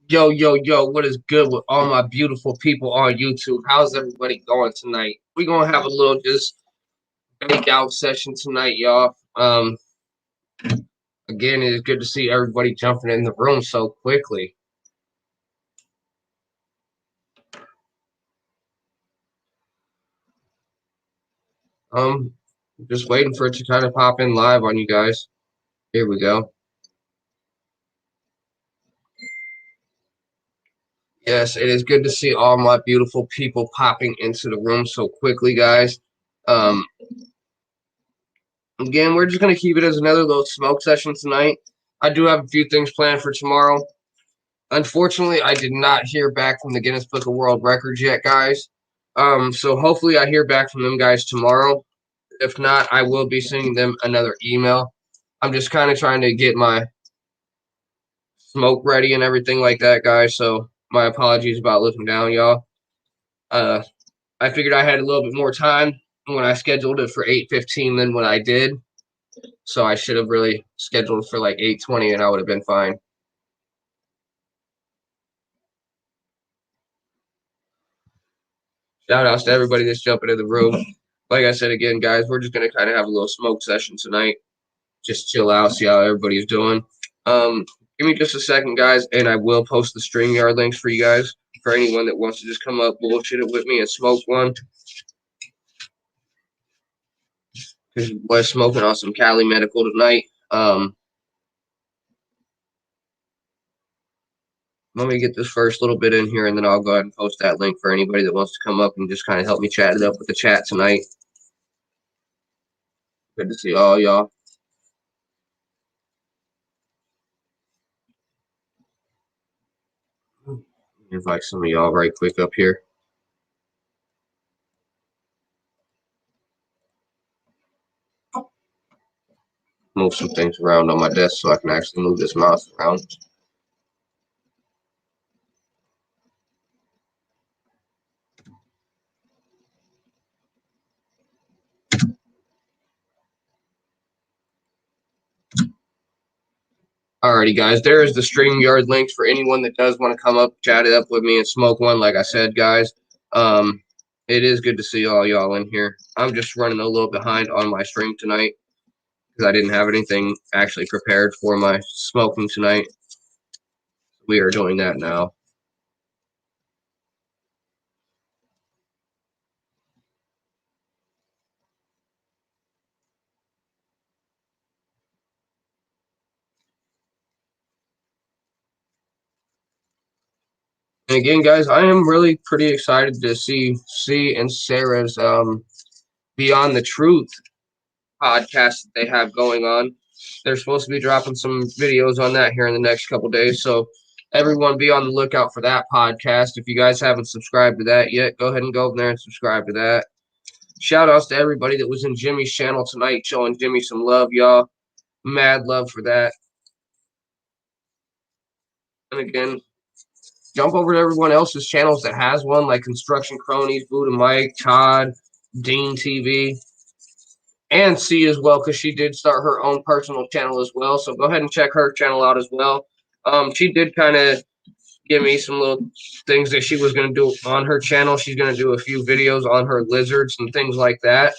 Yo, yo, yo, what is good with all my beautiful people on YouTube? How's everybody going tonight? We're gonna have a little just breakout session tonight, y'all. Again, it is good to see everybody jumping in the room so quickly. Just waiting for it to kind of pop in live on you guys. Here we go. Yes, it is good to see all my beautiful people popping into the room so quickly, guys. Again, we're just going to keep it as another little smoke session tonight. I do have a few things planned for tomorrow. Unfortunately, I did not hear back from the Guinness Book of World Records yet, guys. So hopefully I hear back from them guys tomorrow. If not, I will be sending them another email. I'm just kind of trying to get my smoke ready and everything like that, guys. So my apologies about looking down, y'all. I figured I had a little bit more time when I scheduled it for 8:15 than what I did. So I should have really scheduled for like 8:20 and I would have been fine. Shout outs to everybody that's jumping in the room. Like I said again, guys, we're just gonna kind of have a little smoke session tonight. Just chill out, see how everybody's doing. Give me just a second, guys, and I will post the StreamYard links for you guys. For anyone that wants to just come up, bullshit it with me and smoke one. Because we're smoking on some Cali Medical tonight. Let me get this first little bit in here, and then I'll go ahead and post that link for anybody that wants to come up and just kind of help me chat it up with the chat tonight. Good to see all y'all. Invite some of y'all right quick up here. Move some things around on my desk so I can actually move this mouse around. Alrighty, guys, there is the StreamYard links for anyone that does want to come up, chat it up with me, and smoke one. Like I said, guys, it is good to see all y'all in here. I'm just running a little behind on my stream tonight because I didn't have anything actually prepared for my smoking tonight. We are doing that now. And again, guys, I am really pretty excited to see C and Sarah's Beyond the Truth podcast that they have going on. They're supposed to be dropping some videos on that here in the next couple days. So everyone be on the lookout for that podcast. If you guys haven't subscribed to that yet, go ahead and go over there and subscribe to that. Shout outs to everybody that was in Jimmy's channel tonight, showing Jimmy some love, y'all. Mad love for that. And again, jump over to everyone else's channels that has one, like Construction Cronies, Buddha Mike, Todd, Dean TV, and C as well, because she did start her own personal channel as well. So go ahead and check her channel out as well. She did kind of give me some little things that she was going to do on her channel. She's going to do a few videos on her lizards and things like that.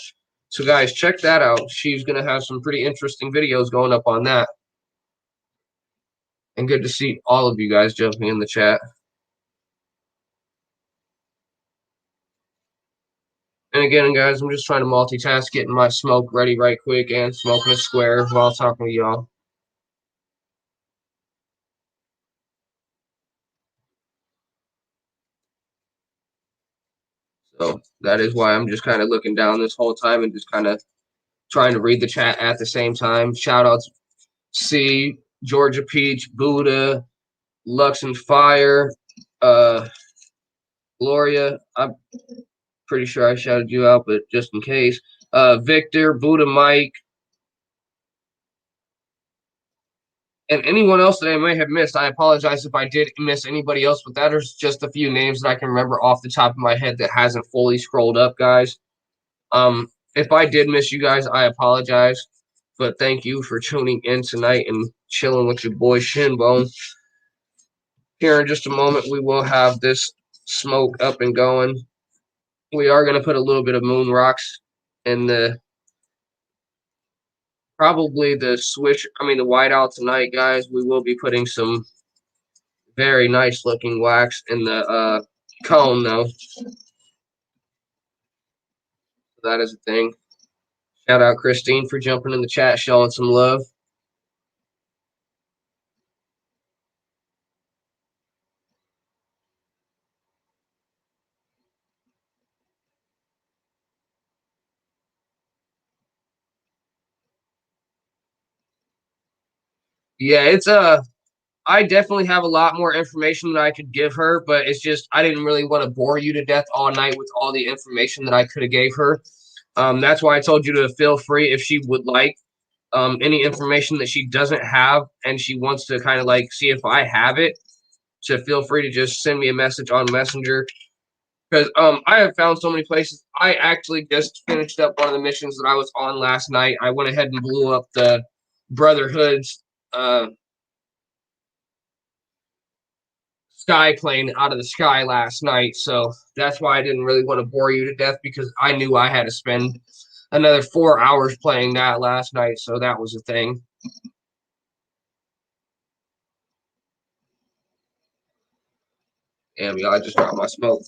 So guys, check that out. She's going to have some pretty interesting videos going up on that. And good to see all of you guys jumping in the chat. And again, guys, I'm just trying to multitask, getting my smoke ready right quick and smoking a square while talking to y'all. So that is why I'm just kind of looking down this whole time and just kind of trying to read the chat at the same time. Shout outs C, Georgia Peach, Buddha, Lux and Fire, Gloria. I'm pretty sure I shouted you out, but just in case. Victor, Buddha Mike, and anyone else that I may have missed. I apologize if I did miss anybody else, but that is just a few names that I can remember off the top of my head that hasn't fully scrolled up, guys. If I did miss you guys, I apologize. But thank you for tuning in tonight and chilling with your boy Shinbone. Here in just a moment, we will have this smoke up and going. We are going to put a little bit of moon rocks in the probably the the whiteout tonight, guys. We will be putting some very nice looking wax in the cone, though. That is a thing. Shout out Christine for jumping in the chat, showing some love. Yeah, it's I definitely have a lot more information that I could give her, but it's just I didn't really want to bore you to death all night with all the information that I could have gave her. That's why I told you to feel free if she would like any information that she doesn't have and she wants to kind of like see if I have it. To feel free to just send me a message on Messenger because I have found so many places. I actually just finished up one of the missions that I was on last night. I went ahead and blew up the Brotherhood's sky plane out of the sky last night. So that's why I didn't really want to bore you to death because I knew I had to spend another 4 hours playing that last night. So that was a thing. Damn, y'all, I just dropped my smoke.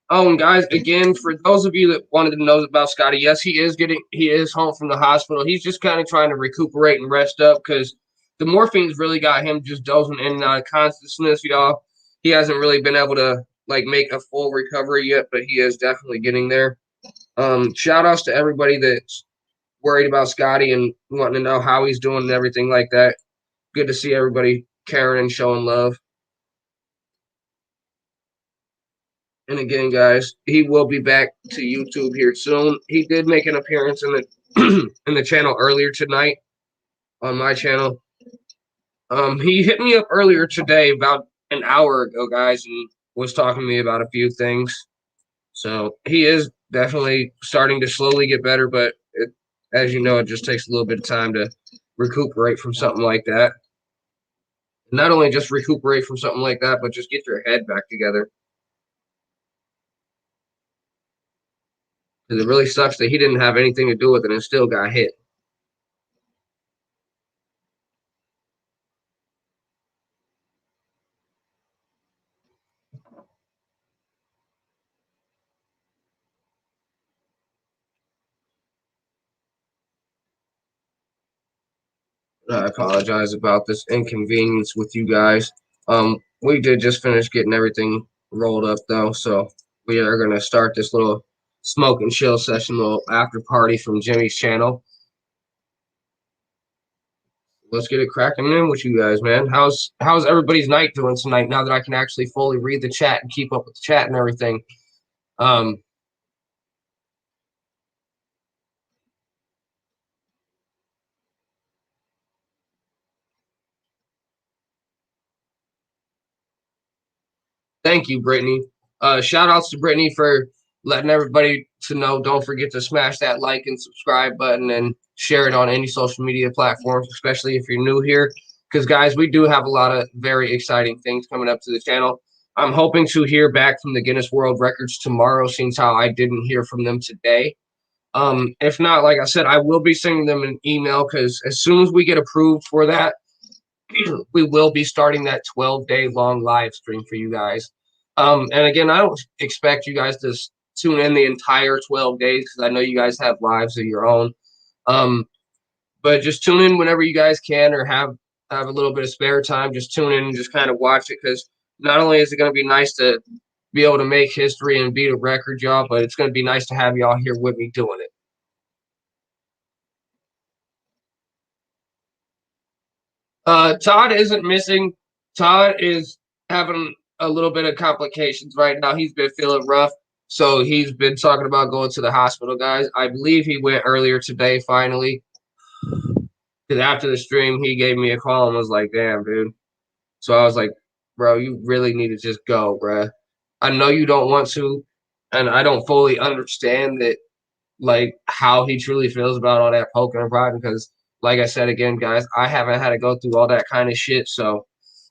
Oh, and guys, again, for those of you that wanted to know about Scotty, yes, he is home from the hospital. He's just kind of trying to recuperate and rest up because the morphine's really got him just dozing in and out of consciousness, y'all. He hasn't really been able to like make a full recovery yet, but he is definitely getting there. Shout outs to everybody that's worried about Scotty and wanting to know how he's doing and everything like that. Good to see everybody caring and showing love. And again, guys, he will be back to YouTube here soon. He did make an appearance in the in the channel earlier tonight on my channel. He hit me up earlier today, about an hour ago, guys, and was talking to me about a few things. So he is definitely starting to slowly get better, but as you know, it just takes a little bit of time to recuperate from something like that. Not only just recuperate from something like that, but just get your head back together. Because it really sucks that he didn't have anything to do with it and still got hit. I apologize about this inconvenience with you guys. We did just finish getting everything rolled up though, so we are gonna start this little smoke and chill session, little after party from Jimmy's channel. Let's get it cracking in with you guys, man. How's everybody's night doing tonight? Now that I can actually fully read the chat and keep up with the chat and everything. Um, Thank you, Brittany. Shout outs to Brittany for letting everybody to know. Don't forget to smash that like and subscribe button and share it on any social media platforms, especially if you're new here. Because, guys, we do have a lot of very exciting things coming up to the channel. I'm hoping to hear back from the Guinness World Records tomorrow, since how I didn't hear from them today. If not, like I said, I will be sending them an email because as soon as we get approved for that, we will be starting that 12-day long live stream for you guys. And again, I don't expect you guys to tune in the entire 12 days because I know you guys have lives of your own. But just tune in whenever you guys can or have a little bit of spare time. Just tune in and just kind of watch it because not only is it going to be nice to be able to make history and beat a record, y'all, but it's going to be nice to have y'all here with me doing it. Todd isn't missing. Todd is having a little bit of complications right now. He's been feeling rough, so he's been talking about going to the hospital, guys. I believe he went earlier today, finally. Because after the stream, he gave me a call and was like, "Damn, dude." So I was like, "Bro, you really need to just go, bro. I know you don't want to, and I don't fully understand that, like how he truly feels about all that poking and prodding, because." like I said again, guys, I haven't had to go through all that kind of shit, so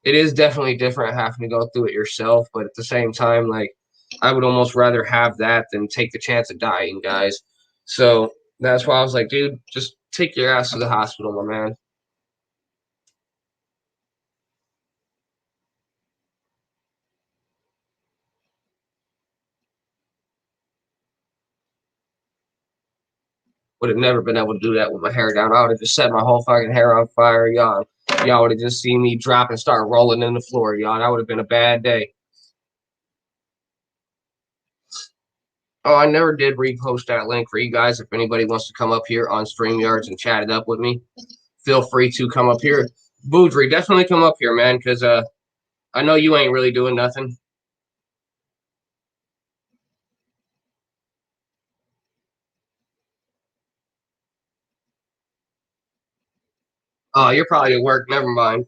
it is definitely different having to go through it yourself. But at the same time, like I would almost rather have that than take the chance of dying, guys. So that's why I was like, dude, just take your ass to the hospital, my man. Would have never been able to do that with my hair down. I would have just set my whole fucking hair on fire, y'all. Y'all would have just seen me drop and start rolling in the floor, y'all. That would have been a bad day. Oh, I never did repost that link for you guys. If anybody wants to come up here on StreamYards and chat it up with me, feel free to come up here. Boudry, definitely come up here, man, because I know you ain't really doing nothing. Oh, you're probably at work. Never mind.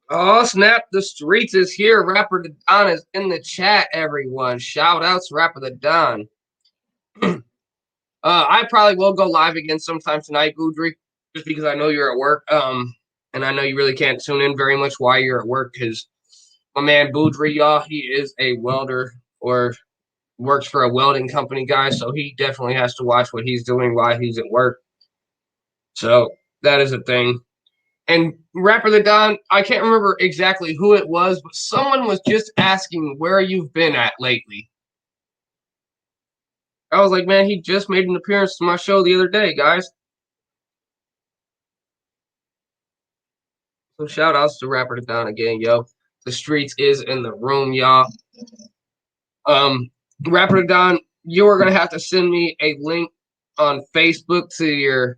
Oh, snap. The streets is here. Rapper the Don is in the chat, everyone. Shout outs, Rapper the Don. I probably will go live again sometime tonight, Boudry, just because I know you're at work. And I know you really can't tune in very much while you're at work because my man Boudry, y'all, he is a welder or works for a welding company, guys. So he definitely has to watch what he's doing while he's at work. So that is a thing. And Rapper the Don, I can't remember exactly who it was, but someone was just asking where you've been at lately. I was like, man, he just made an appearance to my show the other day, guys. So shout outs to Rapper the Don again, yo. The streets is in the room, y'all. Um, Rapper the Don, you are gonna have to send me a link on Facebook to your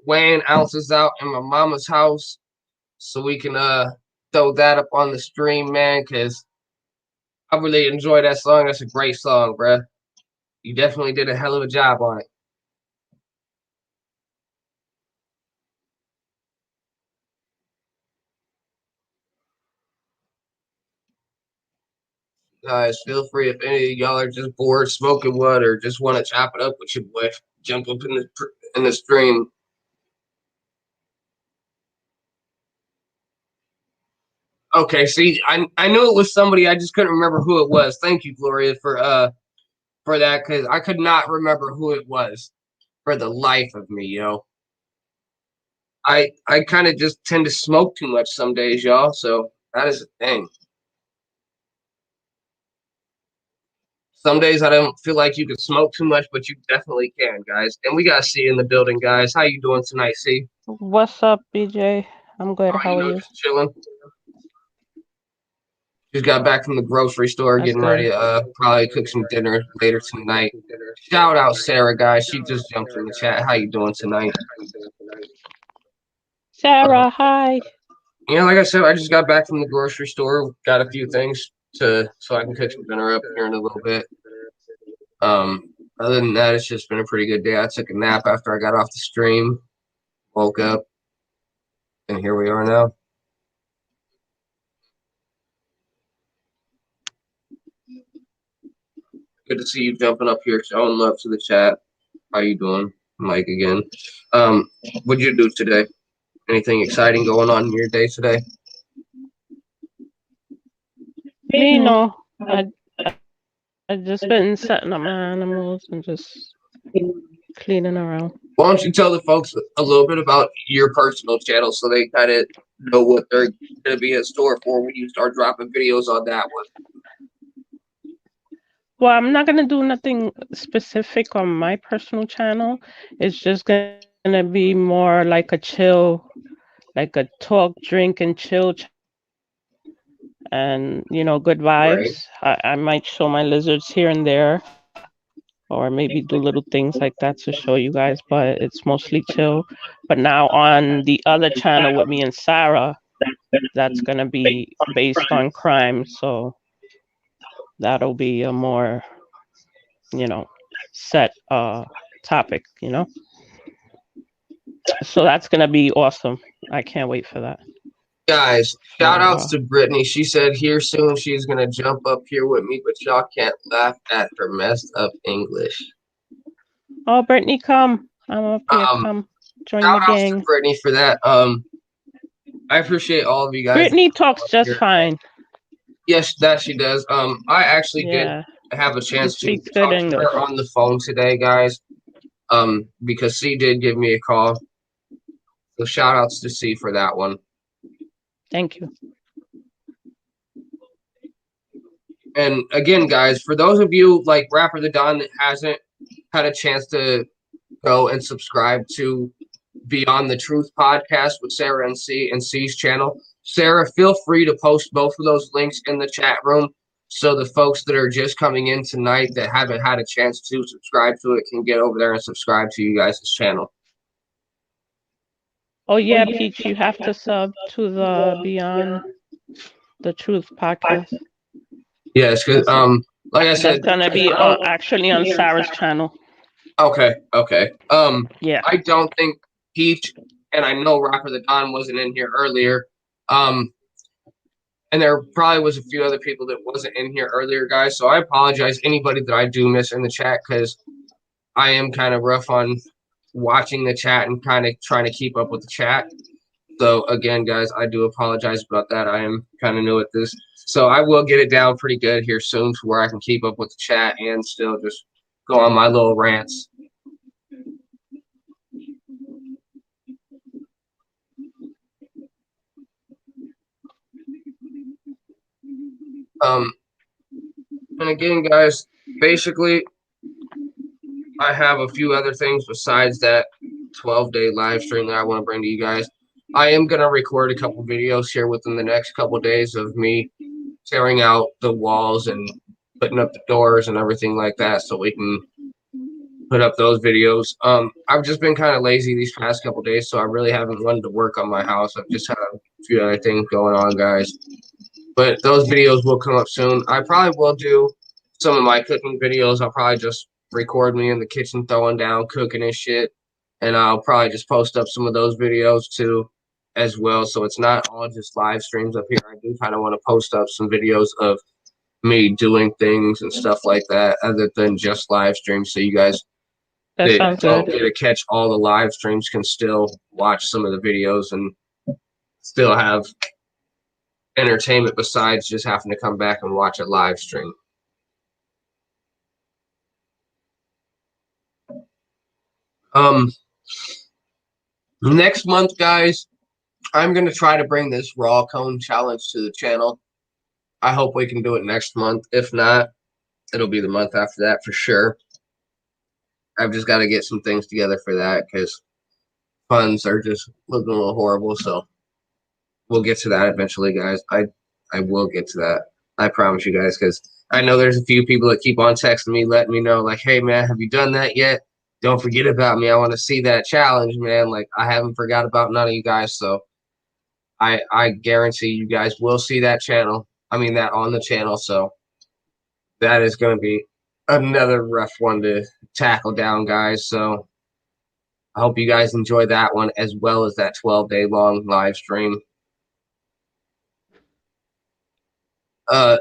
weighing ounces out in my mama's house so we can throw that up on the stream, man, because I really enjoy that song. That's a great song, bruh. You definitely did a hell of a job on it. Guys, feel free if any of y'all are just bored smoking wood or just want to chop it up with your boy, jump up in the stream. Okay, see, I knew it was somebody, I just couldn't remember who it was. Thank you, Gloria, for that because I could not remember who it was for the life of me, yo. I kind of just tend to smoke too much some days, y'all. So that is the thing. Some days I don't feel like you can smoke too much, but you definitely can, guys. And we got C in the building, guys. How you doing tonight, C? What's up, BJ? I'm good. Oh, How are you? just chilling. Just got back from the grocery store, That's getting good. ready to probably cook some dinner later tonight. Shout out Sarah, guys. She just jumped in the chat. How you doing tonight? Uh, Sarah, hi. like I said, I just got back from the grocery store. Got a few things to so I can cook some dinner up here in a little bit. Other than that, it's just been a pretty good day. I took a nap after I got off the stream, woke up, and here we are now. Good to see you jumping up here, showing love to the chat. How you doing, Mike? Again, what'd you do today? Anything exciting going on in your day today? Me, no. I just been setting up my animals and just cleaning around. Why don't you tell the folks a little bit about your personal channel so they kind of know what they're going to be in store for when you start dropping videos on that one? Well, I'm not gonna do nothing specific on my personal channel. It's just gonna be more like a chill, like a talk, drink, and chill, and good Right. vibes. I might show my lizards here and there, or maybe do little things like that to show you guys, but it's mostly chill. But now on the other channel with me and Sarah, that's gonna be based on crime, so that'll be a more, set topic, So that's gonna be awesome. I can't wait for that. Guys, shout outs Wow. to Brittany. She said here soon she's gonna jump up here with me, but y'all can't laugh at her messed up English. Oh, Brittany, come. I'm up here. Um, Come. Join the Shout outs to gang. Brittany for that. I appreciate all of you guys. Brittany talks just fine. Yes, that she does. I actually did Yeah. have a chance to speaks good talk to English. her on the phone today, guys. Because C did give me a call. So shout outs to C for that one. Thank you. And again, guys, for those of you like Rapper the Don that hasn't had a chance to go and subscribe to Beyond the Truth podcast with Sarah and C's channel. Sarah, feel free to post both of those links in the chat room so the folks that are just coming in tonight that haven't had a chance to subscribe to it can get over there and subscribe to you guys' channel. Oh yeah, Peach, you have to sub to the Beyond the Truth podcast. Yes, because like I said, that's gonna be actually on Sarah's channel. Okay. Yeah. I don't think Peach, and I know Rapper the Don wasn't in here earlier. And there probably was a few other people that wasn't in here earlier, guys. So I apologize anybody that I do miss in the chat because I am kind of rough on watching the chat and kind of trying to keep up with the chat. So again, guys, I do apologize about that. I am kind of new at this. So I will get it down pretty good here soon to where I can keep up with the chat and still just go on my little rants. And again, guys, basically, I have a few other things besides that 12-day live stream that I want to bring to you guys. I am going to record a couple videos here within the next couple of days of me tearing out the walls and putting up the doors and everything like that so we can put up those videos. I've just been kind of lazy these past couple of days, so I really haven't wanted to work on my house. I've just had a few other things going on, guys. But those videos will come up soon. I probably will do some of my cooking videos. I'll probably just record me in the kitchen throwing down, cooking and shit. And I'll probably just post up some of those videos too as well. So it's not all just live streams up here. I do kind of want to post up some videos of me doing things and stuff like that other than just live streams. So you guys that sounds don't good. get to catch all the live streams can still watch some of the videos and still have entertainment besides just having to come back and watch a live stream. Next month, guys, I'm going to try to bring this raw cone challenge to the channel. I hope we can do it next month. If not, it'll be the month after that for sure. I've just got to get some things together for that because funds are just looking a little horrible. So we'll get to that eventually, guys. I will get to that. I promise you guys, because I know there's a few people that keep on texting me, letting me know, like, hey, man, have you done that yet? Don't forget about me. I want to see that challenge, man. Like, I haven't forgot about none of you guys. So I guarantee you guys will see that channel. I mean, that on the channel. So that is going to be another rough one to tackle down, guys. So I hope you guys enjoy that one as well as that 12-day long live stream.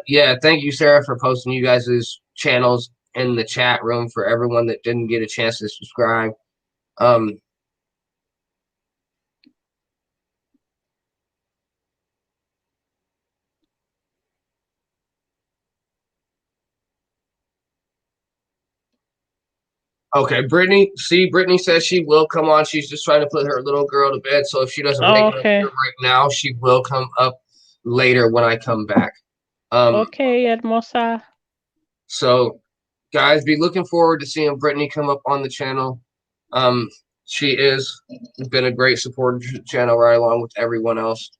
Yeah, thank you, Sarah, for posting you guys' channels in the chat room for everyone that didn't get a chance to subscribe. Okay, Brittany says she will come on. She's just trying to put her little girl to bed. So if she doesn't make it up here right now, she will come up later when I come back. Okay, hermosa. So, guys, be looking forward to seeing Brittany come up on the channel. She is been a great supporter to the channel right along with everyone else.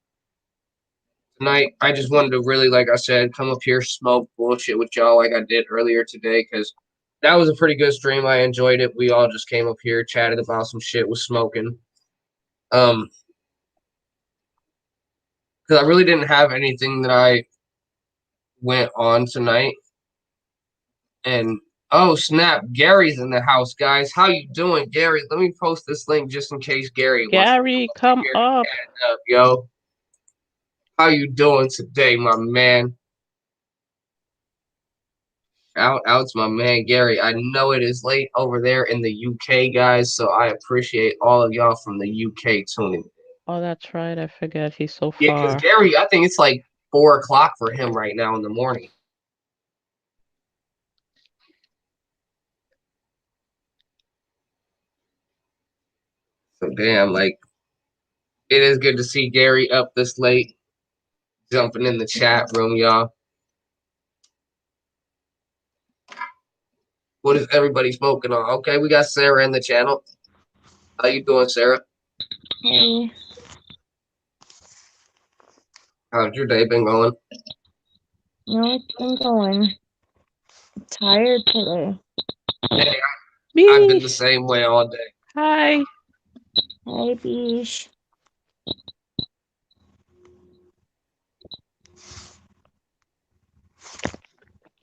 Tonight, I just wanted to really, like I said, come up here, smoke bullshit with y'all like I did earlier today because that was a pretty good stream. I enjoyed it. We all just came up here, chatted about some shit with smoking. Because I really didn't have anything that I went on tonight. And oh snap, Gary's in the house, guys. How you doing, Gary? Let me post this link just in case Gary Gary, come up. Yo. How you doing today, my man? Out's my man Gary. I know it is late over there in the UK, guys, so I appreciate all of y'all from the UK tuning in. Oh, that's right. I forget he's so Yeah, because far. Gary, I think it's like 4 o'clock for him right now in the morning. So damn, like it is good to see Gary up this late, jumping in the chat room, y'all. What is everybody smoking on? Okay, we got Sarah in the channel. How you doing, Sarah? Hey, How's your day been going? it's been going. I'm tired today. Hey, I've been the Beesh. same way all day. Hi. Hey, Beesh.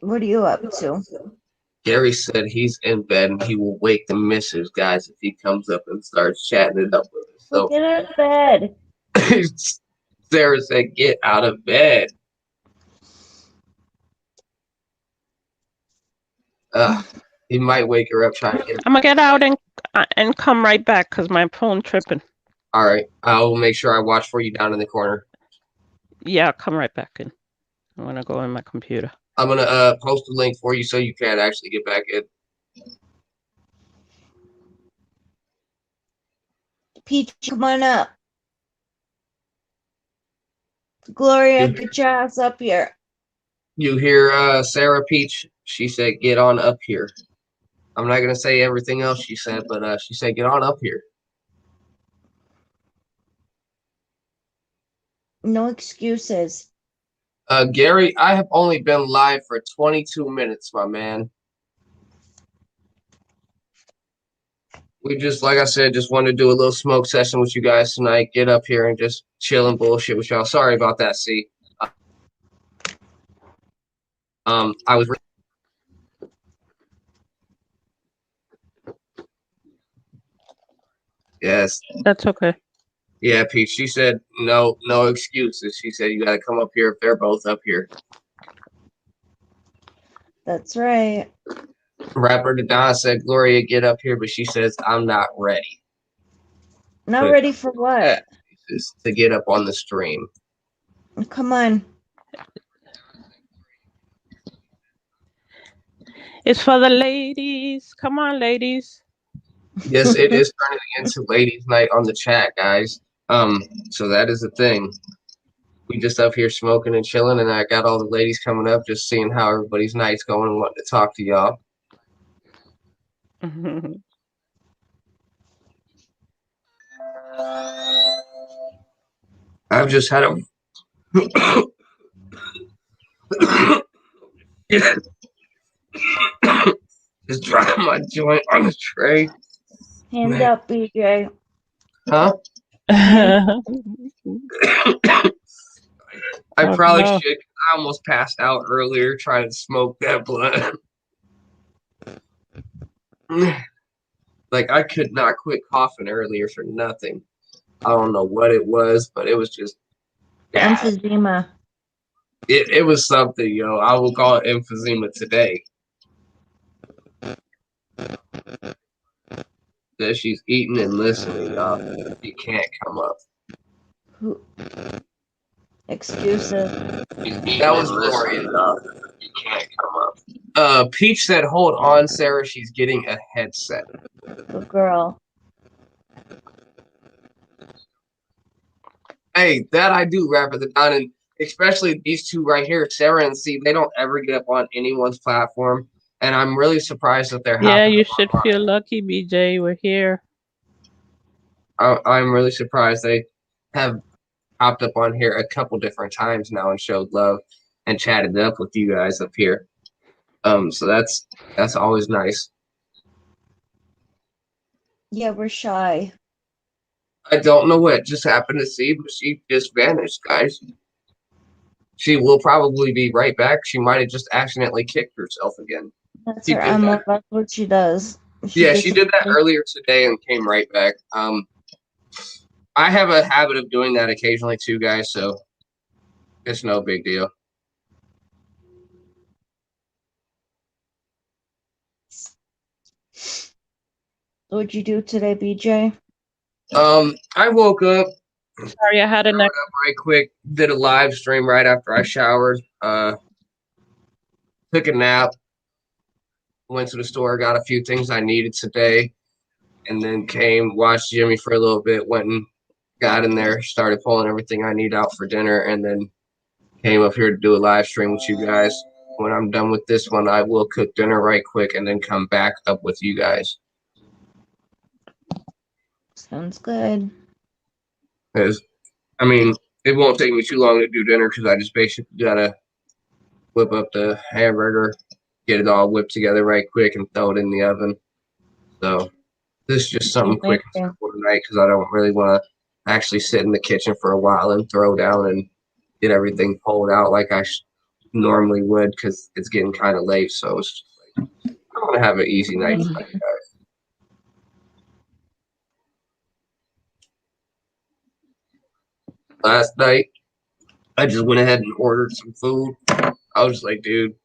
What are you up to? Gary said he's in bed and he will wake the missus, guys, if he comes up and starts chatting it up with us. Well, So get out of bed. Sarah said, get out of bed. He might wake her up trying to get her. I'm gonna get out and come right back because my phone tripping. All right. I will make sure I watch for you down in the corner. Yeah, I'll come right back in. I'm gonna go in my computer. I'm going to post a link for you so you can actually get back in. Peach, come on up. Gloria, get your ass up here. You hear Sarah Peach? She said, get on up here. I'm not going to say everything else she said, but she said, get on up here. No excuses. Gary, I have only been live for 22 minutes, my man. We just, like I said, just wanted to do a little smoke session with you guys tonight. Get up here and just chill and bullshit with y'all. Sorry about that, C. I was. Yes. That's okay. Yeah, Pete. She said no excuses. She said you got to come up here if they're both up here. That's right. Rapper Don said, Gloria, get up here, but she says, I'm not ready. Not ready for what? Just to get up on the stream. Come on. It's for the ladies. Come on, ladies. Yes, it is turning into ladies' night on the chat, guys. So that is the thing. We just up here smoking and chilling, and I got all the ladies coming up, just seeing how everybody's night's going and wanting to talk to y'all. I've just had a just dropped my joint on the tray. Hand up, BJ. Huh? Oh, I probably no. should. I almost passed out earlier trying to smoke that blunt. Like I could not quit coughing earlier for nothing. I don't know what it was, but it was just bad. Emphysema. It was something, yo. I will call it emphysema today. That she's eating and listening, y'all. You can't come up. Who? Excuses. That was Gloria. You can't come up. Peach said, hold on, Sarah. She's getting a headset. Good girl. Hey, that I do, Rapper the Don, and especially these two right here, Sarah and C, they don't ever get up on anyone's platform. And I'm really surprised that they're Yeah, hopping you up should on feel lucky, BJ. We're here. I'm really surprised they have hopped up on here a couple different times now and showed love and chatted up with you guys up here. So that's always nice. Yeah, we're shy. I don't know what just happened to C, but she just vanished, guys. She will probably be right back. She might have just accidentally kicked herself again. That's She her did MO. that. That's what she does. Yeah, she did that earlier today and came right back. I have a habit of doing that occasionally too, guys. So It's no big deal. What'd you do today, BJ? I woke up Sorry, I had a neck. right quick, did a live stream right after I showered, took a nap, went to the store, got a few things I needed today, and then came, watched Jimmy for a little bit, went and got in there, started pulling everything I need out for dinner, and then came up here to do a live stream with you guys. When I'm done with this one, I will cook dinner right quick and then come back up with you guys. Sounds good. Because, I mean, it won't take me too long to do dinner because I just basically gotta whip up the hamburger, get it all whipped together right quick, and throw it in the oven. So this is just something quick and simple tonight because I don't really want to actually sit in the kitchen for a while and throw down and get everything pulled out like I normally would because it's getting kind of late. So it's just like, I want to have an easy night tonight, guys. Last night, I just went ahead and ordered some food. I was like, dude,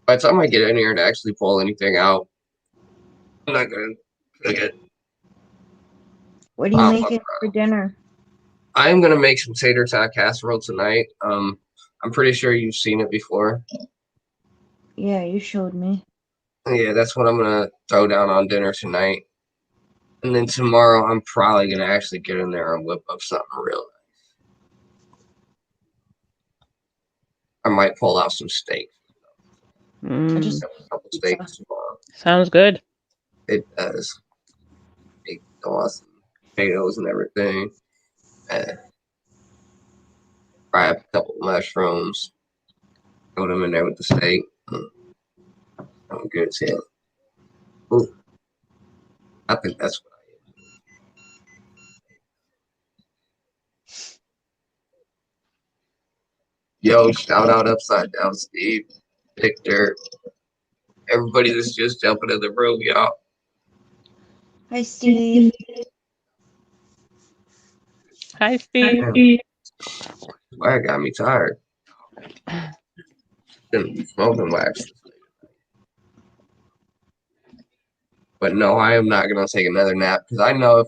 by the time I get in here and actually pull anything out, I'm not going to cook it. What are you making for dinner? I am going to make some tater tot casserole tonight. I'm pretty sure you've seen it before. Yeah, you showed me. Yeah, that's what I'm going to throw down on dinner tonight. And then tomorrow, I'm probably going to actually get in there and whip up something real nice. I might pull out some steak. Just a couple steaks tomorrow. Sounds good. It does. Big awesome potatoes and everything. Fry up a couple of mushrooms. Throw them in there with the steak. I'm good too. Ooh. I think that's what I am. Yo, shout out Upside Down Steve, Victor, everybody that's just jumping in the room, y'all. Hi, Steve. Hi, Steve. Why got me tired? Been smoking wax. But no, I am not gonna take another nap because I know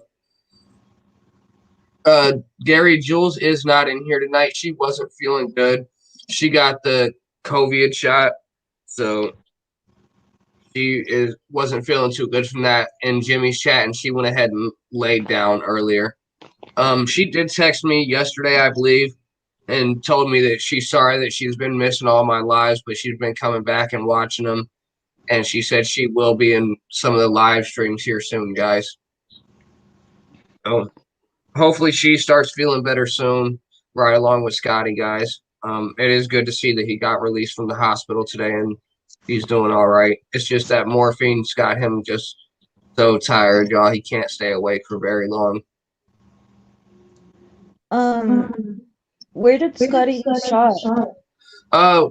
if Gary Jules is not in here tonight. She wasn't feeling good. She got the COVID shot, so she wasn't feeling too good from that. In Jimmy's chat, and she went ahead and laid down earlier. She did text me yesterday, I believe, and told me that she's sorry that she's been missing all my lives, but she's been coming back and watching them. And she said she will be in some of the live streams here soon, guys. So hopefully she starts feeling better soon, right along with Scotty, guys. It is good to see that he got released from the hospital today and he's doing all right. It's just that morphine's got him just so tired, y'all. He can't stay awake for very long. Where did Scotty get shot?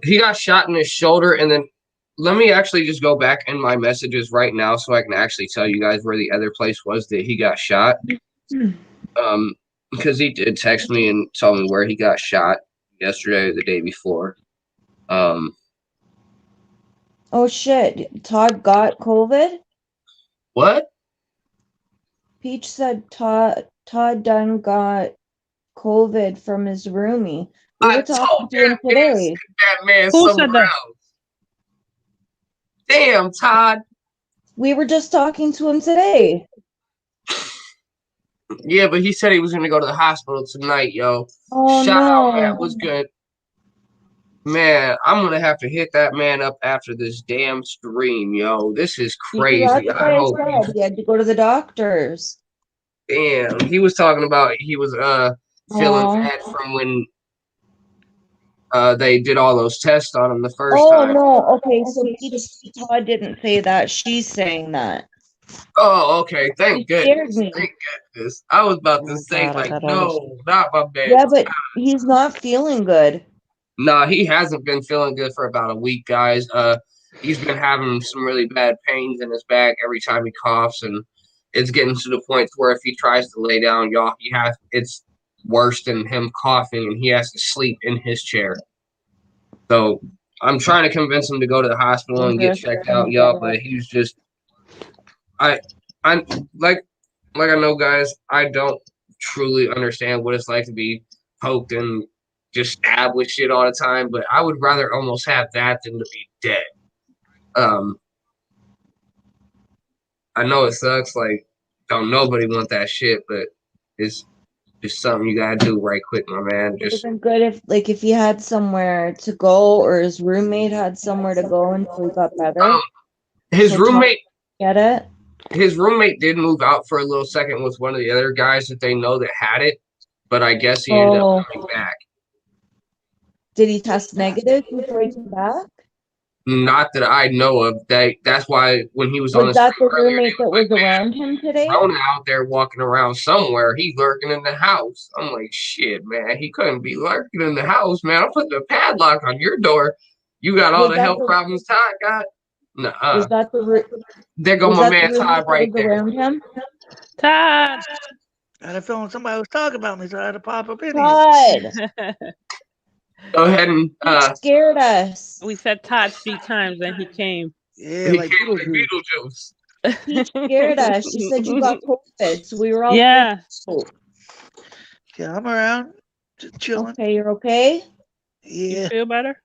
He got shot in his shoulder, and then let me actually just go back in my messages right now so I can actually tell you guys where the other place was that he got shot. Because he did text me and tell me where he got shot yesterday or the day before. Oh shit! Todd got COVID. What? Peach said Todd Dunn got COVID from his roomie. We were talking to him today. That man Who somewhere said that? else. Damn, Todd. We were just talking to him today. Yeah, but he said he was going to go to the hospital tonight, yo. Oh Shout out, no! man. Was good. Man, I'm going to have to hit that man up after this damn stream, yo. This is crazy. That's what I I hope said. He had to go to the doctors. Damn, he was talking about he was feeling bad from when they did all those tests on him the first time. Oh no! Okay, so Todd didn't say that. She's saying that. Oh, okay. Thank He scared goodness. me. Thank goodness. I was about to Oh, say, God, I like, gotta no, not my man. Yeah, but he's not feeling good. Nah, he hasn't been feeling good for about a week, guys. He's been having some really bad pains in his back every time he coughs, and it's getting to the point where if he tries to lay down, y'all, worse than him coughing, and he has to sleep in his chair. So I'm trying to convince him to go to the hospital and get checked out, y'all. But he's just, I'm like I know, guys. I don't truly understand what it's like to be poked and just stabbed with shit all the time. But I would rather almost have that than to be dead. I know it sucks. Like, don't nobody want that shit, but it's just something you gotta do right quick, my man. It would Just have been good if he had somewhere to go, or his roommate had somewhere to go until he got better. his So roommate. Get it? His roommate did move out for a little second with one of the other guys that they know that had it, but I guess he ended up coming back. Did he test negative before he came back? Not that I know of. That's why when he was on Was the that the street earlier, roommate that was around him today? Rona out there walking around somewhere. He's lurking in the house. I'm like, shit, man. He couldn't be lurking in the house, man. I'm putting a padlock on your door. You got all the health problems Todd got. Nuh-uh. Was that the there go my man Todd right there. Around him? Todd. I had a feeling somebody was talking about me, so I had to pop up in Todd. Go ahead and he scared us. We said Todd 3 times and he came. Yeah, he like came like Beetlejuice. He scared us. You said you got COVID, so we were all Yeah. Yeah, I'm around, just chilling. Okay, you're okay? Yeah. You feel better?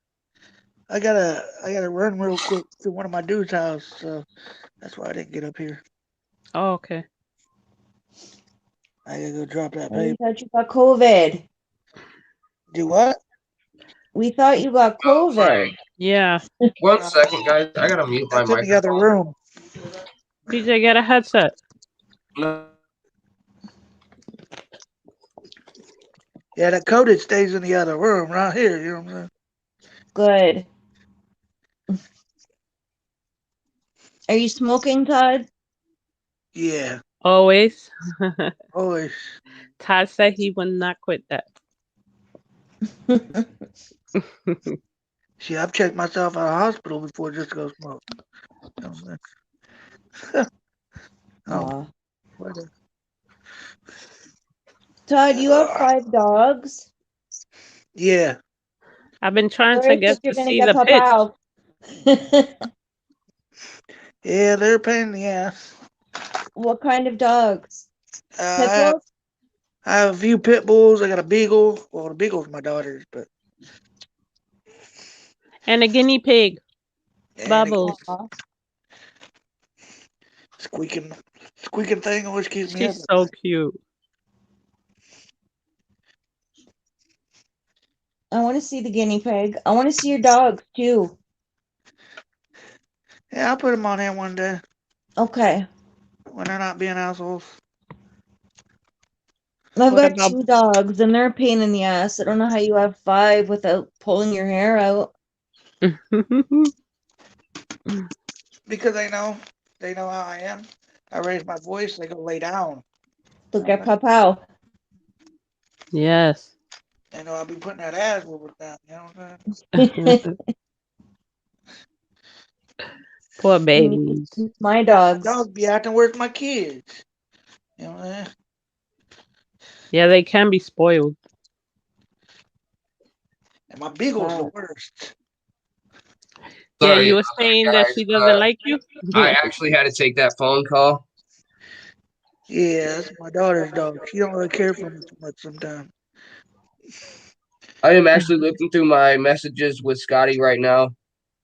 I gotta run real quick to one of my dudes' house, so that's why I didn't get up here. Oh, okay. I gotta go drop that We paper. thought you got COVID. Do what? We thought you got COVID. Yeah. 1 second, guys. I gotta mute my That's in microphone. the other room. PJ, get a headset. No. Yeah, that COVID stays in the other room, right here. You know what I'm saying? Good. Are you smoking, Todd? Yeah, Always. always. Todd said he would not quit that. See, I've checked myself out of hospital before just to go smoke. You know what I'm saying? Oh, what a- Todd, you have 5 dogs? yeah. I've been trying to get to see the pitch. Papa. Yeah, they're a pain in the ass. What kind of dogs? I have a few pit bulls. I got a beagle. Well, the beagle's my daughter's, but And a guinea pig. and Bubbles. squeaking thing always keeps me up. She's so cute. I want to see the guinea pig. I want to see your dogs too. Yeah, I'll put them on here one day Okay. when they're not being assholes. I've What got about- 2 dogs and they're a pain in the ass. I don't know how you have 5 without pulling your hair out. Because they know how I am. I raise my voice, they go lay down. Look at Papa. Yes. They know I'll be putting that ass whooping down, you know what I'm saying? Poor babies. My dogs. Dogs be acting worse my kids. You know what I'm saying? Yeah, they can be spoiled. And my beagle's the worst. Yeah, Sorry you were about that, saying that she guys. doesn't like you? I actually had to take that phone call. Yeah, that's my daughter's dog. She don't really care for me too much sometimes. I am actually looking through my messages with Scotty right now.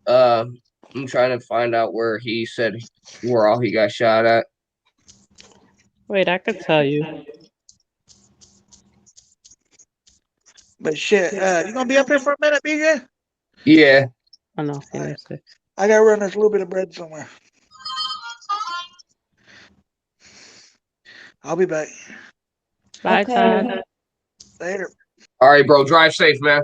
I'm trying to find out where he said where all he got shot at. Wait, I could tell you. But shit, you gonna be up here for a minute, BJ? Yeah. Oh no, he didn't say. I gotta run this little bit of bread somewhere. I'll be back. Bye, Okay. Todd. Later. All right, bro. Drive safe, man.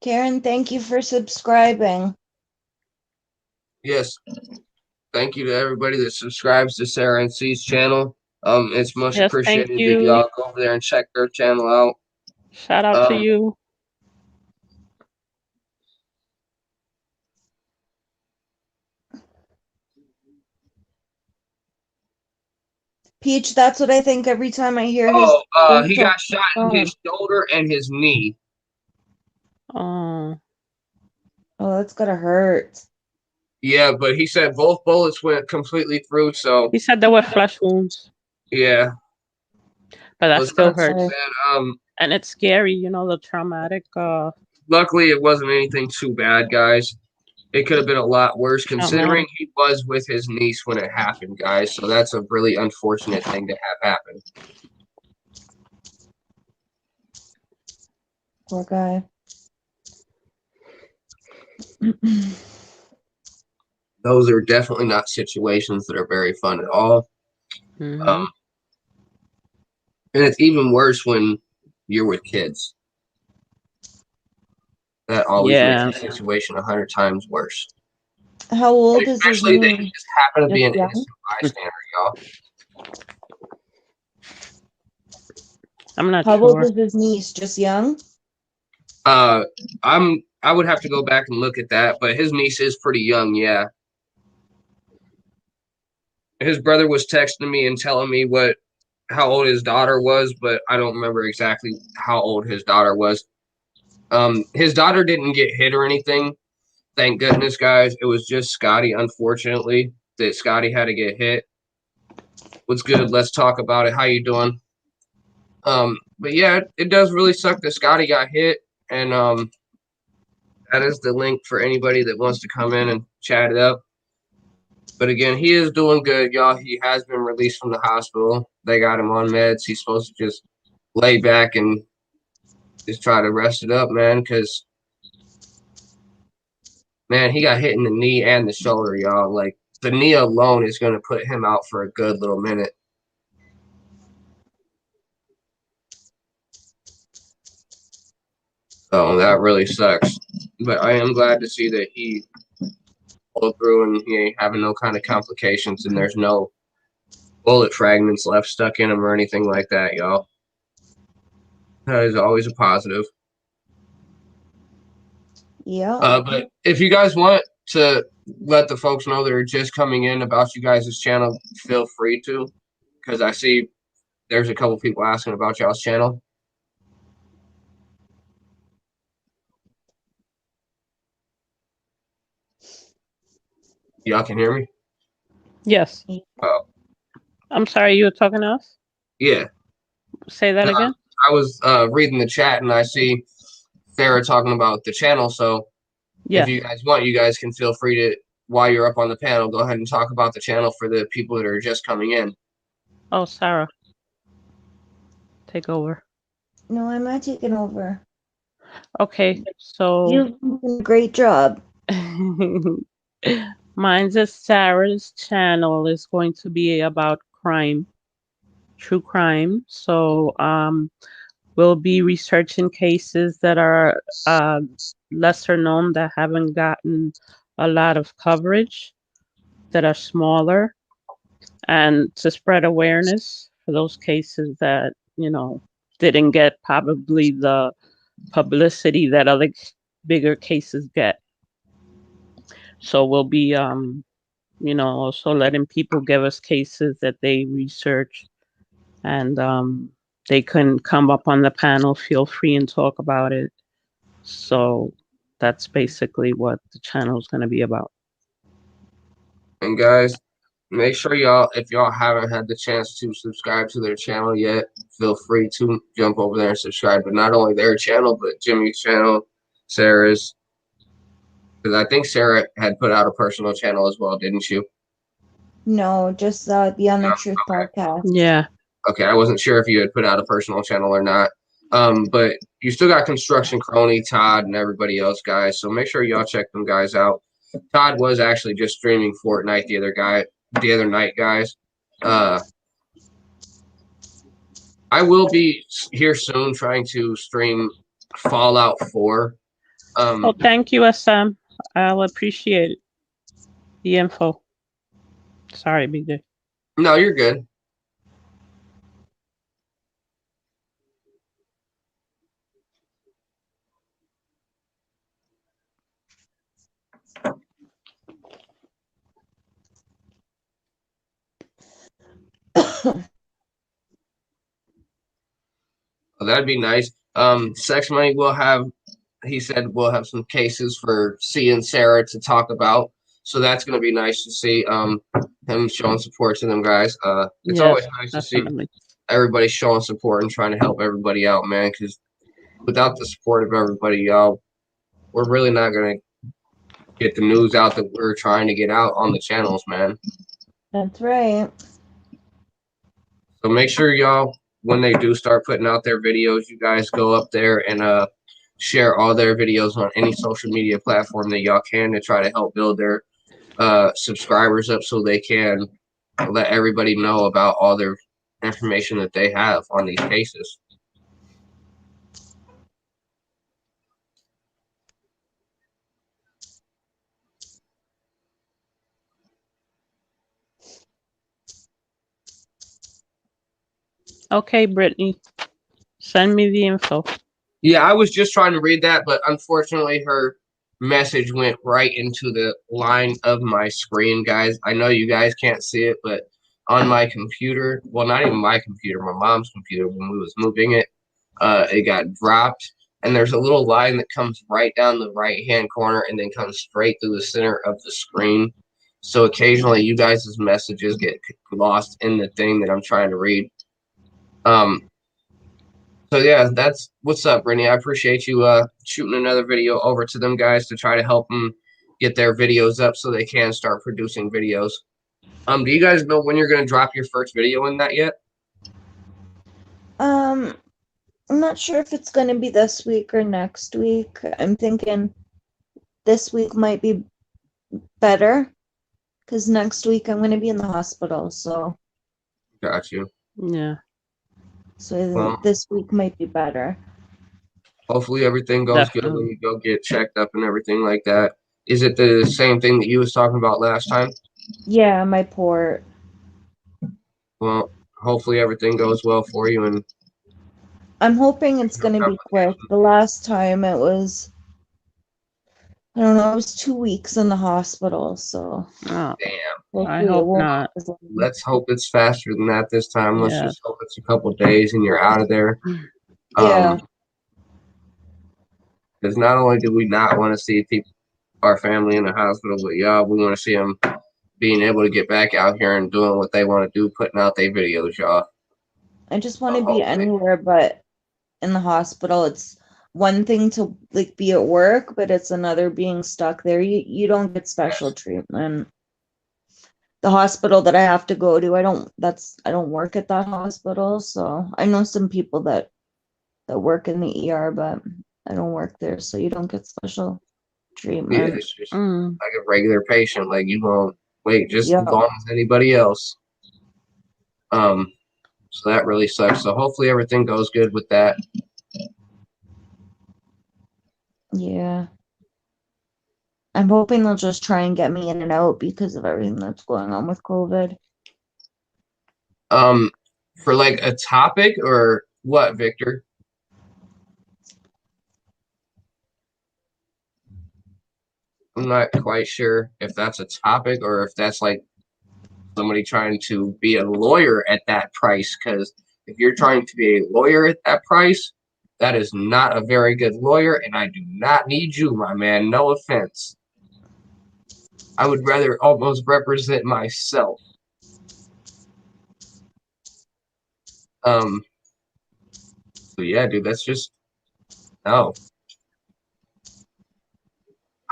Karen, thank you for subscribing. Yes. Thank you to everybody that subscribes to Sarah and C's channel. It's much Yes, thank appreciated that you. y'all go over there and check their channel out. Shout out to Um, you. Peach, that's what I think every time I hear his Oh, he voice got on shot the in phone. his shoulder and his knee. Oh, Oh, that's gotta hurt. Yeah, but he said both bullets went completely through. So he said there were flesh wounds, yeah, but it that was still kind of hurts. sad. And it's scary, you know, the traumatic Luckily it wasn't anything too bad, guys. It could have been a lot worse considering traumatic. he was with his niece when it happened, guys. So that's a really unfortunate thing to have happen. Poor guy. Those are definitely not situations that are very fun at all. Mhm. And it's even worse when you're with kids. That always makes Yeah. the situation 100 times worse. How old is his Especially that he niece? just happened to be Just an young? innocent bystander, y'all. I'm not How sure. old is his niece? Just young? I would have to go back and look at that, but his niece is pretty young, yeah. His brother was texting me and telling me how old his daughter was, but I don't remember exactly how old his daughter was. His daughter didn't get hit or anything. Thank goodness, guys. It was just Scotty, unfortunately, that Scotty had to get hit. What's good? Let's talk about it. How you doing? But yeah, it does really suck that Scotty got hit, and that is the link for anybody that wants to come in and chat it up. But again, he is doing good, y'all. He has been released from the hospital. They got him on meds. He's supposed to just lay back and just try to rest it up, man, because man, he got hit in the knee and the shoulder, y'all. Like the knee alone is going to put him out for a good little minute. So that really sucks. But I am glad to see that he pulled through and he ain't having no kind of complications and there's no bullet fragments left stuck in him or anything like that, y'all. That is always a positive. Yeah. But if you guys want to let the folks know that are just coming in about you guys' channel, feel free to, because I see there's a couple people asking about y'all's channel. Y'all can hear me? Yes. Oh, I'm sorry, you were talking to us? yeah. Say that again? I was reading the chat and I see Sarah talking about the channel. So Yes. if you guys want, you guys can feel free to, while you're up on the panel, go ahead and talk about the channel for the people that are just coming in. Oh, Sarah. Take over. No, I'm not taking over. Okay, so You've done a great job. mine's is Sarah's channel is going to be about crime, true crime. So we'll be researching cases that are lesser known, that haven't gotten a lot of coverage, that are smaller, and to spread awareness for those cases that, you know, didn't get probably the publicity that other bigger cases get. So we'll be, you know, also letting people give us cases that they research, and they can come up on the panel, feel free and talk about it. So that's basically what the channel is going to be about. And guys, make sure y'all, if y'all haven't had the chance to subscribe to their channel yet, feel free to jump over there and subscribe. But not only their channel, but Jimmy's channel, Sarah's. Because I think Sarah had put out a personal channel as well, didn't you? No, just the On the No, Truth okay. podcast. Yeah. Okay, I wasn't sure if you had put out a personal channel or not. But you still got Construction Crony, Todd, and everybody else, guys. So make sure y'all check them guys out. Todd was actually just streaming Fortnite the other night, guys. I will be here soon trying to stream Fallout 4. Oh, thank you, SM. I'll appreciate the info. Sorry, BJ. No, you're good. Oh, that'd be nice. Sex Money will have, he said, we'll have some cases for C and Sarah to talk about. So that's going to be nice to see him showing support to them guys. It's Yes, always nice to see definitely. everybody showing support and trying to help everybody out, man. Because without the support of everybody, y'all, we're really not going to get the news out that we're trying to get out on the channels, man. That's right. So make sure y'all, when they do start putting out their videos, you guys go up there and share all their videos on any social media platform that y'all can to try to help build their subscribers up so they can let everybody know about all their information that they have on these cases. Okay, Brittany, send me the info. Yeah, I was just trying to read that, but unfortunately her message went right into the line of my screen, guys. I know you guys can't see it, but on my computer, well, not even my computer, my mom's computer, when we was moving it, it got dropped. And there's a little line that comes right down the right-hand corner and then comes straight through the center of the screen. So occasionally you guys' messages get lost in the thing that I'm trying to read. So yeah, that's what's up, Brittany. I appreciate you shooting another video over to them guys to try to help them get their videos up so they can start producing videos. Do you guys know when you're gonna drop your first video in that yet? I'm not sure if it's gonna be this week or next week. I'm thinking this week might be better because next week I'm gonna be in the hospital. So Got you. Yeah. Well, this week might be better. hopefully everything goes good when Definitely. you go get checked up and everything like that. Is it the same thing that you was talking about last time? Yeah, my port. Well, hopefully everything goes well for you and I'm hoping it's gonna be quick. The last time it was, I don't know, it was 2 weeks in the hospital. So Oh, damn. hopefully I it hope won't not. be as long. Let's hope it's faster than that this time. Let's Yeah. just hope it's a couple days and you're out of there. Yeah. Because not only do we not want to see people, our family in the hospital, but y'all, we want to see them being able to get back out here and doing what they want to do, putting out their videos, y'all. I just want to be anywhere but in the hospital. It's one thing to like be at work, but it's another being stuck there. You don't get special treatment. The hospital that I have to go to, I don't work at that hospital, so I know some people that work in the ER, but I don't work there, so you don't get special Yeah, treatment. it's just like a regular patient. Like you won't wait just Yeah. as long as anybody else. So that really sucks. So hopefully everything goes good with that. Yeah. I'm hoping they'll just try and get me in and out because of everything that's going on with COVID. For like a topic or what, Victor? I'm not quite sure if that's a topic or if that's like somebody trying to be a lawyer at that price. Because if you're trying to be a lawyer at that price, that is not a very good lawyer, and I do not need you, my man. No offense. I would rather almost represent myself. So yeah, dude, that's just no.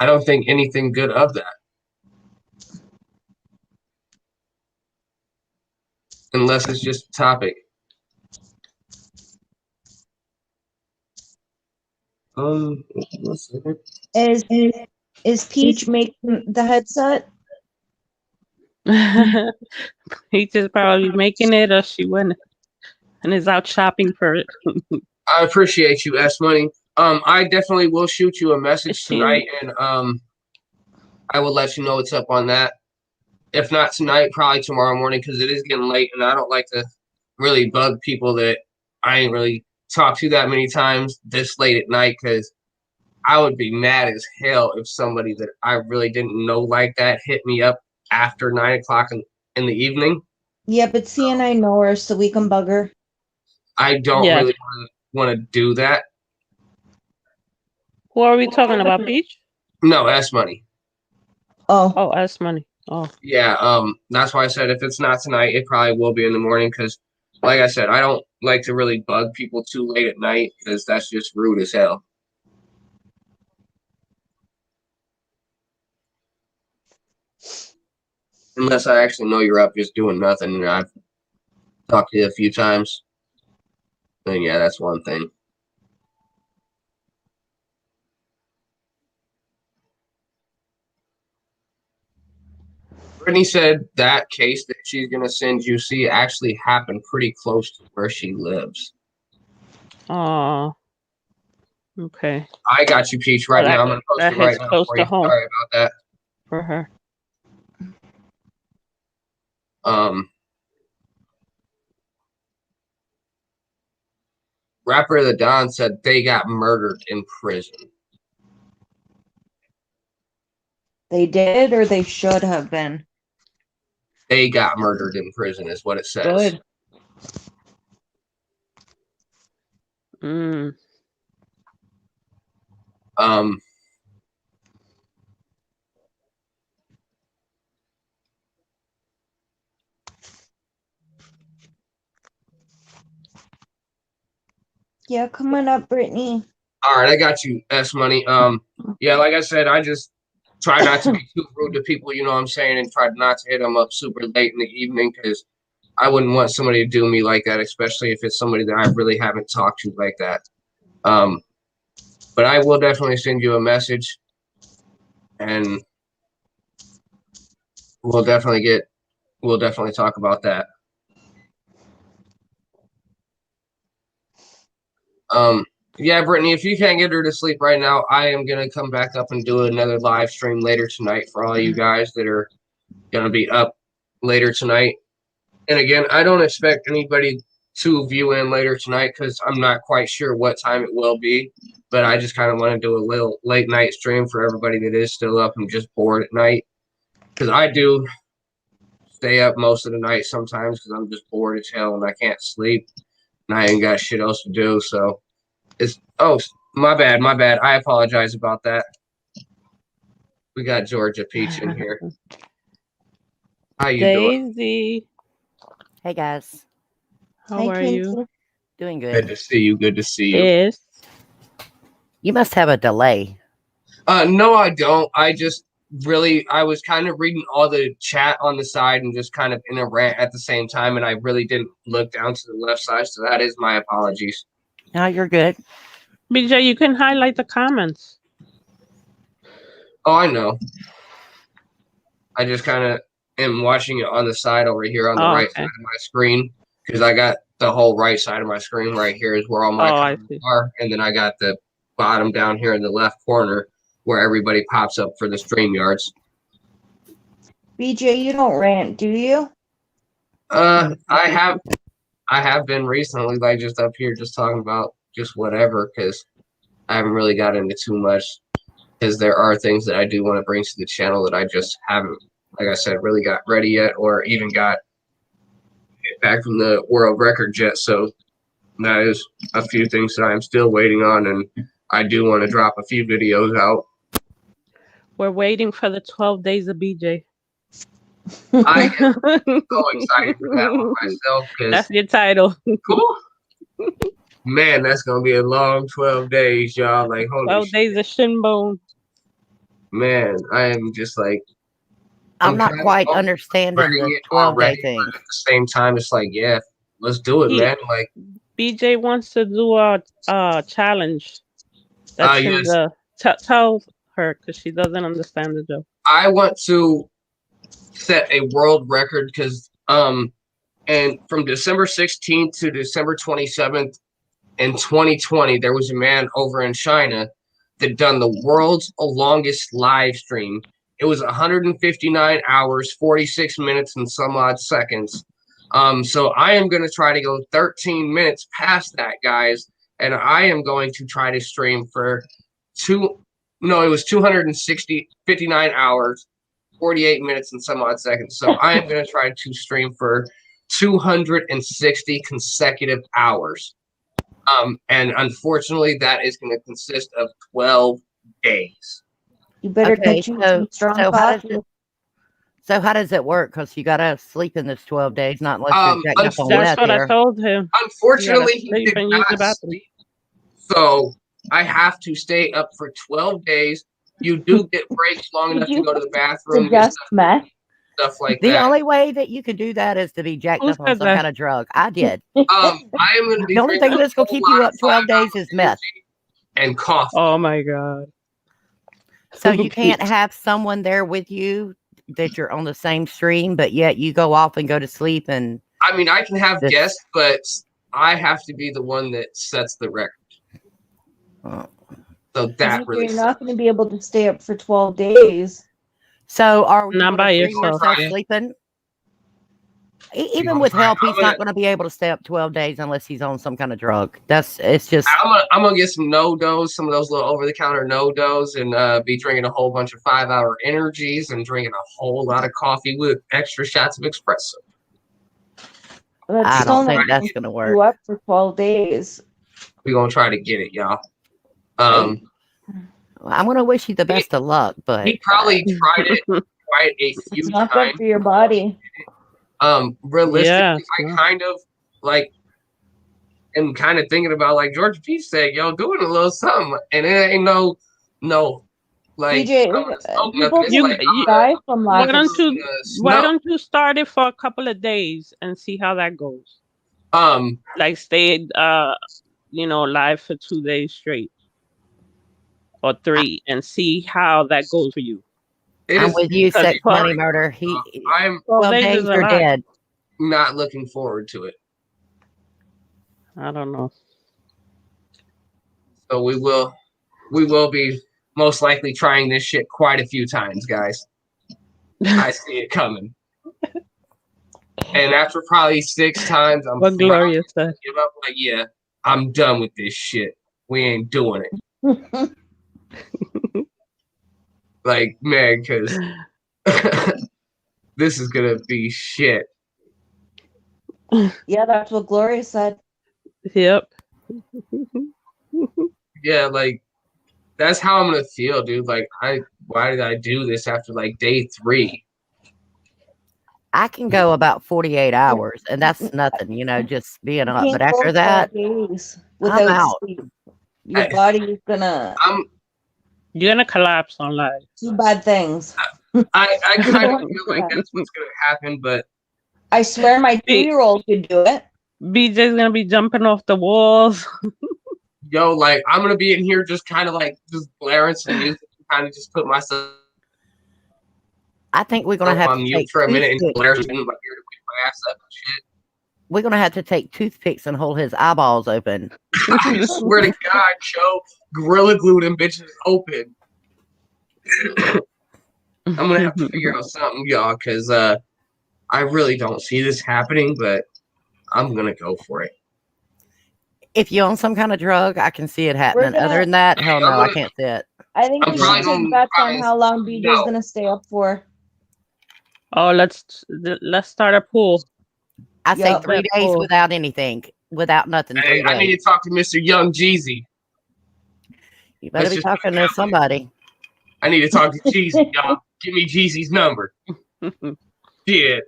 I don't think anything good of that. Unless it's just a topic. Is Peach making the headset? He's just probably making it, or she went and is out shopping for it. I appreciate you, S Money. I definitely will shoot you a message tonight, and I will let you know what's up on that. If not tonight, probably tomorrow morning, because it is getting late, and I don't like to really bug people that I ain't really talked to that many times this late at night, because I would be mad as hell if somebody that I really didn't know like that hit me up after 9 o'clock in the evening. Yeah, but C and I know her, so we can bug her. I don't Yeah. really want to do that. Who are we talking about, Peach? No, that's money. Oh, Oh, S Money. Oh, Yeah, that's why I said if it's not tonight, it probably will be in the morning. Because, like I said, I don't like to really bug people too late at night because that's just rude as hell. Unless I actually know you're up just doing nothing, and I've talked to you a few times. Then yeah, that's one thing. Brittany said that case that she's gonna send you see actually happened pretty close to where she lives. oh, okay. I got you, Peach, right That- now. I'm gonna post that it right hits now close for to you. home. Sorry about that. For her. Rapper the Don said they got murdered in prison. they did or they should have been. They got murdered in prison, is what it says. Good. Mm. Um, Yeah, come on up, Brittany. all right, I got you, S Money. Yeah, like I said, I just try not to be too rude to people, you know what I'm saying, and try not to hit them up super late in the evening because I wouldn't want somebody to do me like that, especially if it's somebody that I really haven't talked to like that. But I will definitely send you a message, and we'll definitely talk about that. Yeah, Brittany, if you can't get her to sleep right now, I am gonna come back up and do another live stream later tonight for all you guys that are gonna be up later tonight. And again, I don't expect anybody to view in later tonight because I'm not quite sure what time it will be. But I just kind of want to do a little late night stream for everybody that is still up and just bored at night. Because I do stay up most of the night sometimes because I'm just bored as hell and I can't sleep and I ain't got shit else to do. So it's my bad. I apologize about that. We got Georgia Peach in here. How you doing? Daisy, Hey guys, how Hi, are Kinky. you? doing Good good. to see you. Good to see you. Yes. You must have a delay. No, I don't. I was kind of reading all the chat on the side and just kind of in a rant at the same time, and I really didn't look down to the left side, so that is my apologies. No, you're good. BJ, you can highlight the comments. Oh, I know. I just kind of am watching it on the side over here on the right side of my screen because I got the whole right side of my screen right here is where all my I comments see. are, and then I got the bottom down here in the left corner where everybody pops up for the StreamYards. BJ, you don't rant, do you? I have been recently, like just up here, just talking about just whatever, because I haven't really got into too much. Because there are things that I do want to bring to the channel that I just haven't, like I said, really got ready yet, or even got back from the world record yet. So that is a few things that I'm still waiting on, and I do want to drop a few videos out. We're waiting for the 12 days of BJ. I am so excited for that one myself That's because your title. cool. Man, that's gonna be a long 12 days, y'all. Like holy 12 shit. days of Shinbone. Man, I am just like I'm not kinda quite almost understanding regretting the it 12-day already, thing. but at the same time, it's like, yeah, let's do it, man. Like, BJ wants to do a challenge. That's in yes. the tell her because she doesn't understand the joke. I want to set a world record because and from December 16th to December 27th in 2020, there was a man over in China that done the world's longest live stream. It was 159 hours, 46 minutes, and some odd seconds. So I am going to try to go 13 minutes past that, guys, and I am going to try to stream for 59 hours, 48 minutes, and some odd seconds. So I am going to try to stream for 260 consecutive hours. And unfortunately, that is going to consist of 12 days. You better Okay, get you so some strong so how does coffee. it so how does it work? Because you gotta sleep in this 12 days, not unless you're jacking up on That's meth what I here. told him. Unfortunately, he sleep did and use the not bathroom. sleep. So I have to stay up for 12 days. You do get breaks long Did enough to you go to the bathroom, get suggest meth? stuff like The that. only way that you can do that is to be jacked Who up on said some that? kind of drug. I did. I am going to be The only drinking thing a that's gonna whole keep you lot up of 12 days 5 is meth. and coffee. Oh my god. So you can't have someone there with you that you're on the same stream, but yet you go off and go to sleep and I mean, I can have This- guests, but I have to be the one that sets the record. Oh. So that really You're sucks. not going to be able to stay up for 12 days. So are you Not gonna by stream yourself, yourself yeah. sleeping? Even gonna with try. help, I'm he's gonna- not gonna be able to stay up 12 days unless he's on some kind of drug. It's just I'm gonna get some no-dos, some of those little over-the-counter no-dos, and be drinking a whole bunch of 5-hour energies and drinking a whole lot of coffee with extra shots of espresso. That's I still don't not think gonna that's gonna keep work. you up for 12 days. We're gonna try to get it, y'all. I'm gonna wish you the best of luck, but He probably tried it quite a It's few not good times. for your body. Realistically, Yeah, I yeah. kind of like am kind of thinking about like George P said, yo, doing a little something, and it ain't no like DJ, I'm gonna smoke people nothing. It's You- like I'm die from Why lack of don't you why snuff. don't you start it for a couple of days and see how that goes? Um, Like stay live for 2 days straight or 3 and see how that goes for you. it I'm is with you, because sex, part- money, murder. I'm 12 12 days days, is a you're lot. dead. not looking forward to it. I don't know. So we will be most likely trying this shit quite a few times, guys. I see it coming. And after probably 6 times, I'm What Gloria said. give up. Like, yeah, I'm done with this shit. We ain't doing it. Like, man, because this is gonna be shit. Yeah, that's what Gloria said. Yep. Yeah, like that's how I'm gonna feel, dude. Like, why did I do this after like day 3? I can go about 48 hours, and that's nothing, just being You up. can't But go after 12 that, days I'm without out. sleep. Your body is gonna You're gonna collapse on live. Uh, do bad things. I kind of feel like that's what's gonna happen, but I swear my 2-year-old could do it. BJ's gonna be jumping off the walls. yo, like I'm gonna be in here just kind of like just blaring some music, kind of just put myself I think we're gonna have on to mute take for a minute and toothpicks. blare some music, like here to wake my ass up and shit. We're gonna have to take toothpicks and hold his eyeballs open. I swear to God, Joe, Gorilla Glue them bitches open. I'm gonna have to figure out something, y'all, because I really don't see this happening, but I'm gonna go for it. If you're on some kind of drug, I can see it happening. gonna- Other than that, hell I'm no, I gonna- can't see it. I think I'm we probably should take gonna bets try on how long BJ's no. gonna stay up for. Oh, let's start a pool. I say Yep. 3 days Cool. without anything, without nothing. Hey, 3 I need days. to talk to Mr. Young Jeezy. You better let's be just put it talking that to way. somebody. I need to talk to Jeezy, y'all. Give me Jeezy's number. Yeah.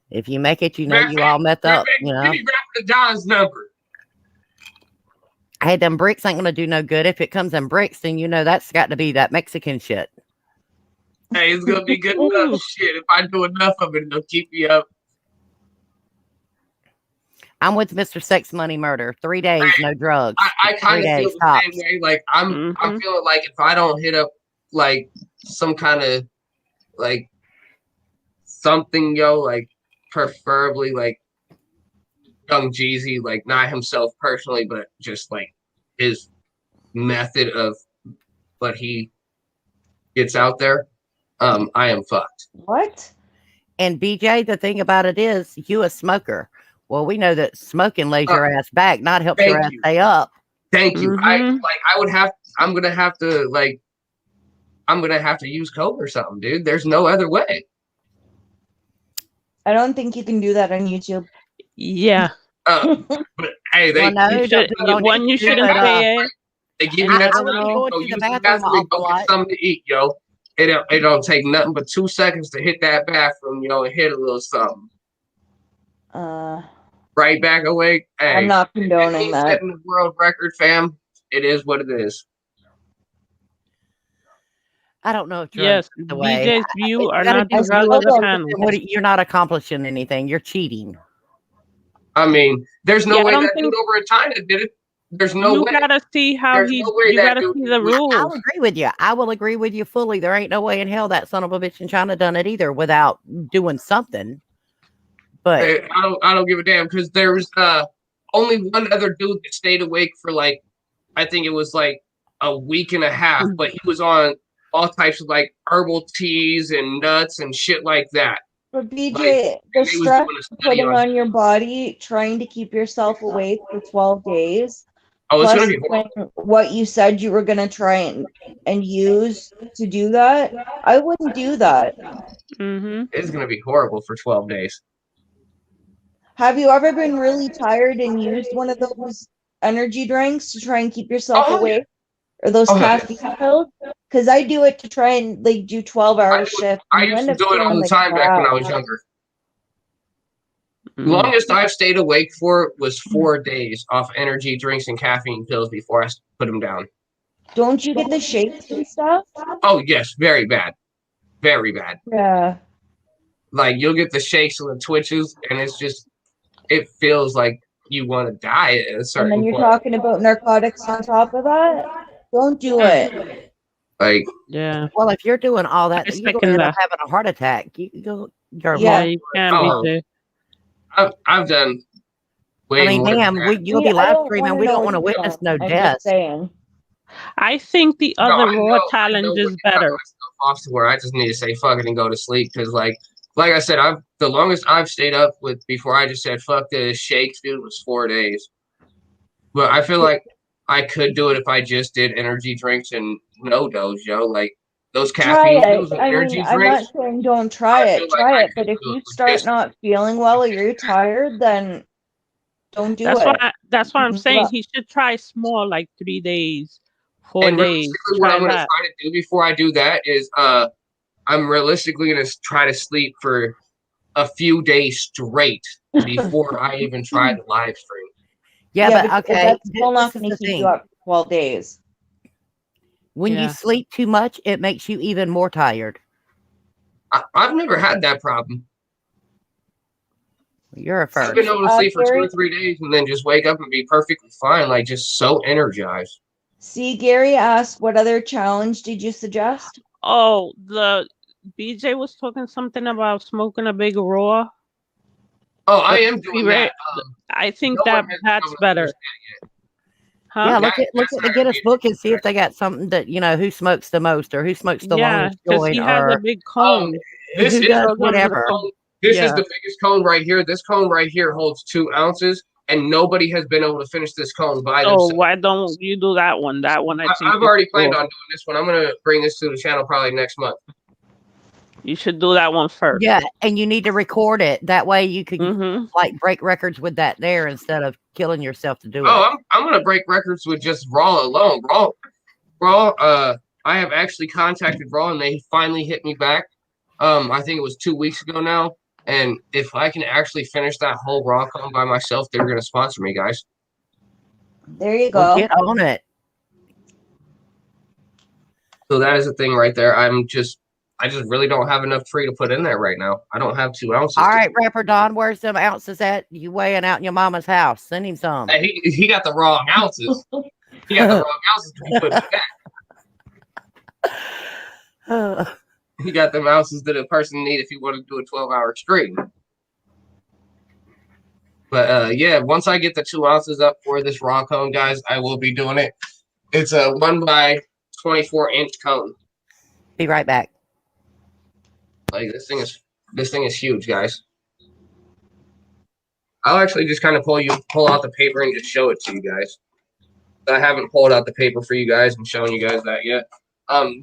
If you make it, you know you all met up. Give me Rapper Don's number. Hey, them bricks ain't gonna do no good. If it comes in bricks, then you know that's got to be that Mexican shit. Hey, it's gonna be good Ooh. enough. Shit, if I do enough of it, it'll keep me up. I'm with Mr. Sex Money Murder. 3 days, no drugs. I kind 3 of feel days the tops. same way. Like I'm feeling like if I don't hit up like some kind of like something, yo, like preferably like Young Jeezy, like not himself personally, but just like his method of what he gets out there, I am fucked. What? And BJ, the thing about it is, you a smoker. Well, we know that smoking lays your ass back, not helps your thank ass you. stay up. Thank you. Mhm. I'm gonna have to use coke or something, dude. There's no other way. I don't think you can do that on YouTube. Yeah. But hey, Well, no, You don't should, do it on one, you YouTube, shouldn't but, say it. they give And you that I I would don't be know. going go to the use bathroom and go awful get lot. something to eat, yo. It don't take nothing but 2 seconds to hit that bathroom, and hit a little something. Right back awake. Hey, I'm not it condoning means that. setting the world record, fam. It is what it is. I don't know if you're Yes, the way. BJ's view If are you gotta not do the still rest of the don't panel. you're not accomplishing anything. You're cheating. I mean, there's no Yeah, I way don't that think dude over in China did it. There's no you way. gotta see how There's he's. no way You that gotta dude see did the it. rules. I'll agree with you. I will agree with you fully. There ain't no way in hell that son of a bitch in China done it either without doing something. But Hey, I don't give a damn because there was only one other dude that stayed awake for like I think it was like a week and a half, but he was on all types of like herbal teas and nuts and shit like that. But BJ, Like, the and they was stress doing a you're study putting on. on your body, trying to keep yourself awake for 12 days, Oh, it's plus gonna be horrible. what you said you were gonna try and use to do that, I wouldn't do that. Mm-hmm. It's gonna be horrible for 12 days. Have you ever been really tired and used one of those energy drinks to try and keep yourself Oh, yeah. awake? Or those Oh, yeah. caffeine pills? Because I do it to try and like do 12-hour shifts. I And you used end to up do it all feeling the like time back when crap. I was younger. Mm. Longest I've stayed awake for was 4 days off energy drinks and caffeine pills before I put them down. Don't you get the shakes and stuff? Oh yes, very bad, very bad. Yeah. Like you'll get the shakes and the twitches, and it feels like you want to die at a And then certain you're point. talking about narcotics on top of that? Don't do it. Like Yeah. well, if you're doing all that, I you're going second to end up that. having a heart attack. You're Yeah, Yeah. you can, Oh. BJ. I've done way I mean, more than damn, that. you'll See, be I live don't streaming. wanna We don't know want to either. witness no I'm deaths. just saying. I think the No, other I raw know challenge when is to cut better. myself off to where I just need to say fuck it and go to sleep because like I said, the longest I've stayed up with before I just said fuck this shakes, dude, was 4 days. But I feel like I could do it if I just did energy drinks and no dose, yo. Like those Try caffeine it. pills and I mean, energy I'm not drinks. saying don't try I feel it. like Try I it. could But if do it you with start just not feeling well or you're tired, then don't do That's it. why. That's why I'm Give saying up. he should try small, like 3 days, 4 and days. realistically what Try I'm gonna that. try to do before I do that is I'm realistically gonna try to sleep for a few days straight before I even try the live stream. Yeah, but because okay, that's still not this is going the to keep you thing. up for 12 days. When you Yeah. sleep too much, it makes you even more tired. I've never had that problem. You're a I've first. been able to sleep for 2 Gary, or 3 days and then just wake up and be perfectly fine, like just so energized. see, Gary asked, what other challenge did you suggest? Oh, the BJ was talking something about smoking a big raw. Oh, I am doing Right. that. I think No one has that's come to better. understand yet. Huh? Yeah, That- look that's at the not Guinness immediate. book and see if they got something that who smokes the most or who smokes the Yeah, longest because joint he has a or big cone. This who is does the whatever. cone. This is Yeah. the biggest cone right here. This cone right here holds 2 ounces, and nobody has been able to finish this cone by So themselves. why don't you do that one? That one I think I've is already planned cool. on doing this one. I'm gonna bring this to the channel probably next month. You should do that one first. Yeah, and you need to record it. That way you can Mm-hmm. like break records with that there instead of killing yourself to do it. Oh, I'm gonna break records with just Raw alone. Raw. I have actually contacted Raw, and they finally hit me back. I think it was 2 weeks ago now. And if I can actually finish that whole Raw cone by myself, they're gonna sponsor me, guys. There you Well, go. get on it. So that is a thing right there. I just really don't have enough tree to put in there right now. I don't have 2 ounces. All right, Rapper Don, where's them ounces at? You weighing out in your mama's house? Send him some. Hey, he got the wrong ounces. He got the wrong ounces to be putting in that. He got them ounces that a person need if you want to do a 12-hour stream. But yeah, once I get the 2 ounces up for this raw cone, guys, I will be doing it. It's a 1x24-inch cone. Be right back. Like this thing is huge, guys. I'll actually just kind of pull out the paper and just show it to you guys. I haven't pulled out the paper for you guys and shown you guys that yet.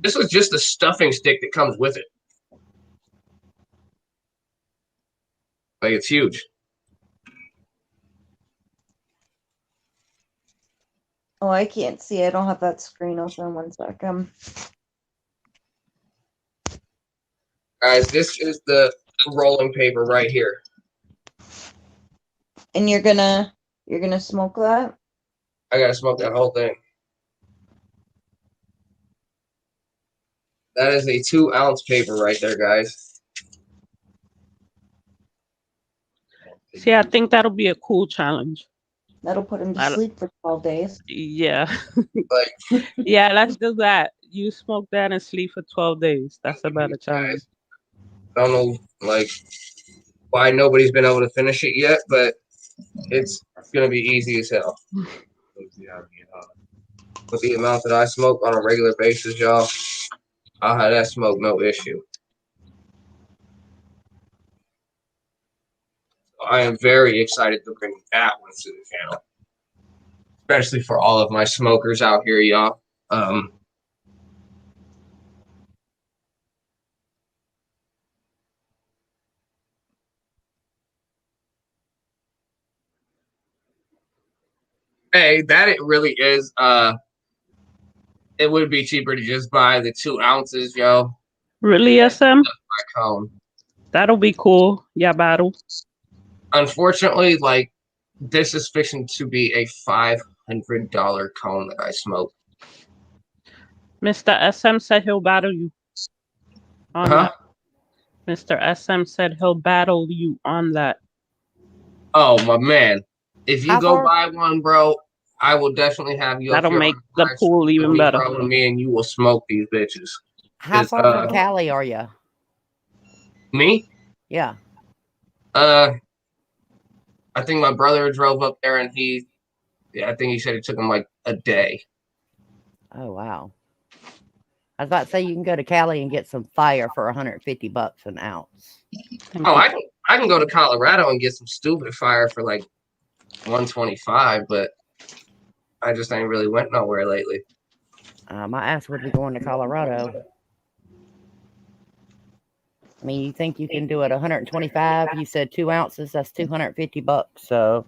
This is just the stuffing stick that comes with it. Like it's huge. Oh, I can't see. I don't have that screen open. 1 second. Guys, this is the rolling paper right here. And you're gonna smoke that? I gotta smoke that whole thing. That is a 2-ounce paper right there, guys. See, I think that'll be a cool challenge. That'll put him I to don't- sleep for 12 days. Yeah. Like, Yeah, let's do that. You smoke that and sleep for 12 days. That's a better challenge. I don't know, like, why nobody's been able to finish it yet, but it's gonna be easy as hell. With the amount that I smoke on a regular basis, y'all, I'll have that smoke no issue. I am very excited to bring that one to the channel, especially for all of my smokers out here, y'all. Hey, that it really is. It would be cheaper to just buy the 2 ounces, yo. Really, SM? My cone. That'll be cool. Yeah, battle. Unfortunately, like, this is fixing to be a $500 cone that I smoke. Mr. SM said he'll battle you on Huh? that. Mr. SM said he'll battle you on that. Oh, my man. If you How go far- buy one, bro, I will definitely have you. up That'll here make on the live pool stream even with me, better. bro, and me and you will smoke these bitches. How Is, far from Cali are you? Me? Yeah. I think my brother drove up there, and I think he said it took him like a day. Oh wow. I was about to say you can go to Cali and get some fire for $150 an ounce. Oh, I can go to Colorado and get some stupid fire for like 125, but I just ain't really went nowhere lately. My ass would be going to Colorado. I mean, you think you can do it 125? You said 2 ounces. That's $250. So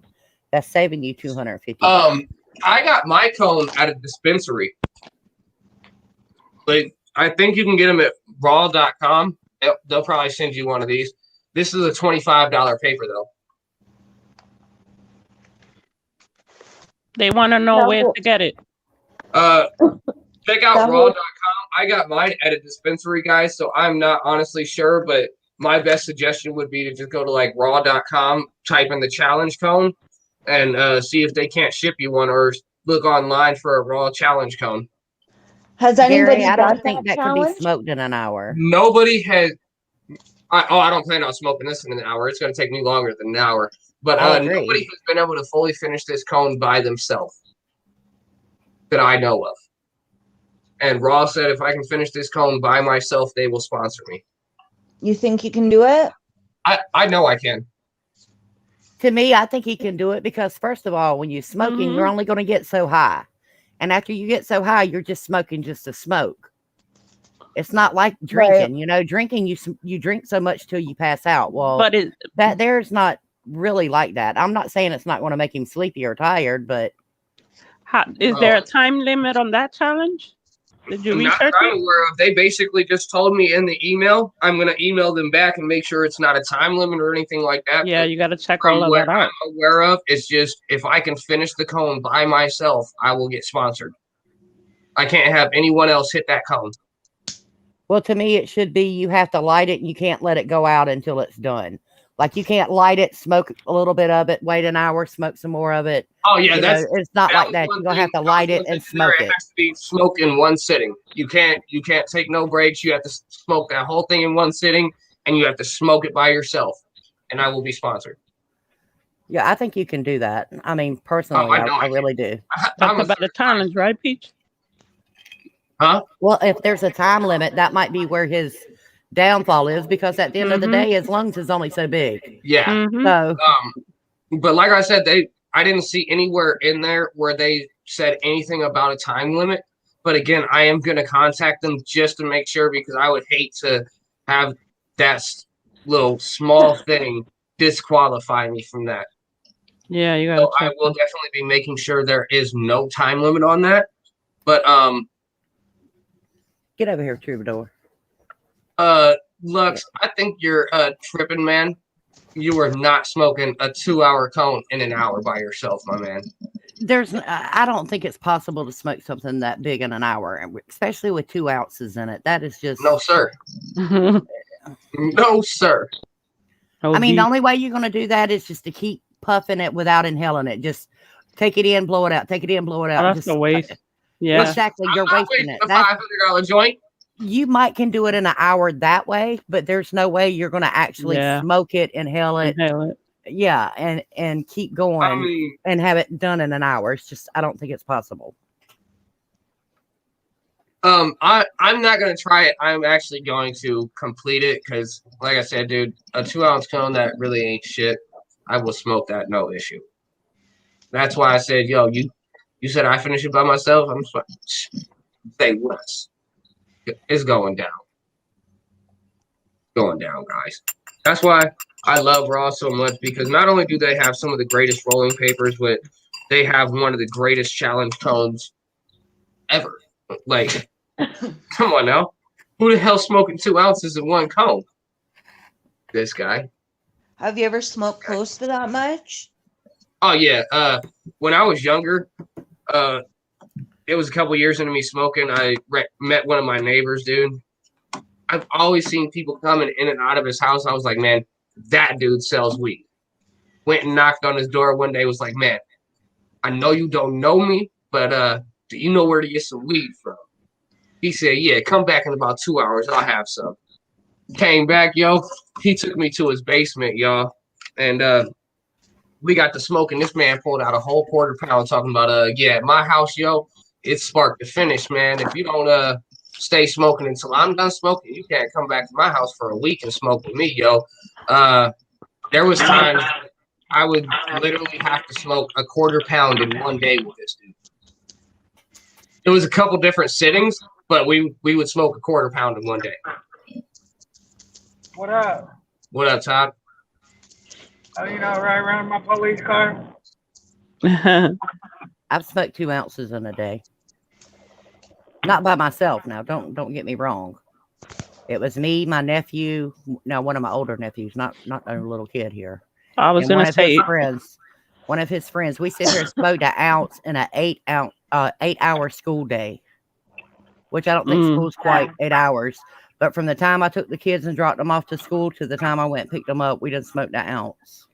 that's saving you $250. I got my cone at a dispensary. Like, I think you can get them at raw.com. They'll probably send you one of these. This is a $25 paper though. They want to know where to get it. Check out That raw.com. I got mine at a dispensary, guys, so I'm not honestly sure, but my best suggestion would be to just go to like raw.com, type in the challenge cone, and see if they can't ship you one, or look online for a raw challenge cone. Has anybody Gary, I done don't think that could be challenge? smoked in an hour. Nobody has. I don't plan on smoking this in an hour. It's going to take me longer than an hour. But I agree. nobody has been able to fully finish this cone by themselves that I know of. And Raw said if I can finish this cone by myself, they will sponsor me. You think you can do it? I know I can. To me, I think he can do it because, first of all, when you're smoking, you're only going to get so high. And after you get so high, you're just smoking just to smoke. It's not like drinking. Right. You know, drinking, you drink so much till you pass out. Well, But that there's not really like that. I'm not saying it's not going to make him sleepy or tired, but is there a time limit on that challenge? Did you I'm not research it? aware of. They basically just told me in the email. I'm going to email them back and make sure it's not a time limit or anything like that. Yeah, But you got to check all from of what that out. I'm aware of, it's just if I can finish the cone by myself, I will get sponsored. I can't have anyone else hit that cone. well, to me, it should be you have to light it and you can't let it go out until it's done. Like you can't light it, smoke a little bit of it, wait an hour, smoke some more of it. Oh yeah, You that's know, it's not like that. You're gonna have to light it and smoke It it. has to be smoked in one sitting. You can't take no breaks. You have to smoke that whole thing in one sitting, and you have to smoke it by yourself. And I will be sponsored. Yeah, I think you can do that. I mean, personally, I know I I really do. That's about the challenge, right, Peach? Huh? Well, if there's a time limit, that might be where his downfall is because at the end of the day, his lungs is only so big. Yeah. Mm-hmm. So But like I said, I didn't see anywhere in there where they said anything about a time limit. But again, I am going to contact them just to make sure because I would hate to have that little small thing disqualify me from that. Yeah, you gotta So I check. will definitely be making sure there is no time limit on that. But Get over here, Troubadour. Lux, I think you're tripping, man. You are not smoking a 2-hour cone in an hour by yourself, my man. I don't think it's possible to smoke something that big in an hour, and especially with 2 ounces in it. That is just No, sir. No, sir. I mean, the only way you're going to do that is just to keep puffing it without inhaling it. Just take it in, blow it out. Take it in, blow it out. That's Just a waste. Yeah. exactly. I'm You're not wasting wasting it. a $500 joint. You might can do it in an hour that way, but there's no way you're going to actually Yeah. smoke it, inhale it, Inhale it. yeah, and keep going I mean, and have it done in an hour. It's just I don't think it's possible. I'm not gonna try it. I'm actually going to complete it because, like I said, dude, a 2-ounce cone that really ain't shit. I will smoke that, no issue. That's why I said, yo, you said I finish it by myself. I'm just like, say less. It's going down. Going down, guys. That's why I love Raw so much, because not only do they have some of the greatest rolling papers, but they have one of the greatest challenge cones ever. Like, come on now. Who the hell smoking 2 ounces in one cone? This guy. Have you ever smoked close to that much? Oh yeah. When I was younger, it was a couple years into me smoking. I met one of my neighbors, dude. I've always seen people coming in and out of his house. I was like, man, that dude sells weed. Went and knocked on his door one day. Was like, man, I know you don't know me, but do you know where to get some weed from? He said, yeah, come back in about 2 hours. I'll have some. Came back, yo. He took me to his basement, y'all. And we got to smoking. This man pulled out a whole quarter pound talking about, yeah, at my house, yo, it's spark to finish, man. If you don't stay smoking until I'm done smoking, you can't come back to my house for a week and smoke with me, yo. There was times I would literally have to smoke a quarter pound in one day with this dude. It was a couple different sittings, but we would smoke a quarter pound in one day. What up? What up, Todd? Oh, you know, right around my police car? I've smoked 2 ounces in a day. Not by myself now. Don't get me wrong. It was me, my nephew, one of my older nephews, not a little kid here. I was And gonna say one of his friends. We sit here and smoked an ounce in an 8-hour school day, which I don't think school's quite 8 hours. But from the time I took the kids and dropped them off to school to the time I went and picked them up, we done smoked an ounce.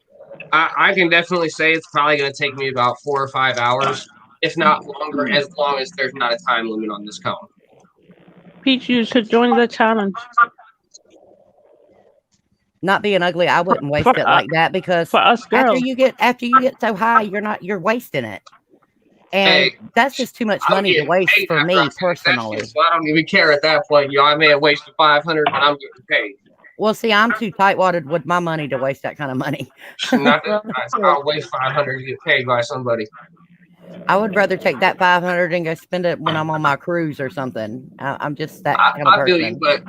I can definitely say it's probably going to take me about 4 or 5 hours, if not longer, as long as there's not a time limit on this cone. Peach, you should join the challenge. Not being ugly, I wouldn't waste it like that, because For us girls. after you get so high, you're wasting it. And that's just too much money to waste for me personally. So I don't even care at that point, yo. I may have wasted $500, but I'm getting paid. Well, see, I'm too tight-wadded with my money to waste that kind of money. Not that I'll waste $500 to get paid by somebody. I would rather take that $500 and go spend it when I'm on my cruise or something. I'm just that kind of person. I feel you, but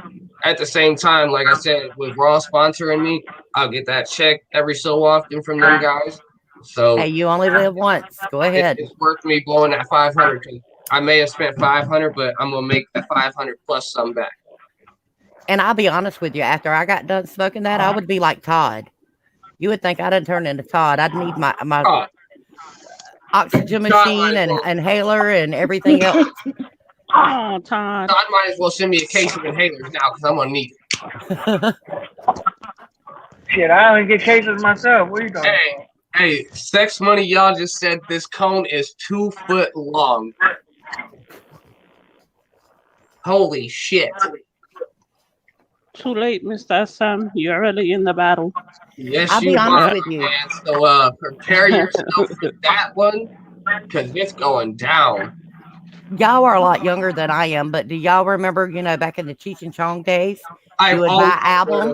at the same time, like I said, with Raw sponsoring me, I'll get that check every so often from them guys. So hey, you only live once. Go ahead. It's worth me blowing that $500. I may have spent $500, but I'm gonna make that $500 plus some back. And I'll be honest with you, after I got done smoking that, I would be like Todd. You would think I didn't turn into Todd. I'd need my oxygen machine and inhaler and everything else. Oh, Todd. Todd might as well send me a case of inhalers now, because I'm gonna need it. Shit, I only get cases myself. What are you talking about? Hey, Sex Money, y'all just said this cone is 2 foot long. Holy shit. Too late, Mr. SM. You're already in the battle. Yes, I'll be honest with you. Man. So prepare yourself for that one, because it's going down. Y'all are a lot younger than I am, but do y'all remember, back in the Cheech and Chong days, you would buy album?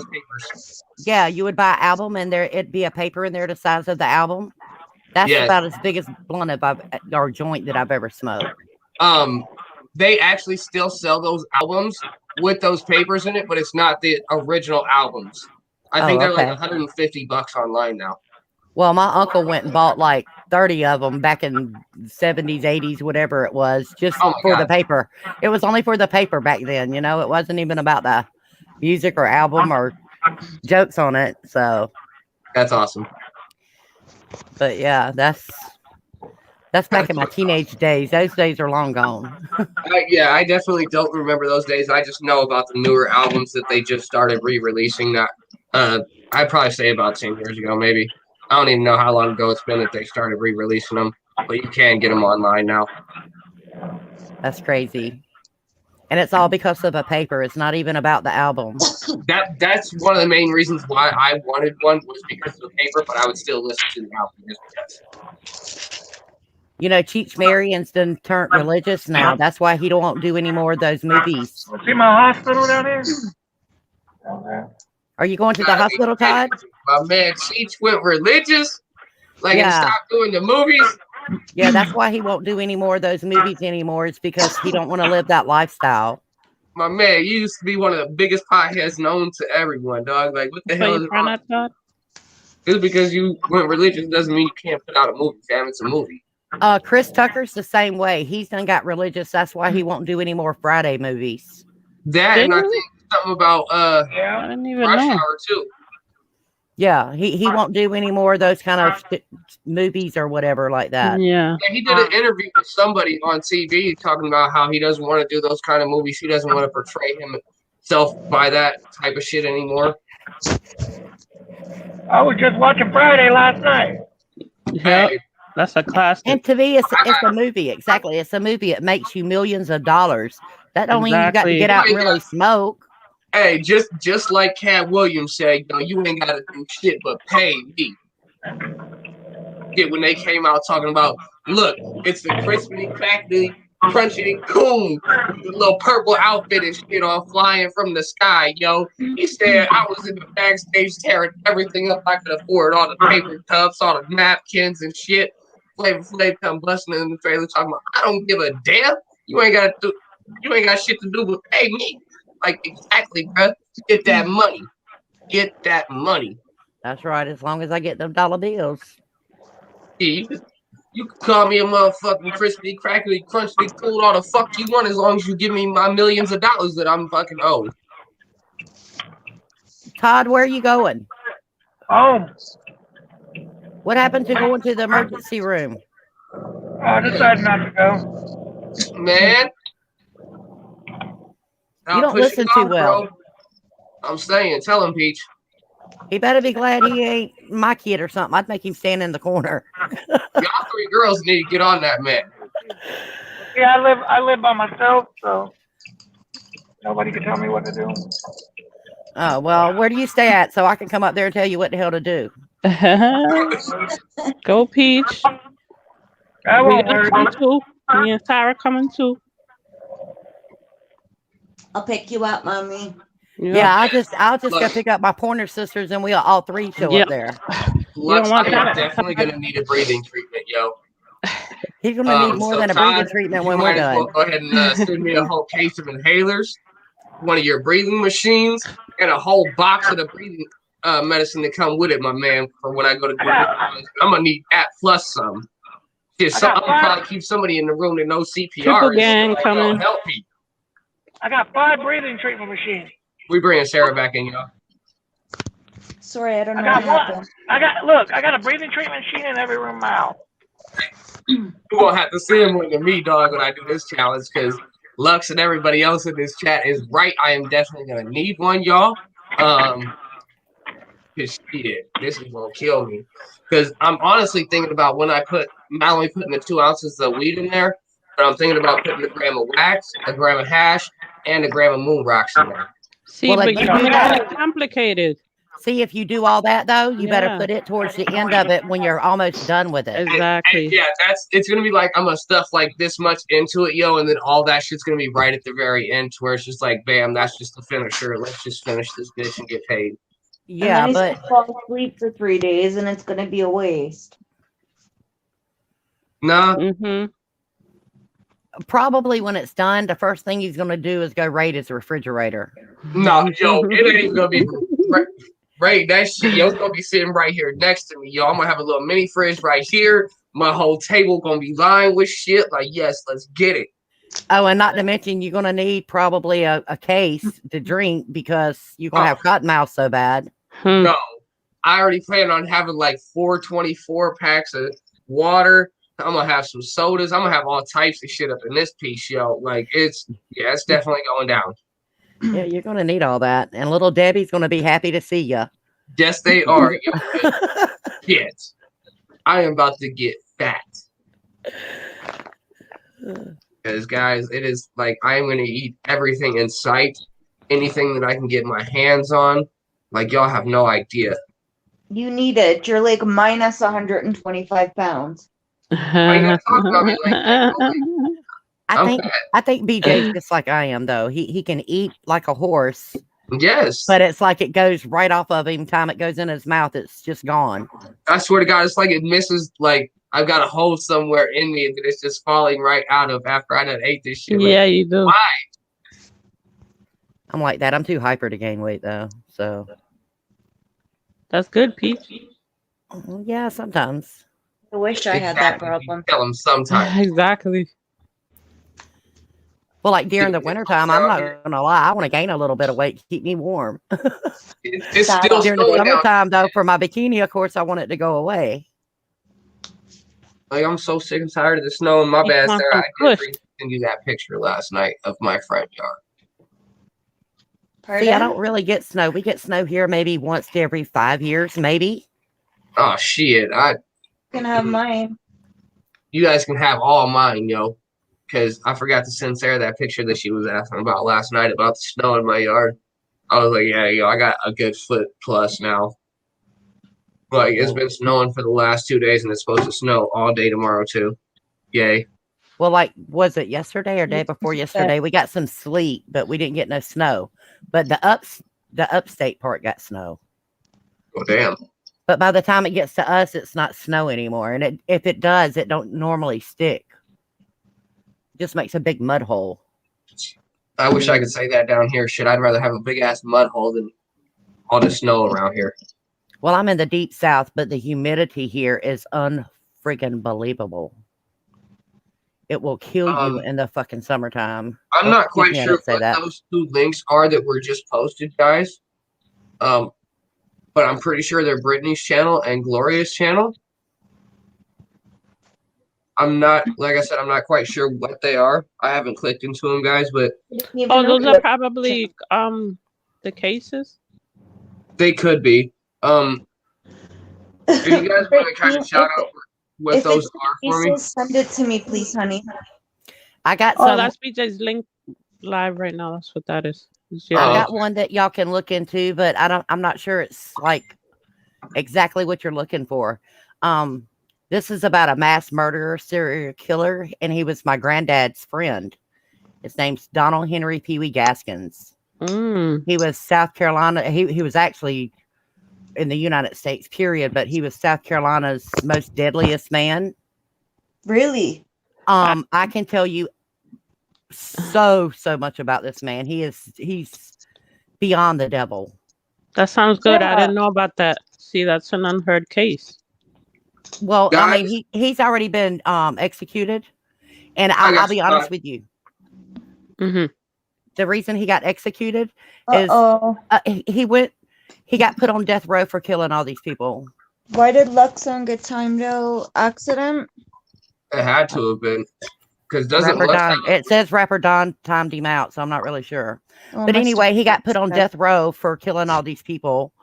Yeah, you would buy an album, and it'd be a paper in there the size of the album. That's about as big as blunt or joint that I've ever smoked. They actually still sell those albums with those papers in it, but it's not the original albums. I think they're like $150 online now. Well, my uncle went and bought like 30 of them back in 70s, 80s, whatever it was, just for the paper. It was only for the paper back then, you know. It wasn't even about the music or album or jokes on it. So that's awesome. But yeah, that's back in my teenage days. Those days are long gone. Yeah, I definitely don't remember those days. I just know about the newer albums that they just started re-releasing. That I'd probably say about 10 years ago, maybe. I don't even know how long ago it's been that they started re-releasing them, but you can get them online now. That's crazy. And it's all because of a paper. It's not even about the album. That's one of the main reasons why I wanted one, was because of the paper, but I would still listen to the album just because. You know, Cheech Marion's done turned religious now. That's why he don't do any more of those movies. See my hospital down here? Are you going to the hospital, Todd? My man Cheech went religious. Like, and stopped doing the movies. Yeah, that's why he won't do any more of those movies anymore. It's because he don't want to live that lifestyle. My man, you used to be one of the biggest potheads known to everyone, dog. Like, what the hell is wrong? Just because you went religious doesn't mean you can't put out a movie, fam. It's a movie. Chris Tucker's the same way. He's done got religious. That's why he won't do any more Friday movies. That, and I think something about I didn't even Rush know. Hour too. Yeah, he won't do any more of those kind of movies or whatever like that. Yeah. He did an interview with somebody on TV talking about how he doesn't want to do those kind of movies. He doesn't want to portray himself by that type of shit anymore. I was just watching Friday last night. Yep. That's a classic. And to me, it's a movie. Exactly. It's a movie. It makes you millions of dollars. That don't mean you got to get out and really smoke. Hey, just like Cat Williams said, you ain't got to do shit but pay me. Yeah, when they came out talking about, look, it's the crispy, crackly, crunchy coon, the little purple outfit and shit all flying from the sky, yo. He said I was in the backstage tearing everything up I could afford, all the paper cups, all the napkins and shit. Flavor Flav come busting in the trailer talking about, I don't give a damn. You ain't got shit to do but pay me. Like, exactly, bro. Get that money. Get that money. That's right. As long as I get them dollar bills. Yeah, you can call me a motherfucking crispy, crackly, crunchy, cool, all the fuck you want, as long as you give me my millions of dollars that I'm fucking owed. Todd, where are you going? Home. What happened to going to the emergency room? I decided not to go. Man. You don't listen too well. Bro. I'm saying, tell him, Peach. He better be glad he ain't my kid or something. I'd make him stand in the corner. Y'all three girls need to get on that, man. Yeah, I live by myself, so nobody can tell me what to do. Oh, well, where do you stay at so I can come up there and tell you what the hell to do? Go, Peach. I We won't gonna worry. come too. Me and Sarah coming too. I'll pick you up, mommy. Yeah, I'll just go pick up my Pointer sisters and we'll all three show up there. Lux, want I'm that. definitely gonna need a breathing treatment, yo. He's gonna need more than a breathing treatment when we're done. Well go ahead and send me a whole case of inhalers, one of your breathing machines, and a whole box of the breathing medicine to come with it, my man. For when I go to do it, I'm gonna need that plus some. Yeah, I'm gonna probably keep somebody in the room that knows CPR. Triple gang coming. Help me. I got 5 breathing treatment machines. We bringing Sarah back in, y'all. Sorry, I don't know what happened. I got a breathing treatment machine in every room in my house. You're gonna have to send one to me, dog, when I do this challenge, because Lux and everybody else in this chat is right. I am definitely gonna need one, y'all. Cause shit, this is gonna kill me. Because I'm honestly thinking about when I put not only putting the 2 ounces of weed in there, but I'm thinking about putting a gram of wax, a gram of hash, and a gram of moon rocks in there. See, Well, but like, you you make gotta- it complicated. See, if you do all that though, you better Yeah. put it towards the end of it when you're almost done with it. Exactly. Yeah, it's gonna be like I'm gonna stuff like this much into it, yo, and then all that shit's gonna be right at the very end, to where it's just like, bam, that's just the finisher. Let's just finish this bitch and get paid. Yeah, and then but he's gonna fall asleep for 3 days, and it's gonna be a waste. Nah, Mm-hmm. probably when it's done, the first thing he's gonna do is go raid his refrigerator. no, yo, it ain't even gonna be. Right, that shit, yo, it's gonna be sitting right here next to me, yo. I'm gonna have a little mini fridge right here. My whole table gonna be lined with shit. Like, yes, let's get it. Oh, and not to mention, you're gonna need probably a case to drink because you're gonna have cotton mouth so bad. No, I already plan on having like 424 packs of water. I'm gonna have some sodas. I'm gonna have all types of shit up in this piece, yo. Like, it's definitely going down. Yeah, you're gonna need all that, and little Debbie's gonna be happy to see you. Yes, they are. Yo. Shit, I am about to get fat. Because, guys, it is like I am gonna eat everything in sight, anything that I can get my hands on. Like, y'all have no idea. You need it. You're like minus 125 pounds. Why you gotta talk about me like that? I think BJ's just like I am though. He can eat like a horse. Yes. But it's like it goes right off of him. Time it goes in his mouth, it's just gone. I swear to God, it's like it misses. Like I've got a hole somewhere in me that it's just falling right out of after I done ate this shit. Yeah, like, you do. Why? I'm like that. I'm too hyper to gain weight though. So That's good, Peach. yeah, sometimes. I wish I had that problem. Tell them sometimes. Exactly. Well, like during the wintertime, I'm not gonna lie, I want to gain a little bit of weight to keep me warm. It's still During the snowing down. summertime, though, for my bikini, of course, I want it to go away. Like I'm so sick and tired of the snow. And my You bad, want Sarah. some I push. did send you that picture last night of my front yard. Pardon? See, I don't really get snow. We get snow here maybe once every 5 years, maybe. Oh shit! You can have mine. You guys can have all mine, yo. Because I forgot to send Sarah that picture that she was asking about last night about the snow in my yard. I was like, yeah, yo, I got a good foot plus now. Like, it's been snowing for the last 2 days, and it's supposed to snow all day tomorrow, too. Yay. Well, like, was it yesterday or day before yesterday? We got some sleet, but we didn't get no snow. But the upstate part got snow. Oh, damn. But by the time it gets to us, it's not snow anymore. And if it does, it don't normally stick. It just makes a big mud hole. I wish I could say that down here. Shit, I'd rather have a big-ass mud hole than all the snow around here. Well, I'm in the deep south, but the humidity here is unfreaking believable. It will kill you in the fucking summertime. I'm not quite sure what that. those two links are that were just posted, guys. But I'm pretty sure they're Brittany's channel and Gloria's channel. I'm not, like I said, I'm not quite sure what they are. I haven't clicked into them, guys, but Oh, those are probably the cases. they could be. If you guys want to kind of shout out what those are for me, send it to me, please, honey. I got Oh, some. that's BJ's link live right now. That's what that is. I got one that y'all can look into, but I'm not sure it's like exactly what you're looking for. This is about a mass murderer, serial killer, and he was my granddad's friend. His name's Donald Henry Pee Wee Gaskins. He was South Carolina. He was actually in the United States, period, but he was South Carolina's most deadliest man. Really? I can tell you so much about this man. He's beyond the devil. That sounds good. I didn't know about that. See, that's an unheard case. Well, guys, I mean, he's already been executed, and I'll be honest with you. Mm-hmm. The reason he got executed is he got put on death row for killing all these people. Why did Luxon get timed out? Accident? it had to have been. Because It says Rapper Don timed him out, so I'm not really sure. Oh, But anyway, he got put on death row for killing all these people.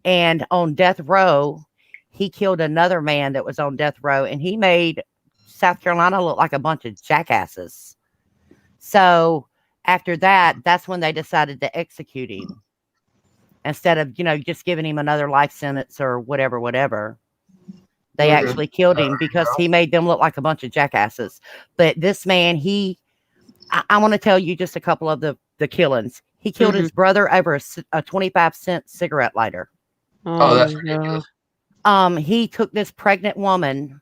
And on death row, he killed another man that was on death row, and he made South Carolina look like a bunch of jackasses. So after that, that's when they decided to execute him. Instead of, just giving him another life sentence or whatever. They actually killed him because he made them look like a bunch of jackasses. But this man, I want to tell you just a couple of the killings. He killed his brother over a 25-cent cigarette lighter. Oh, that's ridiculous. He took this pregnant woman.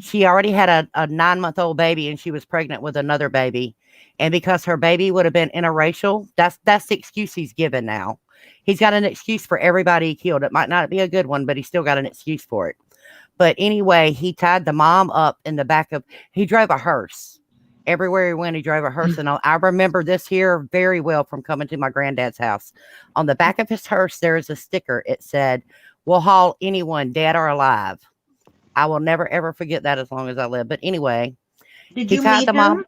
She already had a 9-month-old baby, and she was pregnant with another baby. And because her baby would have been interracial, that's the excuse he's given now. He's got an excuse for everybody he killed. It might not be a good one, but he's still got an excuse for it. But anyway, he tied the mom up in the back of, he drove a hearse. Everywhere he went, he drove a hearse. And I remember this here very well from coming to my granddad's house. On the back of his hearse, there is a sticker. It said, "We'll haul anyone, dead or alive." I will never, ever forget that as long as I live. But anyway, Did he you tied meet the him?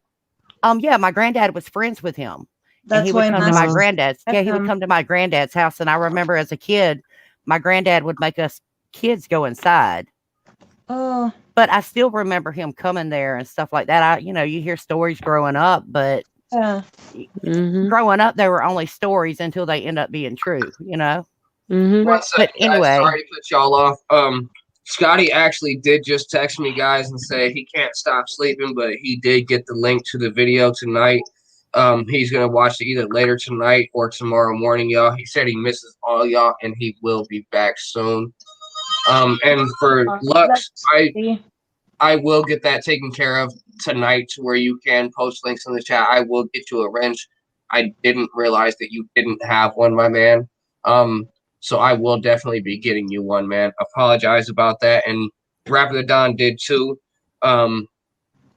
mom. Yeah, my granddad was friends with him. And That's he why would I'm come to my asking. granddad's. Yeah, he would come to my granddad's house. And I remember as a kid, my granddad would make us kids go inside. Oh, But I still remember him coming there and stuff like that. You hear stories growing up, but yeah. growing up, they were only stories until they end up being true, One second, But anyway. guys, sorry to cut y'all off. Scotty actually did just text me, guys, and say he can't stop sleeping, but he did get the link to the video tonight. He's gonna watch it either later tonight or tomorrow morning, y'all. He said he misses all y'all, and he will be back soon. And for Lux, I will get that taken care of tonight to where you can post links in the chat. I will get you a wrench. I didn't realize that you didn't have one, my man. So I will definitely be getting you one, man. Apologize about that. And Rapper the Don did too.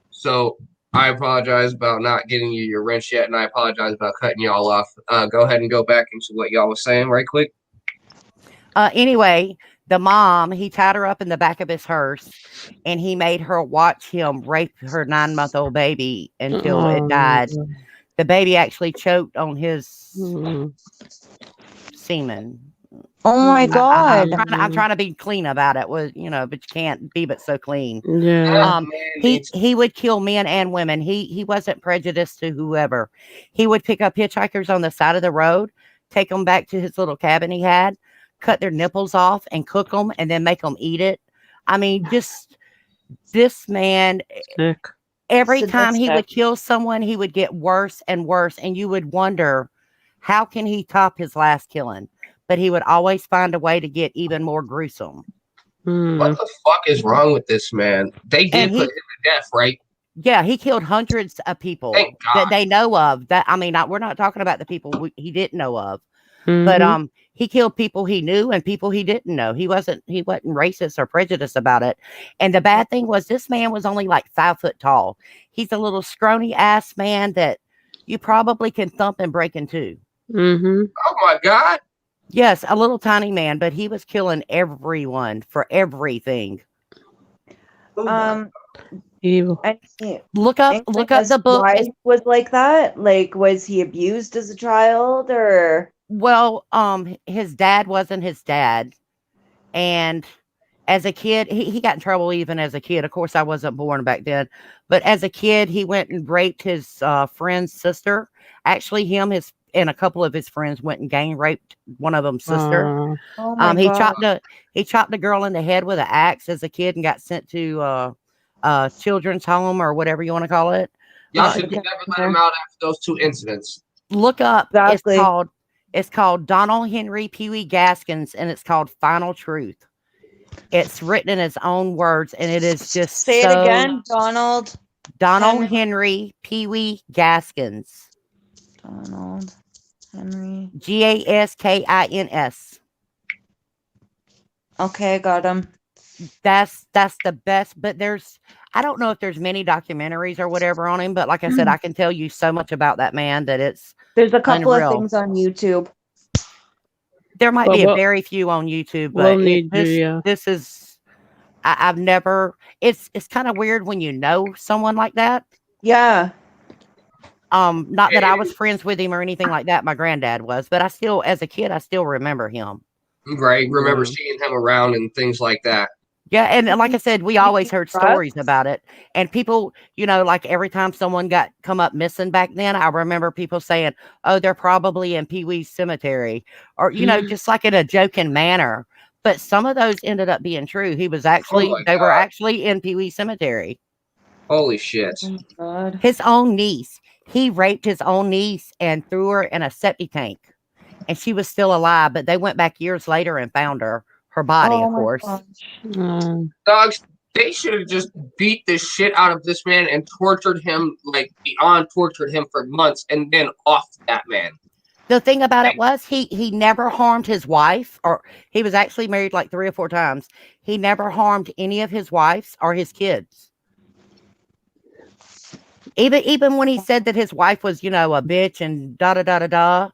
So I apologize about not getting you your wrench yet, and I apologize about cutting y'all off. Go ahead and go back into what y'all was saying right quick. Anyway, the mom, he tied her up in the back of his hearse, and he made her watch him rape her 9-month-old baby until it died. The baby actually choked on his semen. Oh my God. I'm trying to be clean about it. But you can't be but so clean. Yeah. He would kill men and women. He wasn't prejudiced to whoever. He would pick up hitchhikers on the side of the road, take them back to his little cabin he had, cut their nipples off and cook them and then make them eat it. I mean, just this man, Sick. every time he would kill someone, he would get worse and worse. And you would wonder, how can he top his last killing? But he would always find a way to get even more gruesome. What the fuck is wrong with this man? They did put him to death, right? Yeah, he killed hundreds of people that they know of. That I mean, we're not talking about the people he didn't know of, but he killed people he knew and people he didn't know. He wasn't racist or prejudiced about it. And the bad thing was, this man was only like 5 foot tall. He's a little scrawny ass man that you probably can thump and break in two. Oh my God. Yes, a little tiny man, but he was killing everyone for everything. Evil. Look up the book. Why was like that? Like, was he abused as a child or? Well, his dad wasn't his dad, and as a kid, he got in trouble even as a kid. Of course, I wasn't born back then, but as a kid, he went and raped his friend's sister. Actually, his and a couple of his friends went and gang raped one of them's sister. Oh my God. He chopped the girl in the head with an axe as a kid and got sent to children's home or whatever you want to call it. Y'all should never let him out after those 2 incidents. Look up. Exactly. It's called Donald Henry Pee Wee Gaskins, and it's called Final Truth. It's written in his own words, and it is just Say it again, Donald Henry Pee Wee Gaskins. Donald Henry Gaskins. Okay, got him. That's the best, but I don't know if there's many documentaries or whatever on him, but like I said, I can tell you so much about that man that there's a couple unreal. of things on YouTube. There might be a very few on YouTube, but this is I've never. It's kind of weird when you know someone like that. Yeah. Not that I was friends with him or anything like that. My granddad was, but as a kid, I still remember him. Right. Remember seeing him around and things like that. Yeah. And like I said, we always heard stories about it. And people, like every time someone come up missing back then, I remember people saying, "Oh, they're probably in Pee Wee's cemetery," or, just like in a joking manner. But some of those ended up being true. He was actually, they were actually in Pee Wee's cemetery. Holy shit. Oh my God. His own niece. He raped his own niece and threw her in a septic tank. And she was still alive, but they went back years later and found her body, of course. Dogs, They should have just beat the shit out of this man and tortured him, like beyond tortured him for months, and then off that man. The thing about it was he never harmed his wife, or he was actually married like 3 or 4 times. He never harmed any of his wives or his kids. Even when he said that his wife was, a bitch and da da da da da,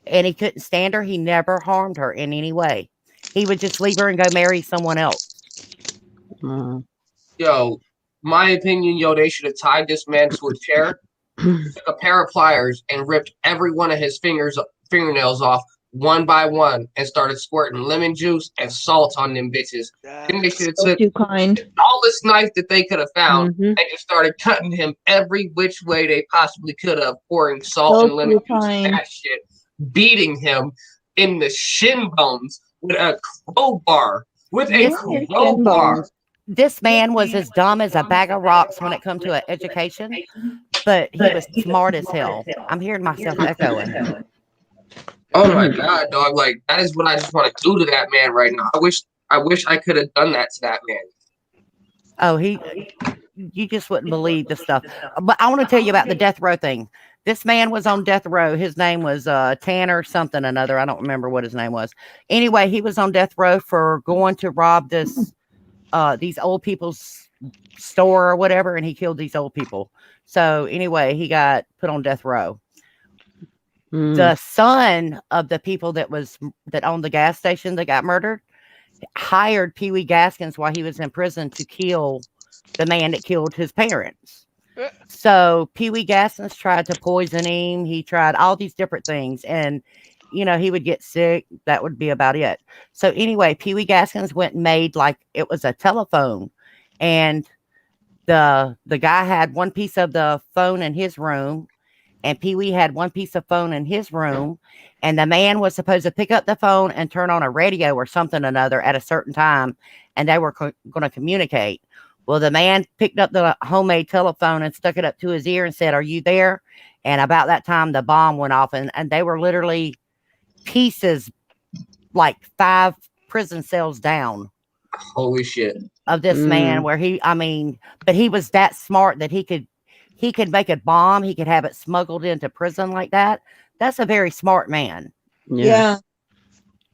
and he couldn't stand her, he never harmed her in any way. He would just leave her and go marry someone else. Yo, my opinion, they should have tied this man to a chair, took a pair of pliers, and ripped every one of his fingernails off one by one, and started squirting lemon juice and salt on them bitches. Then they should have took all this knife that they could have found and just started cutting him every which way they possibly could have, pouring salt and lemon juice and that shit, beating him in the shin bones with a crowbar. This man was as dumb as a bag of rocks when it comes to education, but he was smart as hell. I'm hearing myself echoing. Oh my God, dog! Like, that is what I just want to do to that man right now. I wish I could have done that to that man. Oh, you just wouldn't believe the stuff. But I want to tell you about the death row thing. This man was on death row. His name was Tanner something another. I don't remember what his name was. Anyway, he was on death row for going to rob these old people's store or whatever, and he killed these old people. So anyway, he got put on death row. The son of the people that owned the gas station that got murdered hired Pee Wee Gaskins while he was in prison to kill the man that killed his parents. So Pee Wee Gaskins tried to poison him. He tried all these different things, and he would get sick. That would be about it. So anyway, Pee Wee Gaskins went and made like it was a telephone, and the guy had one piece of the phone in his room, and Pee Wee had one piece of phone in his room, and the man was supposed to pick up the phone and turn on a radio or something or another at a certain time, and they were going to communicate. Well, the man picked up the homemade telephone and stuck it up to his ear and said, "Are you there?" And about that time, the bomb went off, and they were literally pieces, like 5 prison cells down. Holy shit. Of this man, where but he was that smart that he could make a bomb. He could have it smuggled into prison like that. That's a very smart man. Yeah.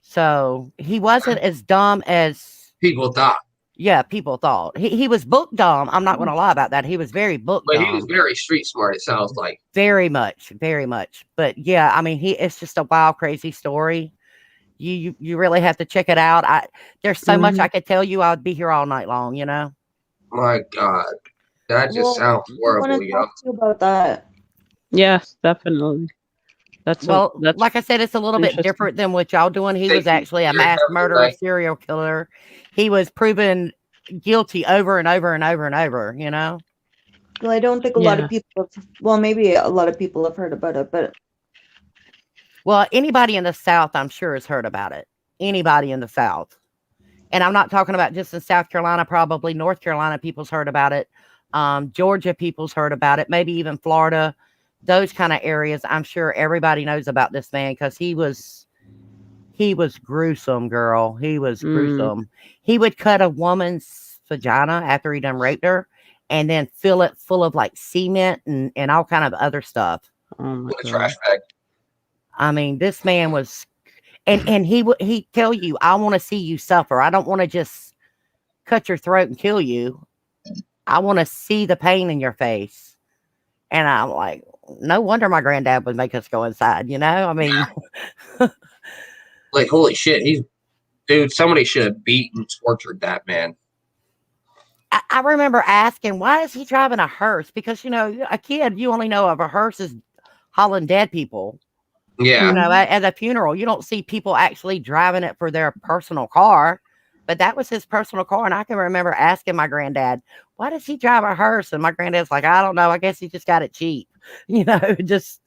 So he wasn't as dumb as people thought. Yeah, people thought. He was book dumb. I'm not going to lie about that. He was very book dumb. But he was very street smart, it sounds like. Very much, very much. But yeah, it's just a wild, crazy story. You really have to check it out. There's so much I could tell you. I'd be here all night long, My God. That just sounds horrible, I want to talk to you about that. Yes, definitely. That's like I said, it's a little bit different than what y'all doing. He was actually a mass murderer, serial killer. He was proven guilty over and over and over and over, Well, I don't think a lot of people maybe a lot of people have heard about it, but well, anybody in the South, I'm sure, has heard about it. Anybody in the South. And I'm not talking about just in South Carolina, probably North Carolina, people's heard about it. Georgia, people's heard about it. Maybe even Florida, those kind of areas. I'm sure everybody knows about this man because he was gruesome, girl. He was gruesome. He would cut a woman's vagina after he done raped her and then fill it full of like cement and all kind of other stuff. Oh my God. Trash bag. This man was, and he'd tell you, "I want to see you suffer. I don't want to just cut your throat and kill you. I want to see the pain in your face." And I'm like, no wonder my granddad would make us go inside, Like, holy shit, somebody should have beaten, tortured that man. I remember asking, why is he driving a hearse? Because, a kid, you only know of a hearse is hauling dead people. Yeah. At a funeral, you don't see people actually driving it for their personal car. But that was his personal car. And I can remember asking my granddad, why does he drive a hearse? And my granddad's like, I don't know. I guess he just got it cheap. Just.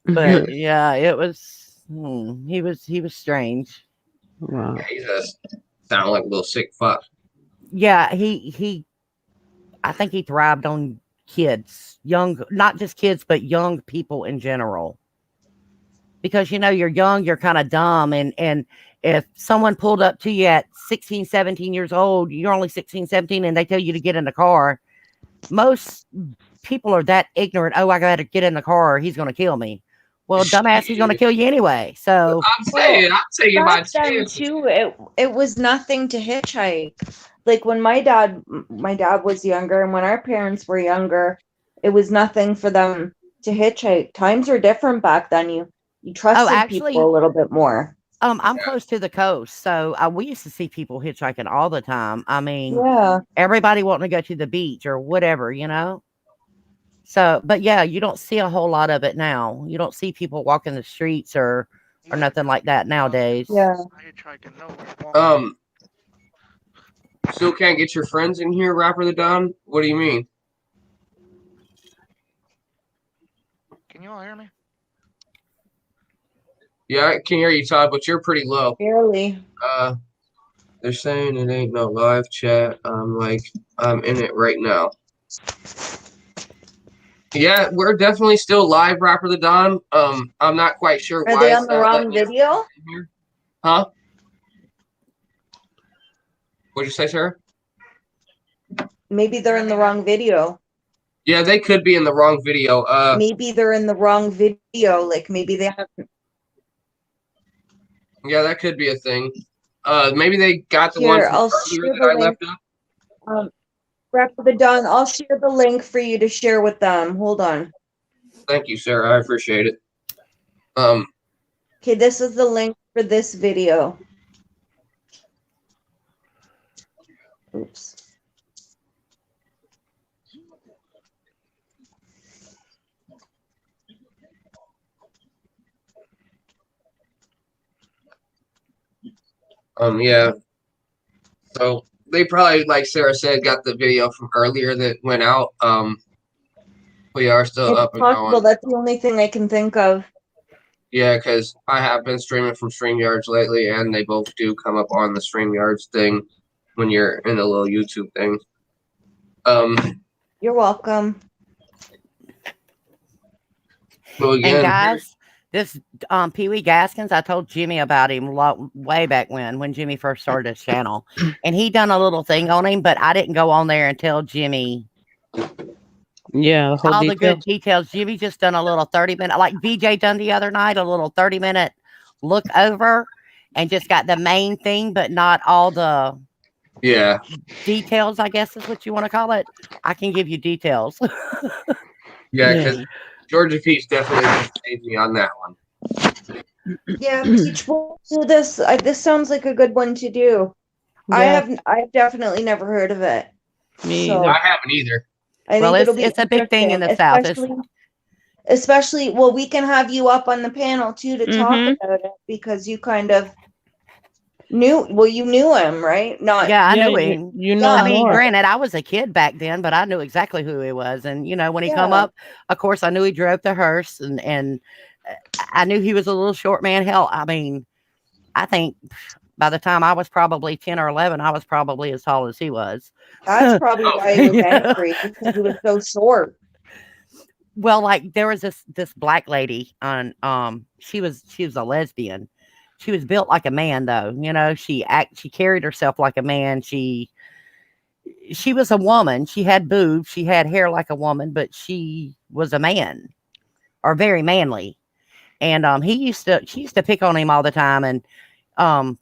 But yeah, it was. He was strange. Wow. Yeah, he just sounded like a little sick fuck. Yeah, I think he thrived on kids, young, not just kids, but young people in general. because you're young, you're kind of dumb, and if someone pulled up to you at 16, 17 years old, you're only 16, 17, and they tell you to get in the car, most people are that ignorant. Oh, I gotta get in the car, or he's gonna kill me. Well, dumbass, he's gonna kill you anyway. So I'm saying, I'm taking my Back then chances. too, it was nothing to hitchhike. Like when my dad was younger, and when our parents were younger, it was nothing for them to hitchhike. Times are different back then. You trusted people a little bit more. I'm close to the coast, so we used to see people hitchhiking all the time. I mean, Yeah. everybody wanting to go to the beach or whatever, So, but yeah, you don't see a whole lot of it now. You don't see people walking the streets or nothing like that nowadays. Yeah. Still can't get your friends in here, Rapper the Don? What do you mean? Can you all hear me? Yeah, I can hear you, Todd, but you're pretty low. Barely. They're saying it ain't no live chat. I'm in it right now. Yeah, we're definitely still live, Rapper the Don. I'm not quite sure why. Are they on the wrong video? Huh? What'd you say, sir? Maybe they're in the wrong video. Yeah, they could be in the wrong video. Maybe they're in the wrong video. Like maybe they haven't. Yeah, that could be a thing. Maybe they got the Here, one I'll from share earlier that I the left link. up. Rapper the Don, I'll share the link for you to share with them. Hold on. Thank you, sir. I appreciate it. Okay, this is the link for this video. Oops. Yeah. So they probably, like Sarah said, got the video from earlier that went out. We are still It's up and possible. going. That's the only thing I can think of. Yeah, because I have been streaming from StreamYards lately, and they both do come up on the StreamYards thing when you're in a little YouTube thing. You're welcome. So again, and guys, this Pee Wee Gaskins, I told Jimmy about him way back when Jimmy first started his channel, and he done a little thing on him, but I didn't go on there and tell Jimmy. Yeah, all the good details. Jimmy just done a little 30-minute, like VJ done the other night, a little 30-minute look over, and just got the main thing, but not all the details, I guess is what you want to call it. I can give you details. Yeah, because Georgia Peach definitely saved me on that one. Yeah, Peach, we'll do this. This sounds like a good one to do. Yeah. I've definitely never heard of it. Me So, either. I haven't either. I think it'll be it's a big thing in the interesting, South. Especially, well, we can have you up on the panel too to talk about it because you kind of you knew him, right? Not I knew him. You know, I mean, more. granted, I was a kid back then, but I knew exactly who he was. And when he come up, of course, I knew he drove the hearse, and I knew he was a little short man. Hell, I mean, I think by the time I was probably 10 or 11, I was probably as tall as he was. That's probably why he was angry, because he was so short. Well, like there was this black lady on she was a lesbian. She was built like a man though. She carried herself like a man. She was a woman. She had boobs, she had hair like a woman, but she was a man, or very manly. And she used to pick on him all the time and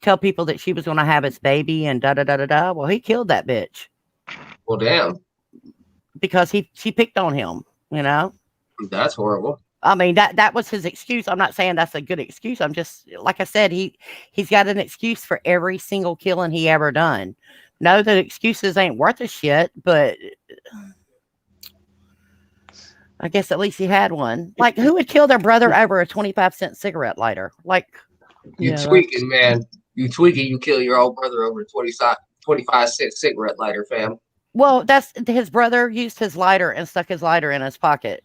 tell people that she was going to have his baby and da da da da da. Well, he killed that bitch. Well, damn. Because she picked on him, That's horrible. I mean, that was his excuse. I'm not saying that's a good excuse. I'm just, like I said, he's got an excuse for every single killing he ever done. No, the excuses ain't worth a shit, but I guess at least he had one. Like, who would kill their brother over a 25-cent cigarette lighter? Like, you tweaking, man. You tweaking, you kill your old brother over a 25-cent cigarette lighter, fam. Well, that's his brother used his lighter and stuck his lighter in his pocket.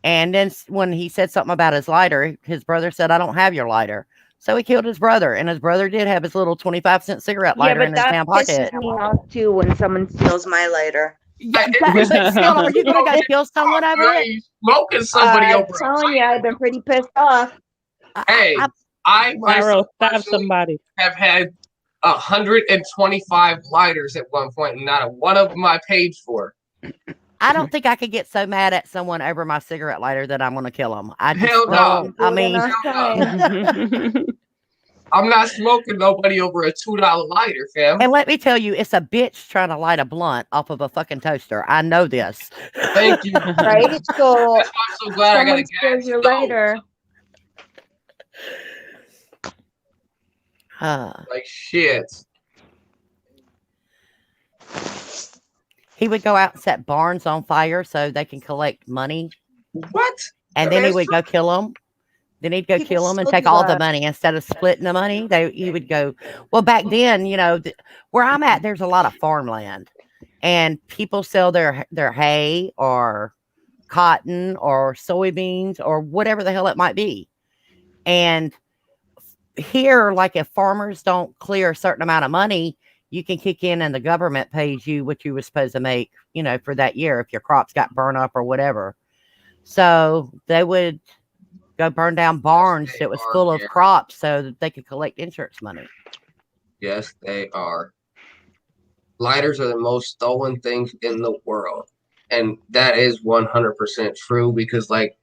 And then when he said something about his lighter, his brother said, "I don't have your lighter." So he killed his brother, and his brother did have his little 25-cent cigarette lighter in his damn pocket. Yeah, but that pisses me off too when someone steals my lighter. But still, are you gonna go kill someone over it? Smoking somebody over. I'm telling you, I've been pretty pissed off. Hey, I myself stab somebody. have had 125 lighters at one point, and not one of them I paid for. I don't think I could get so mad at someone over my cigarette lighter that I'm going to kill them. I just Hell no. don't. I mean, I'm not smoking nobody over a $2 lighter, fam. and let me tell you, it's a bitch trying to light a blunt off of a fucking toaster. I know this. Thank you. Right? So That's why I'm so glad I got a gas your stove. lighter. Like shit. He would go out and set barns on fire so they can collect money. What? And then he would go kill them. Then he'd go kill them and take all the money instead of splitting the money. He would go. Well, back then, you know, where I'm at, there's a lot of farmland, and people sell their hay or cotton or soybeans or whatever the hell it might be. And here, like if farmers don't clear a certain amount of money, you can kick in and the government pays you what you were supposed to make, you know, for that year if your crops got burned up or whatever. So they would go burn down barns that was full of crops so that they could collect insurance money. Yes, they are. Lighters are the most stolen things in the world. And that is 100% true because, like,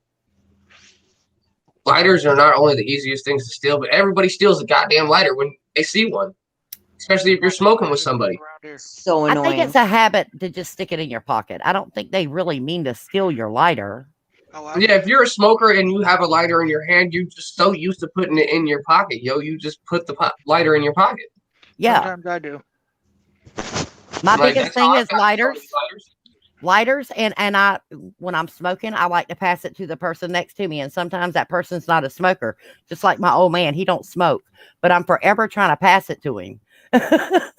lighters are not only the easiest things to steal, but everybody steals a goddamn lighter when they see one. Especially if you're smoking with somebody. So annoying. I think it's a habit to just stick it in your pocket. I don't think they really mean to steal your lighter. Yeah, if you're a smoker and you have a lighter in your hand, you're just so used to putting it in your pocket, yo. You just put the lighter in your pocket. Yeah. Sometimes I do. My biggest thing is lighters. Lighters, and I, when I'm smoking, I like to pass it to the person next to me. And sometimes that person's not a smoker, just like my old man. He don't smoke, but I'm forever trying to pass it to him. I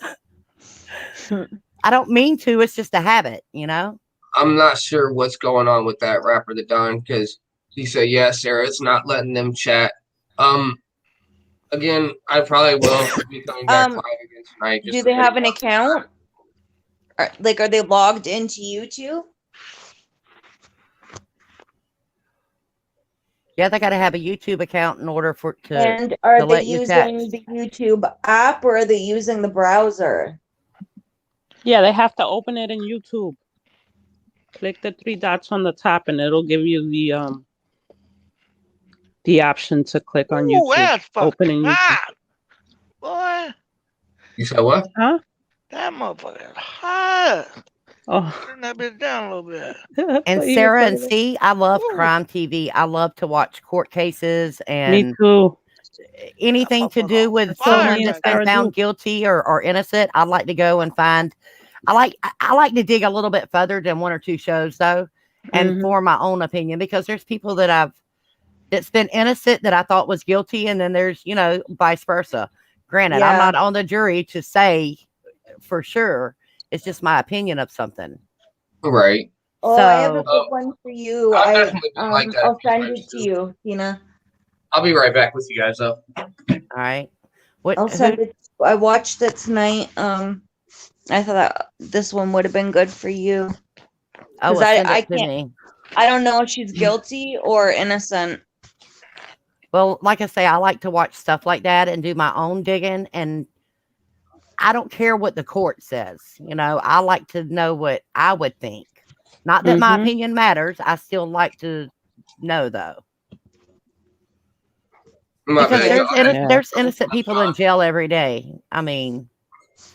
don't mean to. It's just a habit, you know. I'm not sure what's going on with that rapper, the Don, because he said, "Yeah, Sarah, it's not letting them chat." Again, I probably will be coming back live again tonight. Do they have an account? Are they logged into YouTube? Yeah, they got to have a YouTube account in order for to. And are they using the YouTube app or are they using the browser? Yeah, they have to open it in YouTube. Click the 3 dots on the top, and it'll give you the option to click on YouTube. That's opening hot, boy. You said what? Huh? That motherfucker is hot. Oh, Turn that bitch down a little bit. And Sarah and C, I love crime TV. I love to watch court cases and me too. Anything to do with someone that's been found guilty or innocent. I'd like to go and find. I like to dig a little bit further than 1 or 2 shows though, and form my own opinion because there's people that's been innocent that I thought was guilty, and then there's vice versa. Granted, I'm not on the jury to say for sure. It's just my opinion of something. Right. Oh, so, I have a good one for you. I'll send it to you, Tina. I'll be right back with you guys, though. All right. I'll send it. I watched it tonight. I thought this one would have been good for you. Oh, I can't. I don't know if she's guilty or innocent. Well, like I say, I like to watch stuff like that and do my own digging, and I don't care what the court says. I like to know what I would think. Not that my opinion matters. I still like to know, though. Because there's innocent people in jail every day. I mean,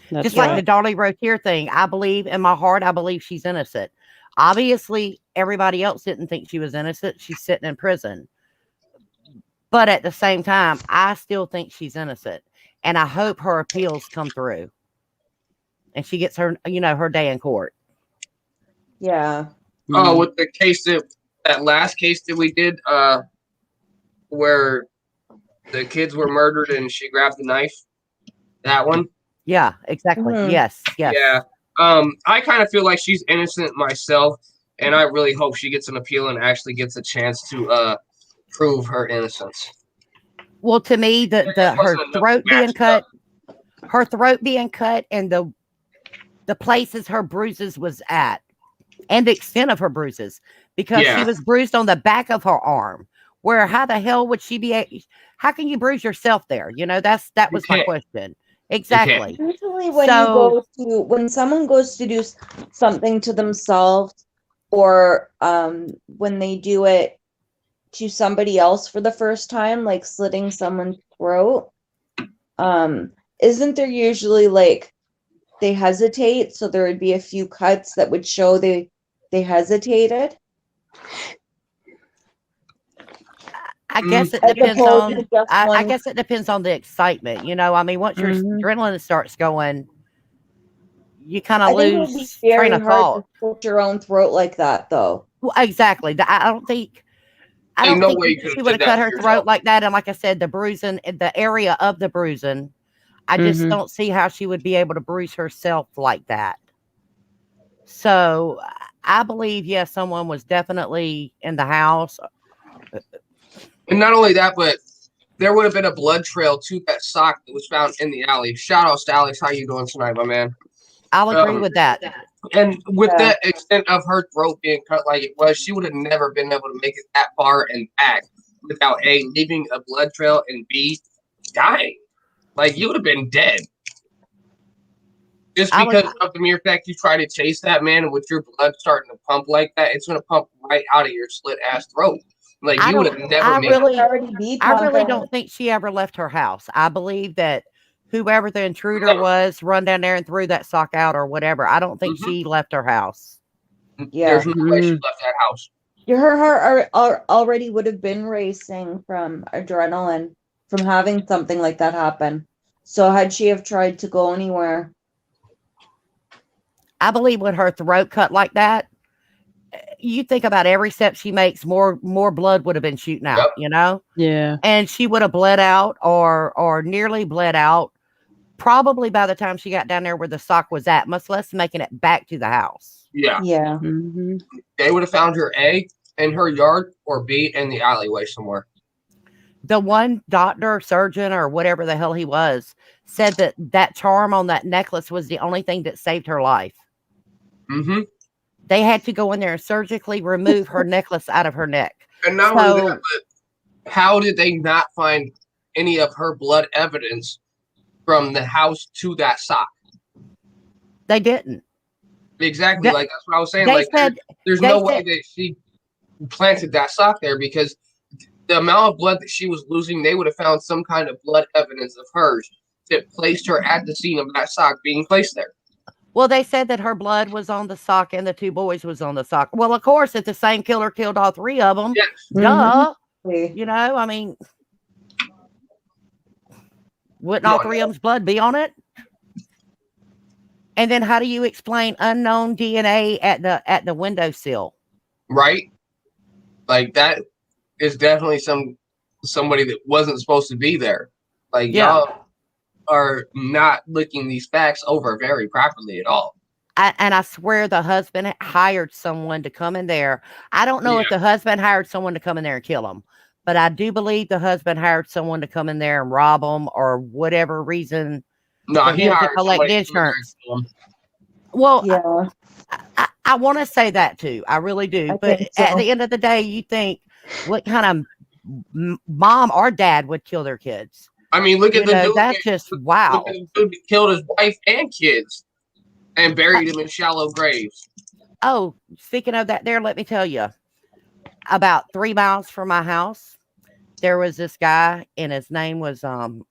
just like the Darlie Rotier thing. I believe in my heart, I believe she's innocent. Obviously, everybody else didn't think she was innocent. She's sitting in prison. But at the same time, I still think she's innocent. And I hope her appeals come through. And she gets her, her day in court. Yeah. Oh, with the case that last case that we did, where the kids were murdered and she grabbed the knife. That one. Yeah, exactly. Yes. Yeah. I kind of feel like she's innocent myself, and I really hope she gets an appeal and actually gets a chance to prove her innocence. Well, to me, her throat being cut, and the places her bruises was at and the extent of her bruises, because she was bruised on the back of her arm. Where how the hell would she be? How can you bruise yourself there? You know, that was my question. Exactly. Usually when someone goes to do something to themselves, or when they do it to somebody else for the first time, like slitting someone's throat, isn't there usually like they hesitate, so there would be a few cuts that would show they hesitated? I guess it depends on. I guess it depends on the excitement. You know, I mean, once your adrenaline starts going, you kind of lose train of thought. To slit your own throat like that, though. Well, exactly. I don't think. I don't think she would have cut her throat like that. And like I said, the bruising, the area of the bruising, I just don't see how she would be able to bruise herself like that. So I believe, yes, someone was definitely in the house. And not only that, but there would have been a blood trail to that sock that was found in the alley. Shout out to Alex. How you doing tonight, my man? I'll agree with that. And with that extent of her throat being cut like it was, she would have never been able to make it that far and back without A, leaving a blood trail, and B, dying. Like, you would have been dead. Just because of the mere fact you try to chase that man, and with your blood starting to pump like that, it's going to pump right out of your slit-ass throat. Like, you would have never made it. I really don't think she ever left her house. I believe that whoever the intruder was run down there and threw that sock out or whatever. I don't think she left her house. Yeah. There's no way she left that house. Her heart already would have been racing from adrenaline from having something like that happen. So had she have tried to go anywhere? I believe with her throat cut like that, you think about every step she makes, more blood would have been shooting out, you know? Yeah. And she would have bled out or nearly bled out probably by the time she got down there where the sock was at, much less making it back to the house. Yeah. Yeah. They would have found her A, in her yard, or B, in the alleyway somewhere. The one doctor, surgeon, or whatever the hell he was, said that charm on that necklace was the only thing that saved her life. They had to go in there and surgically remove her necklace out of her neck. And not only that, but how did they not find any of her blood evidence from the house to that sock? They didn't. Exactly. Like, that's what I was saying. Like, there's no way that she planted that sock there, because the amount of blood that she was losing, they would have found some kind of blood evidence of hers that placed her at the scene of that sock being placed there. Well, they said that her blood was on the sock and the two boys was on the sock. Well, of course, if the same killer killed all three of them, duh. You know, I mean, wouldn't all three of them's blood be on it? And then how do you explain unknown DNA at the windowsill? Right? Like, that is definitely somebody that wasn't supposed to be there. Like, y'all are not looking these facts over very properly at all. And I swear the husband hired someone to come in there. I don't know if the husband hired someone to come in there and kill him, but I do believe the husband hired someone to come in there and rob him or whatever reason. No, he hired to collect insurance. Well, I want to say that too. I really do. But at the end of the day, you think, what kind of mom or dad would kill their kids? I mean, look at the dude. That's just wow. Look at the dude that killed his wife and kids and buried them in shallow graves. Oh, speaking of that, let me tell you. About 3 miles from my house, there was this guy, and his name was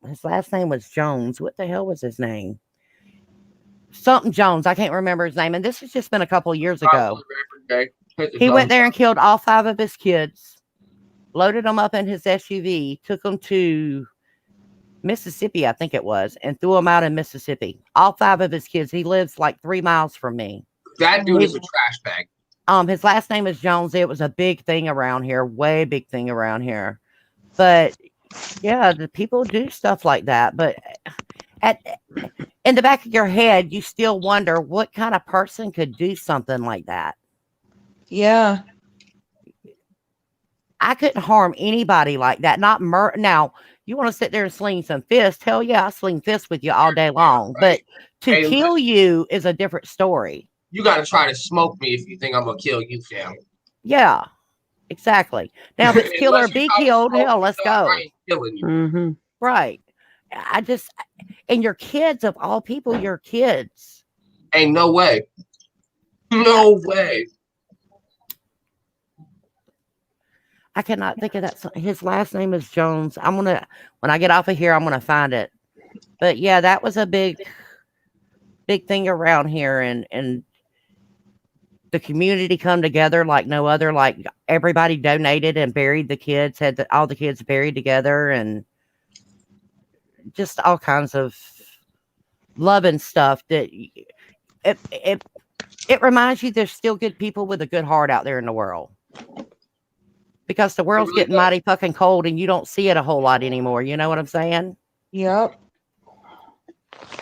his last name was Jones. What the hell was his name? Something Jones. I can't remember his name. And this has just been a couple of years ago. He went there and killed all 5 of his kids, loaded them up in his SUV, took them to Mississippi, I think it was, and threw them out in Mississippi. All 5 of his kids. He lives like 3 miles from me. That dude is a trash bag. His last name is Jones. It was a big thing around here, way big thing around here. But yeah, the people do stuff like that. But in the back of your head, you still wonder what kind of person could do something like that. Yeah. I couldn't harm anybody like that. Not now. You want to sit there and sling some fists? Hell yeah, I sling fists with you all day long. But to kill you is a different story. you got to try to smoke me if you think I'm gonna kill you, fam. Yeah, exactly. Now, if it's kill or be killed, hell, let's go. I ain't killing you. Mm-hmm. Right. And your kids, of all people, your kids. Ain't no way. No way. I cannot think of that. His last name is Jones. when I get off of here, I'm gonna find it. But yeah, that was a big thing around here, and the community come together like no other. Like everybody donated and buried the kids, had all the kids buried together, and just all kinds of love and stuff. That it reminds you there's still good people with a good heart out there in the world. Because the world's getting mighty fucking cold and you don't see it a whole lot anymore. You know what I'm saying? Yep.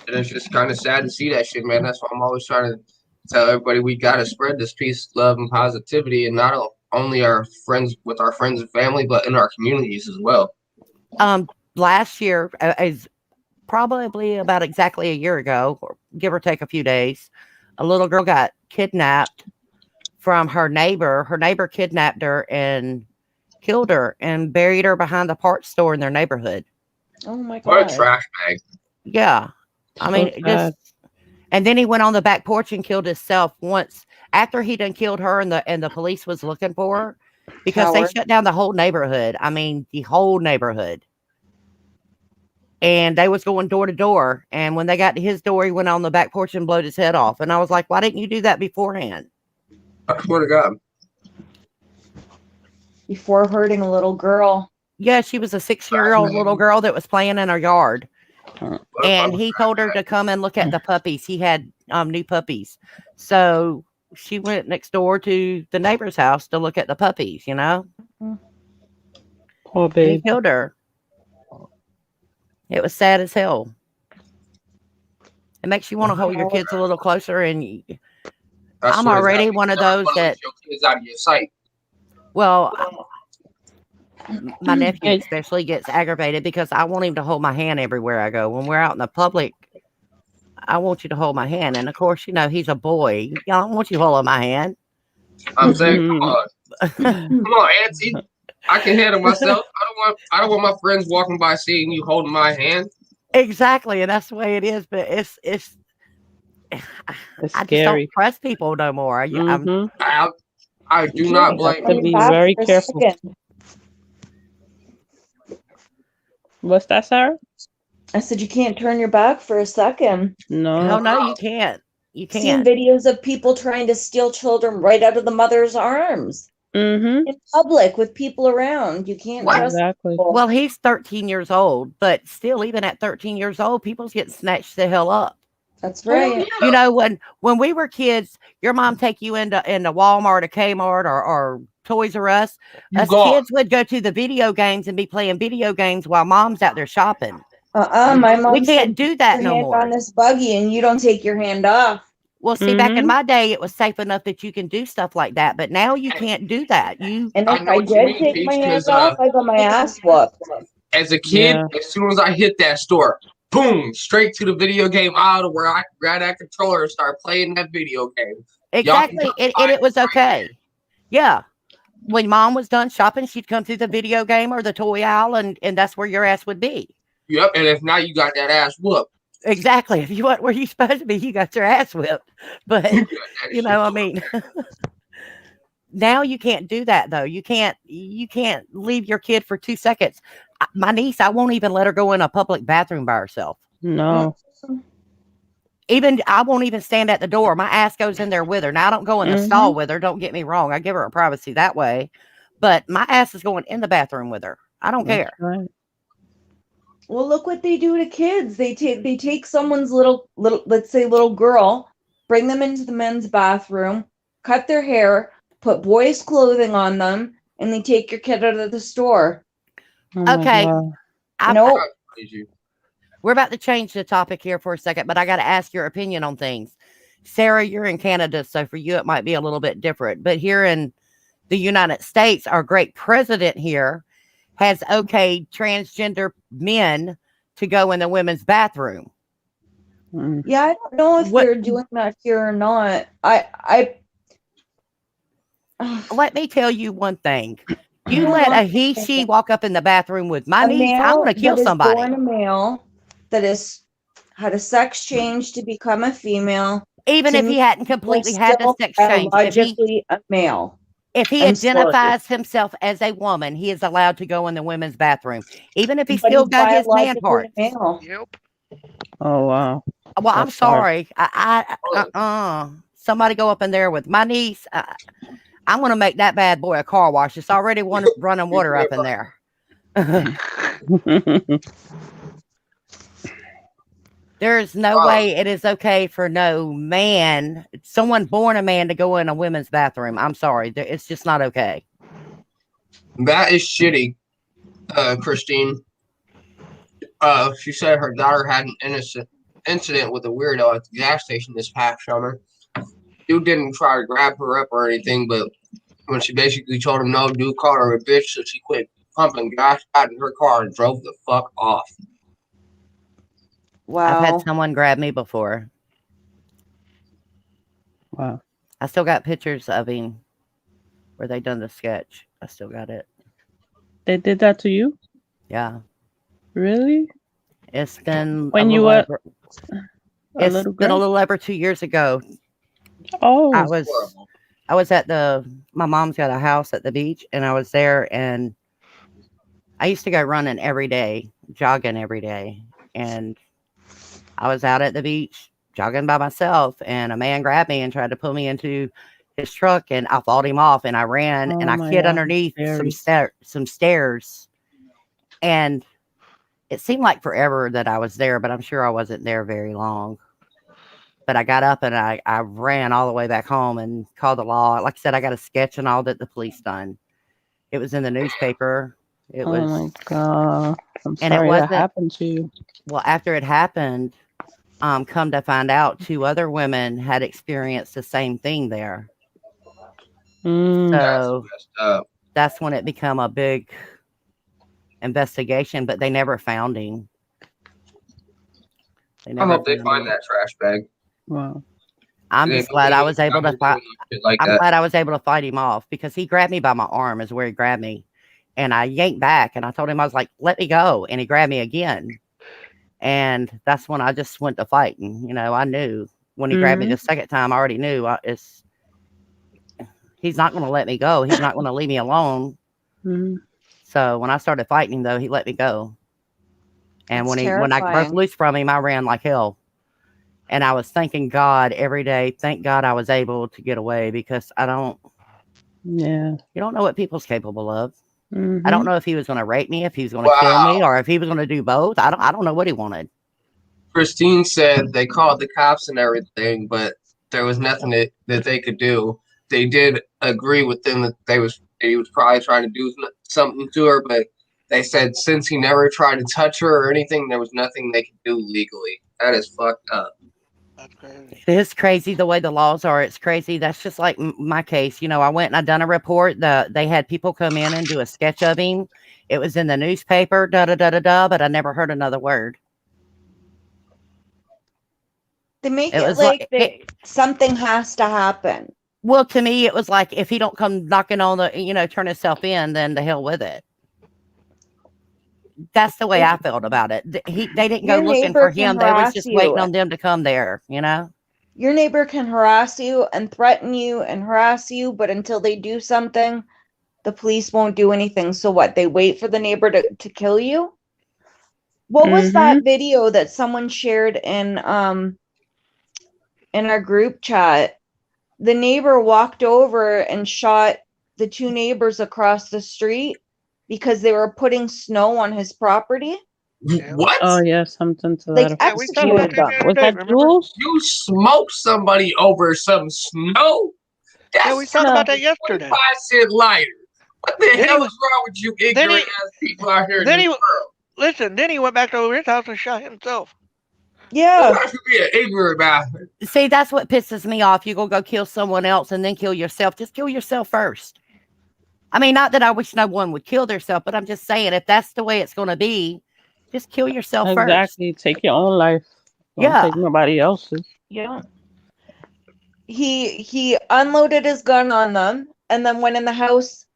And it's just kind of sad to see that shit, man. That's why I'm always trying to tell everybody we got to spread this peace, love, and positivity. And not only our friends and family, but in our communities as well. Last year, is probably about exactly a year ago, or give or take a few days, a little girl got kidnapped from her neighbor. Her neighbor kidnapped her and killed her and buried her behind the parts store in their neighborhood. Oh my God. What a trash bag. Yeah. I mean, and then he went on the back porch and killed himself once after he done killed her and the police was looking for her because they shut down the whole neighborhood. I mean, the whole neighborhood. And they was going door to door. And when they got to his door, he went on the back porch and blowed his head off. And I was like, why didn't you do that beforehand? I swear to God. Before hurting a little girl. Yeah, she was a 6-year-old little girl that was playing in her yard. And he told her to come and look at the puppies. He had new puppies. So she went next door to the neighbor's house to look at the puppies, you know? Poor baby. He killed her. It was sad as hell. It makes you want to hold your kids a little closer. And I'm already one of those that... Your kids out of your sight. Well... My nephew especially gets aggravated because I want him to hold my hand everywhere I go. When we're out in the public, I want you to hold my hand. And of course, you know, he's a boy. I don't want you holding my hand. I'm saying, come on. Come on, Auntie. I can handle myself. I don't want my friends walking by seeing you holding my hand. Exactly. And that's the way it is. But it's I just don't trust people no more. I do not blame you. To be very careful. What's that, Sarah? I said you can't turn your back for a second. No. No, you can't. You can't. Seen videos of people trying to steal children right out of the mother's arms. Mm-hmm. In public with people around. You can't trust exactly. people. Well, he's 13 years old, but still, even at 13 years old, people's getting snatched the hell up. That's right. You know, when we were kids, your mom take you into Walmart or Kmart or Toys R Us. Us kids would go to the video games and be playing video games while mom's out there shopping. My mom. We can't do that no more. On this buggy, and you don't take your hand off. Well, see, back in my day, it was safe enough that you can do stuff like that, but now you can't do that. And if I did take my hands off, I got my ass whooped. As a kid, as soon as I hit that store, boom, straight to the video game aisle where I grab that controller and start playing that video game. Exactly, and it was okay. Yeah. When mom was done shopping, she'd come through the video game or the toy aisle, and that's where your ass would be. Yep, and if not, you got that ass whooped. Exactly. If you weren't where you supposed to be, you got your ass whipped. But, you know, I mean, now you can't do that, though. You can't leave your kid for 2 seconds. My niece, I won't even let her go in a public bathroom by herself. No. I won't even stand at the door. My ass goes in there with her. Now, I don't go in the stall with her. Don't get me wrong. I give her privacy that way. But my ass is going in the bathroom with her. I don't care. Right. Well, look what they do to kids. They take someone's little, let's say little girl, bring them into the men's bathroom, cut their hair, put boys' clothing on them, and they take your kid out of the store. Okay. Nope. We're about to change the topic here for a second, but I got to ask your opinion on things. Sarah, you're in Canada, so for you it might be a little bit different. But here in the United States, our great president here has okayed transgender men to go in the women's bathroom. Mm. Yeah, I don't know if What- they're doing that here or not. Let me tell you one thing. You Hold let on a a she second. walk up in the bathroom with my A niece, I'm male gonna kill that is somebody. born a male that is had a sex change to become a female. Even to if me, he hadn't they're completely had the still sex change. biologically a male. If he I'm sorry. identifies himself as a woman, he is allowed to go in the women's bathroom, even if he's But still he's got his man biologically a parts. male. Yep. Oh wow. Well, I'm That's hard. sorry. Somebody go up in there with my niece. I'm gonna make that bad boy a car wash. It's already running water up in there. There's no way it is okay for no man, someone born a man, to go in a women's bathroom. I'm sorry. It's just not okay. That is shitty, Christine. She said her daughter had an innocent incident with a weirdo at the gas station this past summer. Dude didn't try to grab her up or anything, but when she basically told him no, dude called her a bitch, so she quit pumping gas, got in her car, and drove the fuck off. Wow. I've had someone grab me before. Wow. I still got pictures of him where they done the sketch. I still got it. They did that to you? Yeah. Really? It's been When you were a it's little been a girl? little over 2 years ago. Oh. I was at my mom's got a house at the beach, and I was there, and I used to go running every day, jogging every day, and I was out at the beach jogging by myself, and a man grabbed me and tried to pull me into his truck, and I fought him off, and I ran, and Oh I my hid God, underneath scary. some stairs, and it seemed like forever that I was there, but I'm sure I wasn't there very long. But I got up and I ran all the way back home and called the law. Like I said, I got a sketch and all that the police done. It was in the newspaper. It Oh was, my God. I'm and it sorry that wasn't, happened to you. well, after it happened, come to find out 2 other women had experienced the same thing there. Mm. So That's messed up. that's when it became a big investigation, but they never found him. I hope they find that trash bag. Wow. I'm just glad I was able to fight. Like I'm glad I was able to fight him off, because he grabbed me by my arm is where he grabbed me. And I yanked back and I told him, I was like, let me go. And he grabbed me again. And that's when I just went to fighting. You know, I knew when he grabbed me the second time, I already knew he's not going to let me go. He's not going to leave me alone. Mm. So when I started fighting him, though, he let me go. And That's when I broke terrifying. loose from him, I ran like hell. And I was thanking God every day. Thank God I was able to get away, because Yeah. you don't know what people's capable of. Mhm. I don't know if he was going to rape me, if he was going to kill me, or if he was going to do both. I don't know what he wanted. Christine said they called the cops and everything, but there was nothing that they could do. They did agree with them that he was probably trying to do something to her, but they said since he never tried to touch her or anything, there was nothing they could do legally. That is fucked up. That's crazy. It is crazy the way the laws are. It's crazy. That's just like my case. You know, I went and I done a report. They had people come in and do a sketch of him. It was in the newspaper, but I never heard another word. They make It it was like like something has to happen. Well, to me, it was like, if he don't come knocking on the, turn himself in, then the hell with it. That's the way I felt about it. They didn't go Your looking neighbor for can him. They was harass just you. waiting on them to come there, Your neighbor can harass you and threaten you and harass you, but until they do something, the police won't do anything. So what? They wait for the neighbor to kill you? What was that video that someone shared in our group chat? The neighbor walked over and shot the 2 neighbors across the street because they were putting snow on his property. Yeah. What? Oh yeah, something to Like that. Yeah, we talked about executed that them. the other Was day, that remember? Jules? You smoked somebody over some snow? That's Yeah, we talked about that yesterday. 25-cent lighter. What the Then hell he- is wrong with you ignorant ass people out here in then this he- world? Listen, then he went back to his house and shot himself. Yeah. You have to be an ignorant bastard. See, that's what pisses me off. You go kill someone else and then kill yourself. Just kill yourself first. I mean, not that I wish no one would kill themselves, but I'm just saying, if that's the way it's going to be, just kill yourself first. Exactly. Take your own life. Don't Yeah. take nobody else's. Yeah. He unloaded his gun on them and then went in the house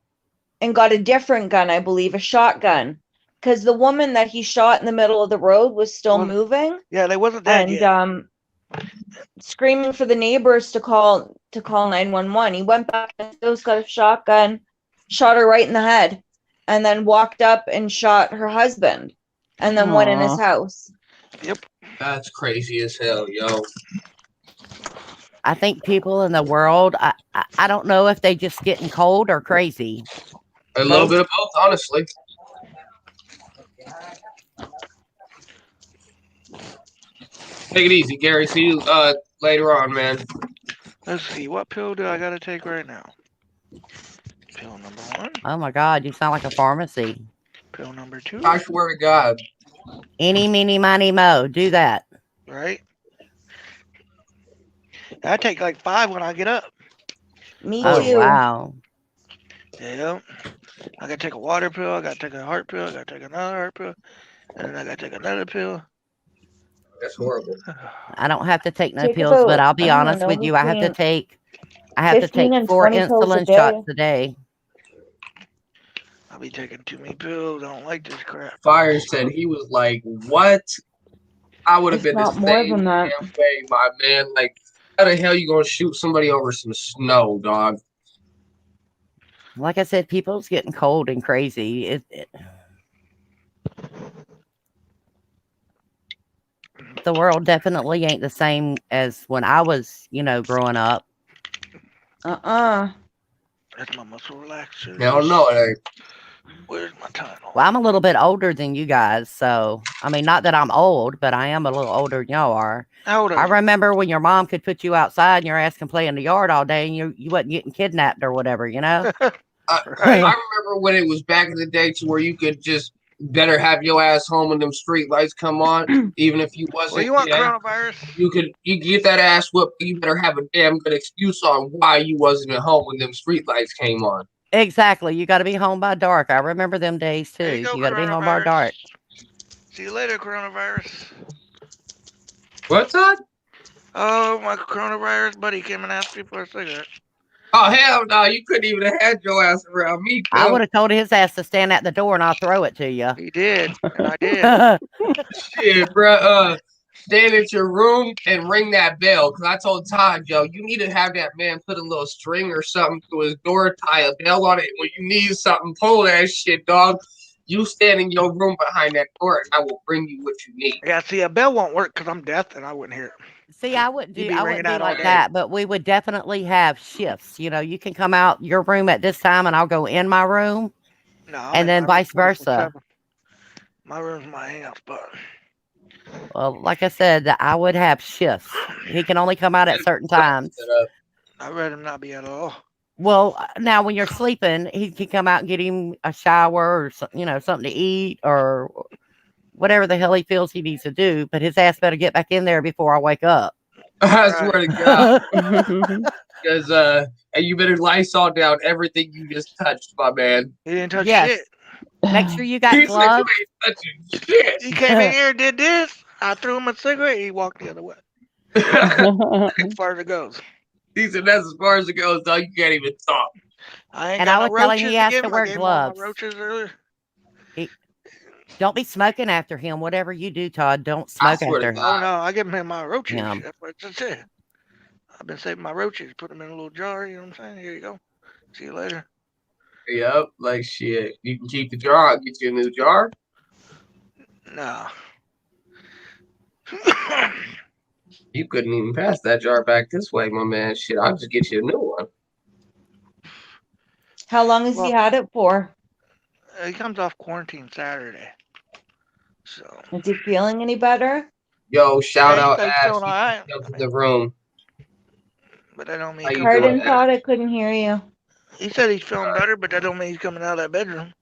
and got a different gun, I believe, a shotgun. Because the woman that he shot in the middle of the road was still moving. Yeah, they wasn't dead And yet. screaming for the neighbors to call 911. He went back in his house, got a shotgun, shot her right in the head, and then walked up and shot her husband, and then went in his Aw. house. Yep. That's crazy as hell, yo. I think people in the world, I don't know if they just getting cold or crazy. A little bit of both, honestly. Take it easy, Gary. See you later on, man. Let's see. What pill do I gotta take right now? Pill number 1. Oh my God, you sound like a pharmacy. Pill number 2. I swear to God. Eeny, meeny, miny, mo. Do that. Right? I take like 5 when I get up. Me Oh, too. wow. Yeah. I gotta take a water pill. I gotta take a heart pill. I gotta take another heart pill. And then I gotta take another pill. That's horrible. I don't have to take no Take pills, but about, I'll be I don't honest know, with you. I have to between take 15 and 4 20 pills a insulin day. shots a day. I'll be taking too many pills. I don't like this crap. Fire said he was like, what? I would have If been the not more same than that. damn way, my man. Like, how the hell you gonna shoot somebody over some snow, dog? Like I said, people's getting cold and crazy. The world definitely ain't the same as when I was, growing up. That's my muscle relaxer. Hell no, it ain't. Where's my title? Well, I'm a little bit older than you guys, so I mean, not that I'm old, but I am a little older than y'all are. How old I are you? remember when your mom could put you outside and your ass can play in the yard all day, and you wasn't getting kidnapped or whatever, you know. I remember when it was back in the day to where you could just better have your ass home when them street lights come on, even if you wasn't. Well, you want coronavirus? You get that ass whooped. You better have a damn good excuse on why you wasn't at home when them street lights came on. Exactly. You got to be home by dark. I remember them days too. There you go, You got to be home by coronavirus. dark. See you later, coronavirus. What's that? Oh, my coronavirus buddy came and asked me for a cigarette. Oh, hell no. You couldn't even have had your ass around me. I would have told his ass to stand at the door and I'll throw it to you. He did, and I did. Shit, bro. Stand at your room and ring that bell. Because I told Todd, yo, you need to have that man put a little string or something to his door, tie a bell on it. When you need something, pull that shit, dog. You stand in your room behind that door, and I will bring you what you need. Yeah, see, a bell won't work because I'm deaf and I wouldn't hear it. See, I wouldn't You'd do be I ringing wouldn't be out all like day. that, but we would definitely have shifts. You can come out your room at this time and I'll go in my room. No, And then vice versa. My room's my hangout spot. Well, like I said, I would have shifts. He can only come out at certain times. I'd rather not be at all. Well, now when you're sleeping, he can come out and get him a shower or something to eat or whatever the hell he feels he needs to do. But his ass better get back in there before I wake up. I swear to God. Because you better Lysol down everything you just touched, my man. He didn't touch Yes. shit. Make sure you got He said you gloves. ain't touching shit. He came in here, did this. I threw him a cigarette. He walked the other way. As far as it goes. He said that's as far as it goes, dog. You can't even talk. I ain't And got I no was telling roaches he has give to him. I wear gave him all my gloves. roaches earlier. Don't be smoking after him. Whatever you do, Todd, don't I smoke swear to after him. God. Oh no, I give him my roaches. Yeah. That's what I said. I've been saving my roaches. Put them in a little jar. You know what I'm saying? Here you go. See you later. Yep, like shit. You can keep the jar. I'll get you a new jar. No. You couldn't even pass that jar back this way, my man. Shit, I'll just get you a new one. How long has he had it for? He comes off quarantine Saturday. So. Is he feeling any better? Yo, shout out He's Ash. feeling all right. Come to the room. But that don't mean How he's you coming doing, Pardon, Ash? Todd, I couldn't hear you. He said he's feeling better, but that don't mean he's coming out of that bedroom.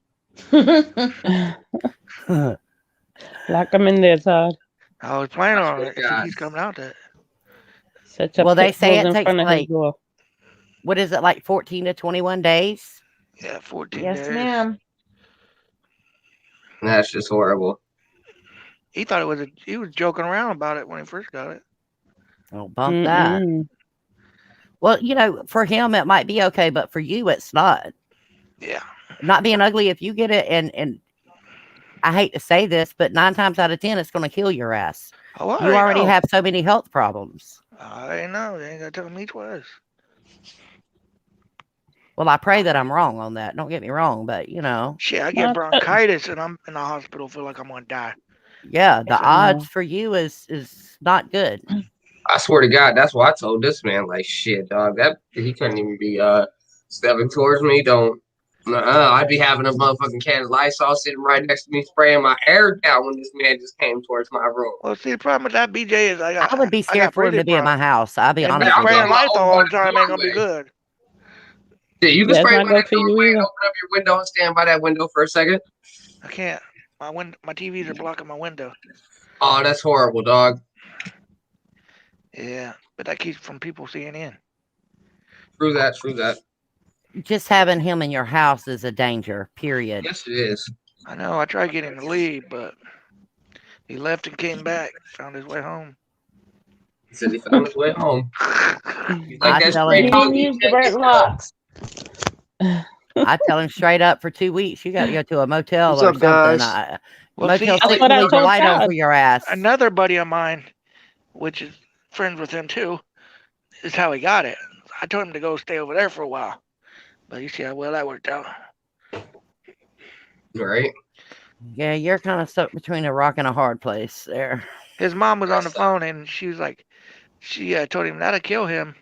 Lock him in there, Todd. I was planning on it. God. He's coming out that. Set your Well, they pit say bulls it in takes front of his like, door. what is it, like 14 to 21 days? Yeah, 14 Yes, days. ma'am. That's just horrible. He thought he was joking around about it when he first got it. Oh, bump that. Well, for him it might be okay, but for you it's not. Yeah. Not being ugly, if you get it, and I hate to say this, but 9 times out of 10 it's going to kill your ass. Oh, You already have so many health problems. I know. You ain't got to tell me twice. Well, I pray that I'm wrong on that. Don't get me wrong, but Shit, I get bronchitis and I'm in the hospital, feel like I'm gonna die. Yeah, the odds for you is not good. I swear to God, that's why I told this man, like, shit, dog, that he couldn't even be stepping towards me. I'd be having a motherfucking can of Lysol sitting right next to me, spraying my hair down when this man just came towards my room. Well, see, the problem with that, BJ, is I would be scared for him to be in my house. I'll be honest. Spraying Lysol all the time ain't gonna be good. Yeah, you can spray by that doorway and open up your window and stand by that window for a second. I can't. My TVs are blocking my window. Oh, that's horrible, dog. Yeah, but that keeps from people seeing in. True that. Just having him in your house is a danger, period. Yes, it is. I know. I tried getting him to leave, but he left and came back. Found his way home. He said he found his way home. I tell him straight up for 2 weeks, you got to go to a motel What's or up, something. Guys? Motel leave the light on for your ass. Another buddy of mine, which is friends with him too, is how he got it. I told him to go stay over there for a while, but you see how well that worked out. Right. Yeah, you're kind of stuck between a rock and a hard place there. His mom was on the phone and she was like, she told him that'll kill him.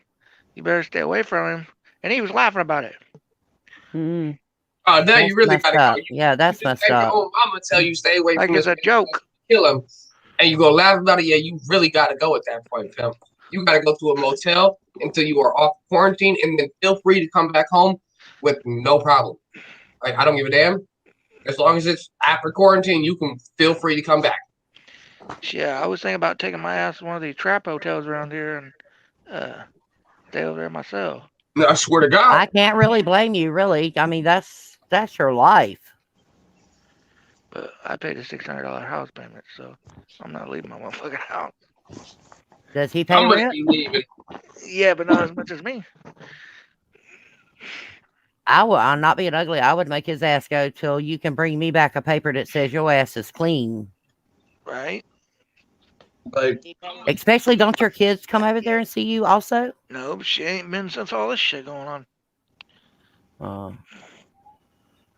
You better stay away from him. And he was laughing about it. Mm. Oh, no, you really gotta go. Yeah, that's messed up. I'm gonna tell you, stay away from him. Like it's a joke. Kill him. And you go laugh about it. Yeah, you really gotta go at that point, Pimp. You gotta go to a motel until you are off quarantine, and then feel free to come back home with no problem. Like, I don't give a damn. As long as it's after quarantine, you can feel free to come back. Yeah, I was thinking about taking my ass to one of these trap hotels around here and stay over there myself. No, I swear to God. I can't really blame you, really. I mean, that's your life. But I paid a $600 house payment, so I'm not leaving my motherfucking house. Does he pay rent? Yeah, but not as much as me. I'm not being ugly. I would make his ass go till you can bring me back a paper that says your ass is clean. Right. Like, especially, don't your kids come over there and see you also? No, she ain't been since all this shit going on.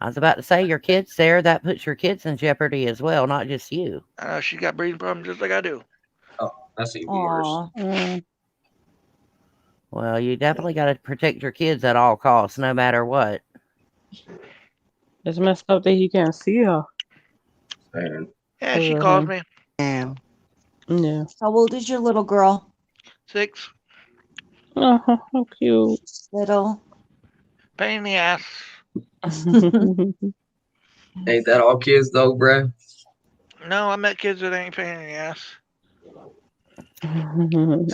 I was about to say, your kids there, that puts your kids in jeopardy as well, not just you. I know she got breathing problems just like I do. Oh, that's even worse. Well, you definitely got to protect your kids at all costs, no matter what. It's messed up that he can't see her. Man. Yeah, she calls me. Yeah. How old is your little girl? 6. Oh, how cute. Little. Pain in the ass. Ain't that all kids though, bruh? No, I met kids that ain't pain in the ass.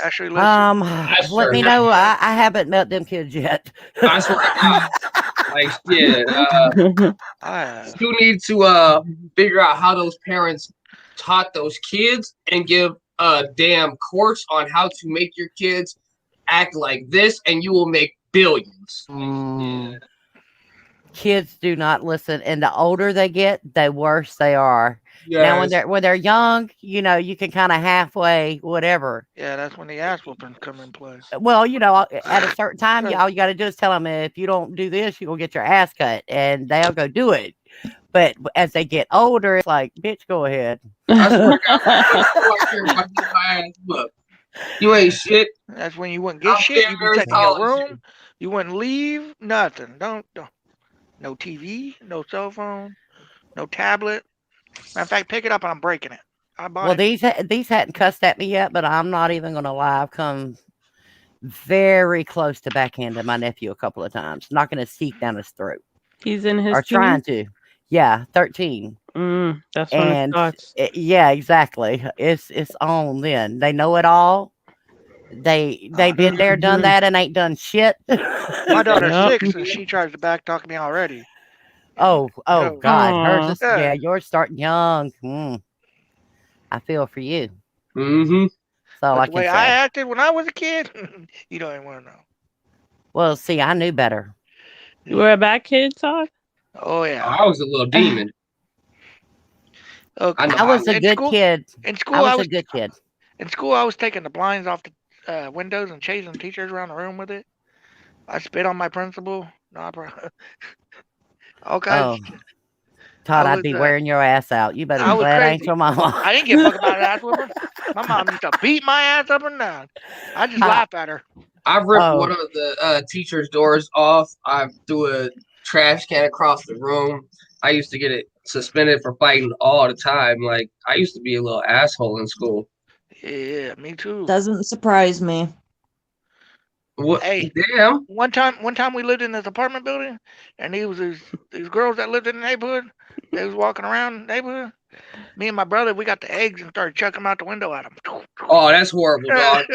Actually, let me know. I haven't met them kids yet. I swear to God. Like, shit. You need to figure out how those parents taught those kids and give a damn course on how to make your kids act like this, and you will make billions. Yeah. Kids do not listen, and the older they get, the worse they are. Yes. Now, when they're young, you can kind of halfway whatever. Yeah, that's when the ass whooping come in play. Well, at a certain time, all you got to do is tell them, if you don't do this, you're gonna get your ass cut, and they'll go do it. But as they get older, it's like, bitch, go ahead. You ain't shit. That's when you wouldn't get shit. You'd be taking your room. You wouldn't leave. Nothing. Don't. No TV. No cell phone. No tablet. Matter of fact, pick it up and I'm breaking it. These hadn't cussed at me yet, but I'm not even gonna lie. I've come very close to backhanding my nephew a couple of times. Not gonna seek down his throat. He's in his trying to. Yeah, 13. That's when it starts. Yeah, exactly. It's on then. They know it all. They've been there, done that, and ain't done shit. My daughter's 6 and she tries to backtalk me already. Oh God. Hers is, yours starting young. I feel for you. Mm-hmm. That's all But I the can way say. I acted when I was a kid, you don't even want to know. Well, see, I knew better. You were a bad kid, Todd? Oh yeah. I was a little demon. Okay. I was a In good school, kid. in school, I I was was a good kid. in school. I was taking the blinds off the windows and chasing teachers around the room with it. I spit on my principal. No, bro. All kinds. Oh, Todd, I'd be wearing your ass out. You better I be was glad I crazy. ain't your mama. I didn't give a fuck about ass whooping. My mom used to beat my ass up and down. I just laugh at her. I ripped one of the teacher's doors off. I threw a trash can across the room. I used to get it suspended for fighting all the time. Like, I used to be a little asshole in school. Yeah, me too. Doesn't surprise me. What? Hey, damn. One time we lived in this apartment building, and these girls that lived in the neighborhood. They was walking around the neighborhood. Me and my brother, we got the eggs and started chucking them out the window at them. Oh, that's horrible, dog.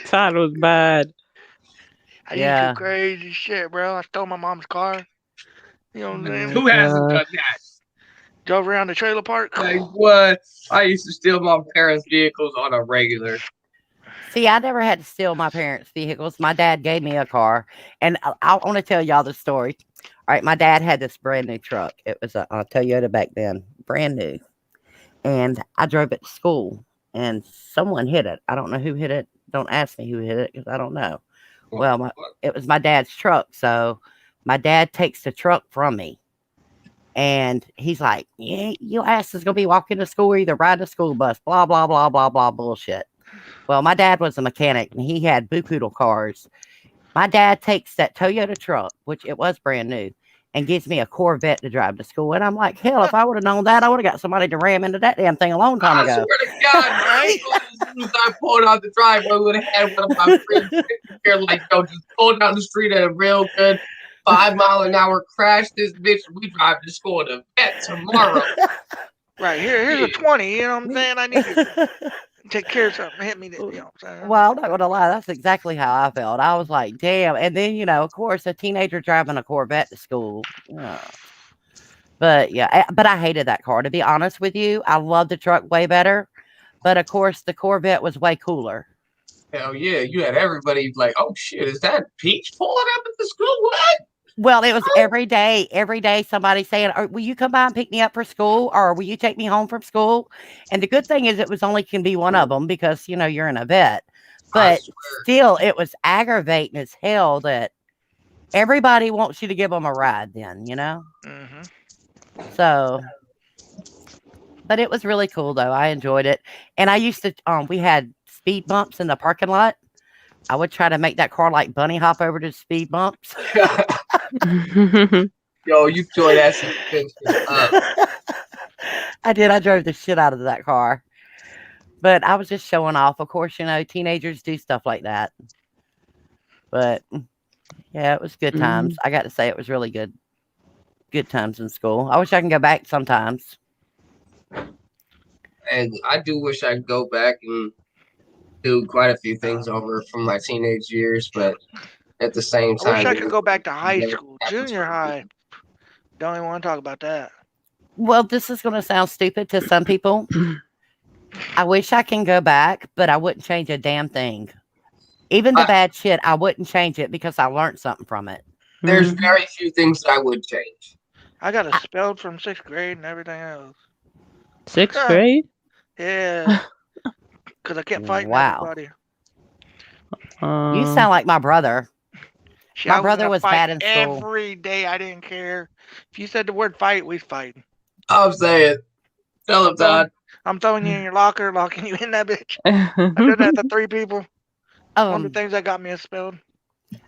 Todd was bad. I used to do crazy shit, bro. I stole my mom's car. You know what I'm saying? Who hasn't done that? Drove around the trailer park. Like what? I used to steal my parents' vehicles on a regular. See, I never had to steal my parents' vehicles. My dad gave me a car, and I want to tell y'all the story. All right, my dad had this brand new truck. It was a Toyota back then, brand new, and I drove it to school, and someone hit it. I don't know who hit it. Don't ask me who hit it because I don't know. Well, it was my dad's truck, so my dad takes the truck from me, and he's like, "Yeah, your ass is gonna be walking to school, or either ride the school bus." Blah blah blah blah blah bullshit. Well, my dad was a mechanic and he had boo-poodle cars. My dad takes that Toyota truck, which it was brand new, and gives me a Corvette to drive to school. And I'm like, hell, if I would have known that, I would have got somebody to ram into that damn thing a long time ago. I swear to God, right? As soon as I pulled out the driveway, I would have had one of my friends here, like, yo, just pull down the street at a real good 5-mile-an-hour crash. This bitch, we drive to school to vet tomorrow. Right, here's a 20, you know what I'm saying? I need to take care of something. Hit me, you know what I'm saying? Well, I'm not going to lie. That's exactly how I felt. I was like, damn. And then, of course, a teenager driving a Corvette to school. But, yeah, but I hated that car. To be honest with you, I loved the truck way better. But, of course, the Corvette was way cooler. Hell yeah. You had everybody like, oh, shit, is that Peach pulling up at the school? What? Well, it was every day somebody saying, will you come by and pick me up for school? Or will you take me home from school? And the good thing is it was only can be one of them because, you're in a vet. But still, it was aggravating as hell that everybody wants you to give them a ride then, Mm-hmm. So, but it was really cool, though. I enjoyed it. And I used to, we had speed bumps in the parking lot. I would try to make that car like bunny hop over to speed bumps. Yo, you tore that suspension up. I did. I drove the shit out of that car. But I was just showing off. Of course, teenagers do stuff like that. But yeah, it was good times. I got to say it was really good. Good times in school. I wish I can go back sometimes. And I do wish I could go back and do quite a few things over from my teenage years, but at the same time, I wish I could go back to high school, junior high. Don't even want to talk about that. Well, this is going to sound stupid to some people. I wish I can go back, but I wouldn't change a damn thing. Even the bad shit, I wouldn't change it because I learned something from it. There's very few things that I would change. I got expelled from 6th grade and everything else. 6th grade? Yeah. Because I kept fighting everybody. You sound like my brother. My brother was bad in school. Every day, I didn't care. If you said the word fight, we fighting. I'm saying, tell him, Todd. I'm throwing you in your locker, locking you in that bitch. I did that to 3 people. One of the things that got me expelled.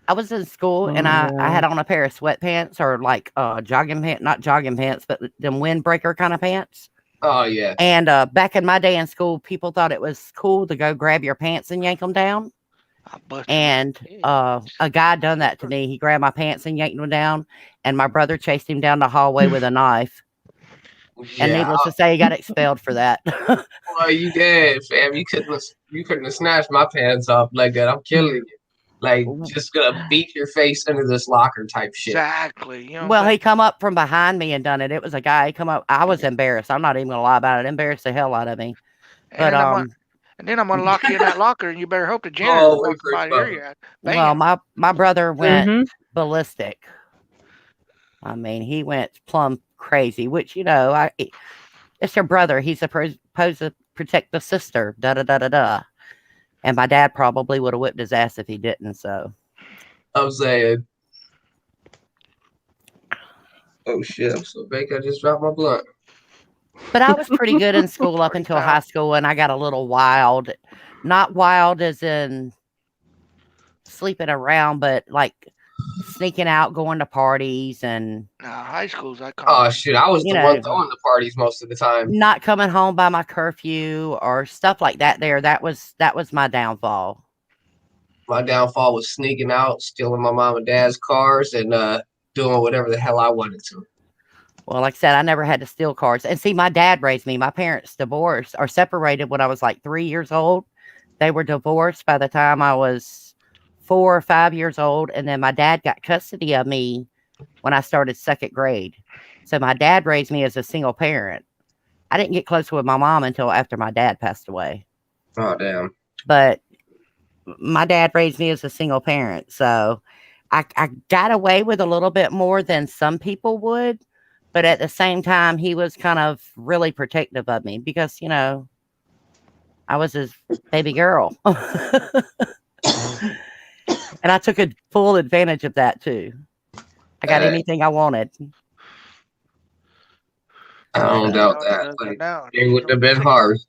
I was in school and I had on a pair of sweatpants or like jogging pants, not jogging pants, but them windbreaker kind of pants. Oh, yeah. And back in my day in school, people thought it was cool to go grab your pants and yank them down. And a guy done that to me. He grabbed my pants and yanked them down. And my brother chased him down the hallway with a knife. Yeah. And needless to say, he got expelled for that. Well, you did, fam. You couldn't have snatched my pants off like that. I'm killing you. Like, just gonna beat your face into this locker type shit. Exactly. You know well, he come up from behind me and done it. It was a guy. He come up. I was embarrassed. I'm not even gonna lie about it. Embarrassed the hell out of me. But and then I'm gonna lock you in that locker, and you better hope the janitor wants somebody to hear you. Well, my brother went ballistic. I mean, he went plumb crazy. Which it's your brother. He's supposed to protect the sister. Da da da da da. And my dad probably would have whipped his ass if he didn't. So I'm saying, oh shit, I'm so big. I just dropped my blunt. But I was pretty good in school up until high school, and I got a little wild. Not wild as in sleeping around, but like sneaking out, going to parties, and high school's I oh shit, I was the one throwing the parties most of the time. Not coming home by my curfew or stuff like that. That was my downfall. My downfall was sneaking out, stealing my mom and dad's cars, and doing whatever the hell I wanted to. Well, like I said, I never had to steal cars. And see, my dad raised me. My parents divorced or separated when I was like 3 years old. They were divorced by the time I was 4 or 5 years old. And then my dad got custody of me when I started second grade. So my dad raised me as a single parent. I didn't get close with my mom until after my dad passed away. Oh, damn. But my dad raised me as a single parent. So I got away with a little bit more than some people would. But at the same time, he was kind of really protective of me because, I was his baby girl. And I took a full advantage of that, too. I got anything I wanted. I don't doubt that. It would have been hard.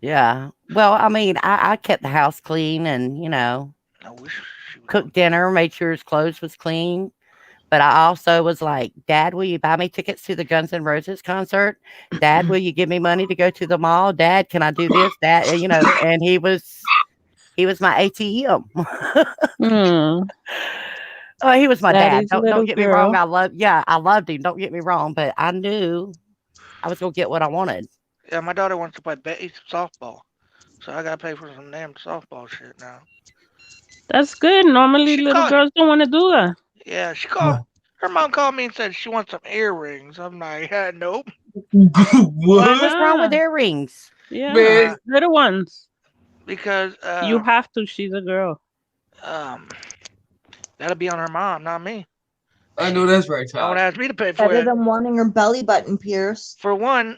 Yeah. Well, I mean, I kept the house clean and, cooked dinner, made sure his clothes was clean. But I also was like, Dad, will you buy me tickets to the Guns N' Roses concert? Dad, will you give me money to go to the mall? Dad, can I do this? Dad, and he was my ATM. Oh, he was my dad. Don't get me wrong. I loved him. Don't get me wrong. But I knew I was going to get what I wanted. Yeah, my daughter wants to play softball. So I got to pay for some damn softball shit now. That's good. Normally, little girls don't want to do that. Yeah, her mom called me and said she wants some earrings. I'm like, nope. What's wrong with earrings? Yeah, little ones. Because you have to. She's a girl. That'll be on her mom, not me. I know that's right, Todd. Don't ask me to pay for it. Better than wanting her belly button pierced. For one,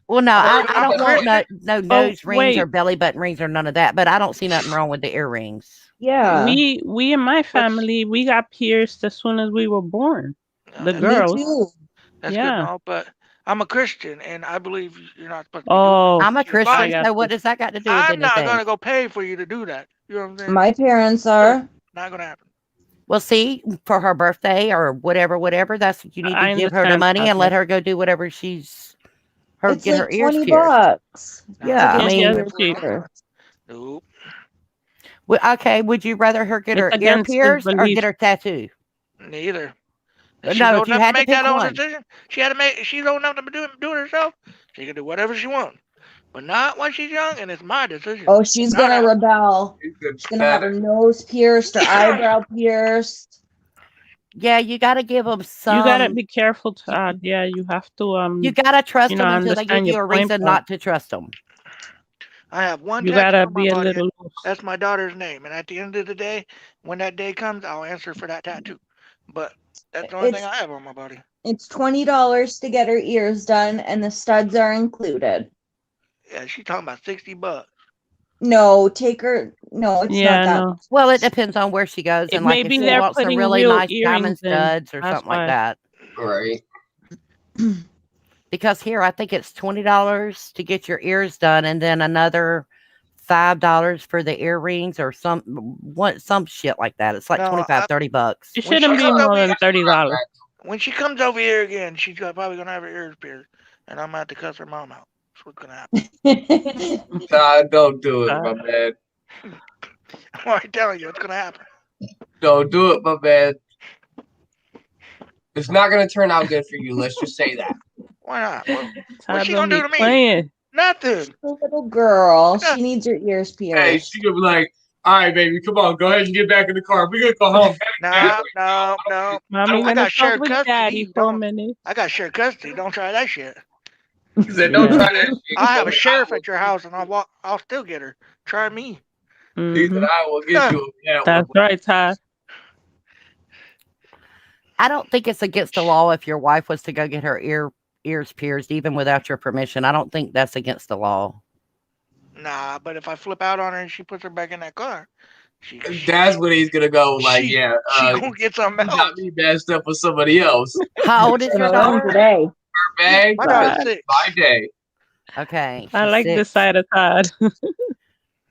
well, no, I don't want no nose rings or belly button rings or none of that. But I don't see nothing wrong with the earrings. Yeah, we in my family, we got pierced as soon as we were born. The girls. That's good, no, but I'm a Christian and I believe you're not supposed to. I'm a Christian, so what does that got to do with anything? I'm not gonna go pay for you to do that. You know what I'm saying? My parents are. Not gonna happen. Well, see, for her birthday or whatever, that's what you need to give her the money and let her go do whatever get like her ears $20. pierced. Yeah, I mean, nope. Well, okay, would you rather her get her ear pierced or get her tattoo? Neither. No, if you had to pick one. Decision, she's old enough to do it herself. She can do whatever she wants. But not when she's young, and it's my decision. Oh, she's going to rebel. She's going to have her nose pierced, her eyebrow pierced. Yeah, you got to give them some. You got to be careful, Todd. Yeah, you have to. You got to trust them until they give you a reason not to trust them. I have one. You got to be a little. That's my daughter's name. And at the end of the day, when that day comes, I'll answer for that tattoo. But that's the only thing I have on my body. It's $20 to get her ears done, and the studs are included. Yeah, she's talking about $60. No, take her. No, it's not that. No. Well, it depends on where she goes, and like if she wants some really nice diamond studs or something like that. Right. Because here, I think it's $20 to get your ears done, and then another $5 for the earrings or some shit like that. It's like $25-$30. It shouldn't be more than $30. When she comes over here again, she's probably gonna have her ears pierced, and I'm gonna have to cuss her mom out. That's what's gonna happen. Nah, don't do it, my man. I'm already telling you, it's gonna happen. Don't do it, my man. It's not gonna turn out good for you. Let's just say that. Why not? What's she gonna do to me? Nothing. The little girl. She needs her ears pierced. Hey, she gonna be like, All right, baby, come on, go ahead and get back in the car. We gonna go home. No. Mommy, I gonna got talk shared with custody. daddy for a minute. I got shared custody. Don't try that shit. He said, "Don't Yeah. try that shit." I have a sheriff at your house, and I'll still get her. Try me. He said, "I will get you." Yeah, That's right, Todd. I don't think it's against the law if your wife was to go get her ears pierced, even without your permission. I don't think that's against the law. Nah, but if I flip out on her and she puts her back in that car, that's when he's gonna go. Like, she gonna get something else. Not me messed up with somebody else. How old is your daughter? Today. Her bag. My daughter's 6. My day. Okay. I she's like 6. this side of Todd.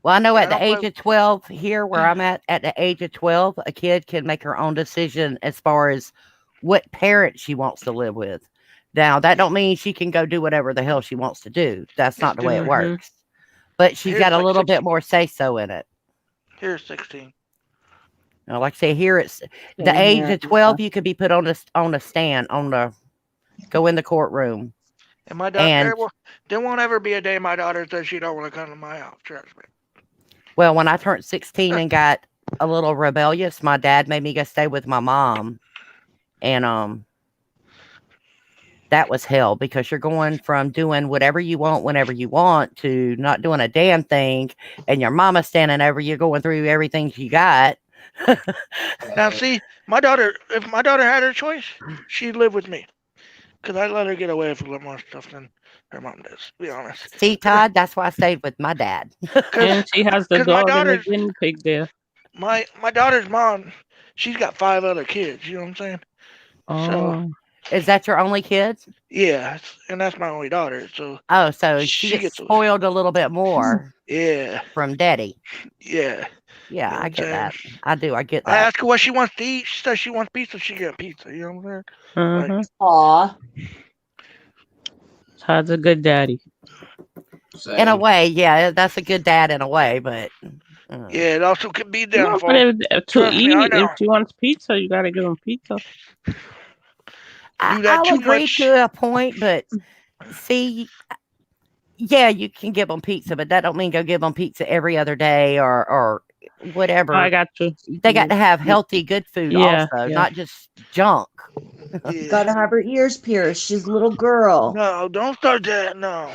Well, I know Yeah, at the age of 12 here where I'm at the age of 12, a kid can make her own decision as far as what parent she wants to live with. Now, that don't mean she can go do whatever the hell she wants to do. That's not the way it Mhm. works. But she's Here's got a like little 16. bit more say-so in it. Here's 16. Now, like I say, here it's the Same age here. of 12, you can be put on a stand, go in the courtroom. And my daughter, And there won't ever be a day my daughter says she don't want to come to my house. Trust me. well, when I turned 16 and got a little rebellious, my dad made me go stay with my mom. And that was hell, because you're going from doing whatever you want whenever you want to not doing a damn thing, and your mama standing over you going through everything you got. Now, see, my daughter, if my daughter had her choice, she'd live with me. Because I let her get away with a little more stuff than her mom does, to be honest. See, Todd, that's why I stayed with my dad. And she has the 'cause my dog and the daughter's- guinea pig there. My daughter's mom, she's got 5 other kids, you know what I'm saying? Oh, Is that your only kid? Yeah, and that's my only daughter, so Oh, so she She gets gets spoiled a little bit more yeah, from daddy. yeah. Yeah, know what I I'm get saying? that. I do. I get I that. asked her what she wants to eat. She says she wants pizza. She get pizza. You know what I'm saying? uh-huh. Aw. Todd's a good daddy. In a way, yeah, that's a good dad in a way, but Yeah, it also could be No, downfall. but to Trust me, I eat, know. if she wants pizza, you gotta give him pizza. Do that I'll too agree much. to a point, but see, yeah, you can give them pizza, but that don't mean go give them pizza every other day or whatever. I got you. They got to have healthy, good food Yeah, also, yeah. not just junk. Yeah. Gotta have her ears pierced. She's a little girl. No, don't start that. No.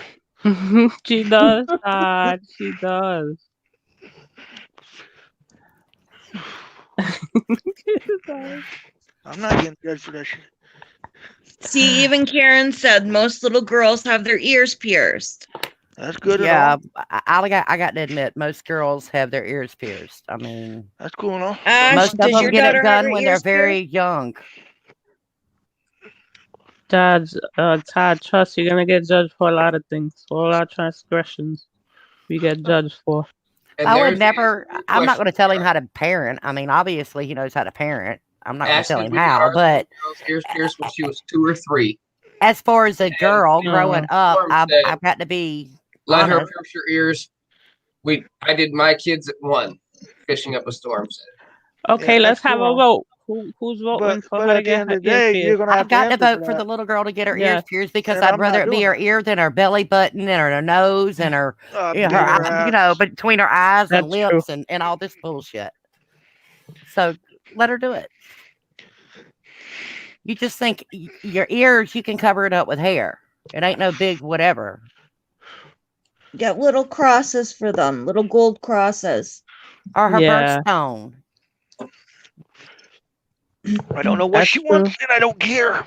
She does, Todd. She does. I'm not getting judged for that shit. See, even Karen said most little girls have their ears pierced. That's good. Yeah, And all. I got to admit, most girls have their ears pierced. I mean, That's cool and all. Ash, most of does them your get daughter it have done her when they're ears very pierced? young. Todd, trust you're gonna get judged for a lot of things, for a lot of transgressions. We get judged for. And I there's would the never. answer to your I'm not going to question, tell him right? how to parent. I mean, obviously he knows how to parent. I'm not going to tell Ashley, him we got how. our But girl's ears pierced when she was 2 or 3. as far as a girl growing up, Norm said, I've got to be Let her honest. pierce your ears. I did my kids at 1. Fishing up a storm said. Okay, Yeah, let's that's have a cool. vote. Who's voting for But her to at the get end her of the ears day, you're pierced? gonna have I've got to answer vote for for the that. little girl to get her Yeah. ears pierced because And I'd I'm rather not it be doing her that. ear than her belly button and her nose and her, you know, her, Bigger you know, ass. between her eyes and That's true. lips and all this bullshit. So let her do it. You just think your ears, you can cover it up with hair. It ain't no big whatever. Get little crosses for them, little gold crosses. Or her Yeah. birthstone. I don't know what That's she true. wants, and I don't care.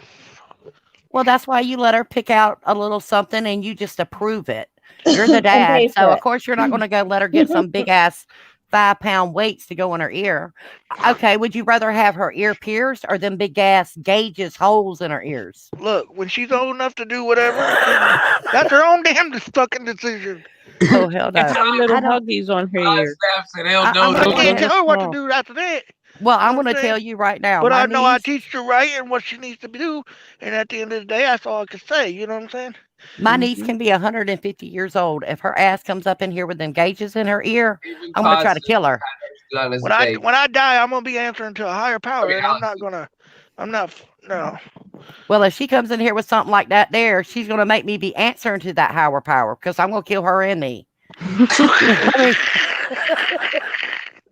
Well, that's why you let her pick out a little something and you just approve it. You're the And dad, pay so for of it. course you're not going to go let her get some big ass 5-pound weights to go in her ear. Okay, would you rather have her ear pierced or them big ass gauges holes in her ears? Look, when she's old enough to do whatever, that's her own damn fucking decision. Oh hell no! Put little I don't- huggies on her I ears. snaps and hell I'm knows gonna I what can't tell- tell her what to small. do after that. Well, I'm know what going to I'm tell saying? you right now. But my I know I niece, teach her right and what she needs to do. And at the end of the day, that's all I can say. You know what I'm saying? my niece Mhm. can be 150 years old. If her ass comes up in here with them gauges in her ear, Even I'm going to try Todd to kill her. said on his When I day. when I die, I'm gonna be answering to a higher power, Okay, and I'm Alex. not gonna. I'm not. No. Well, if she comes in here with something like that, she's going to make me be answering to that higher power because I'm going to kill her and me. I mean,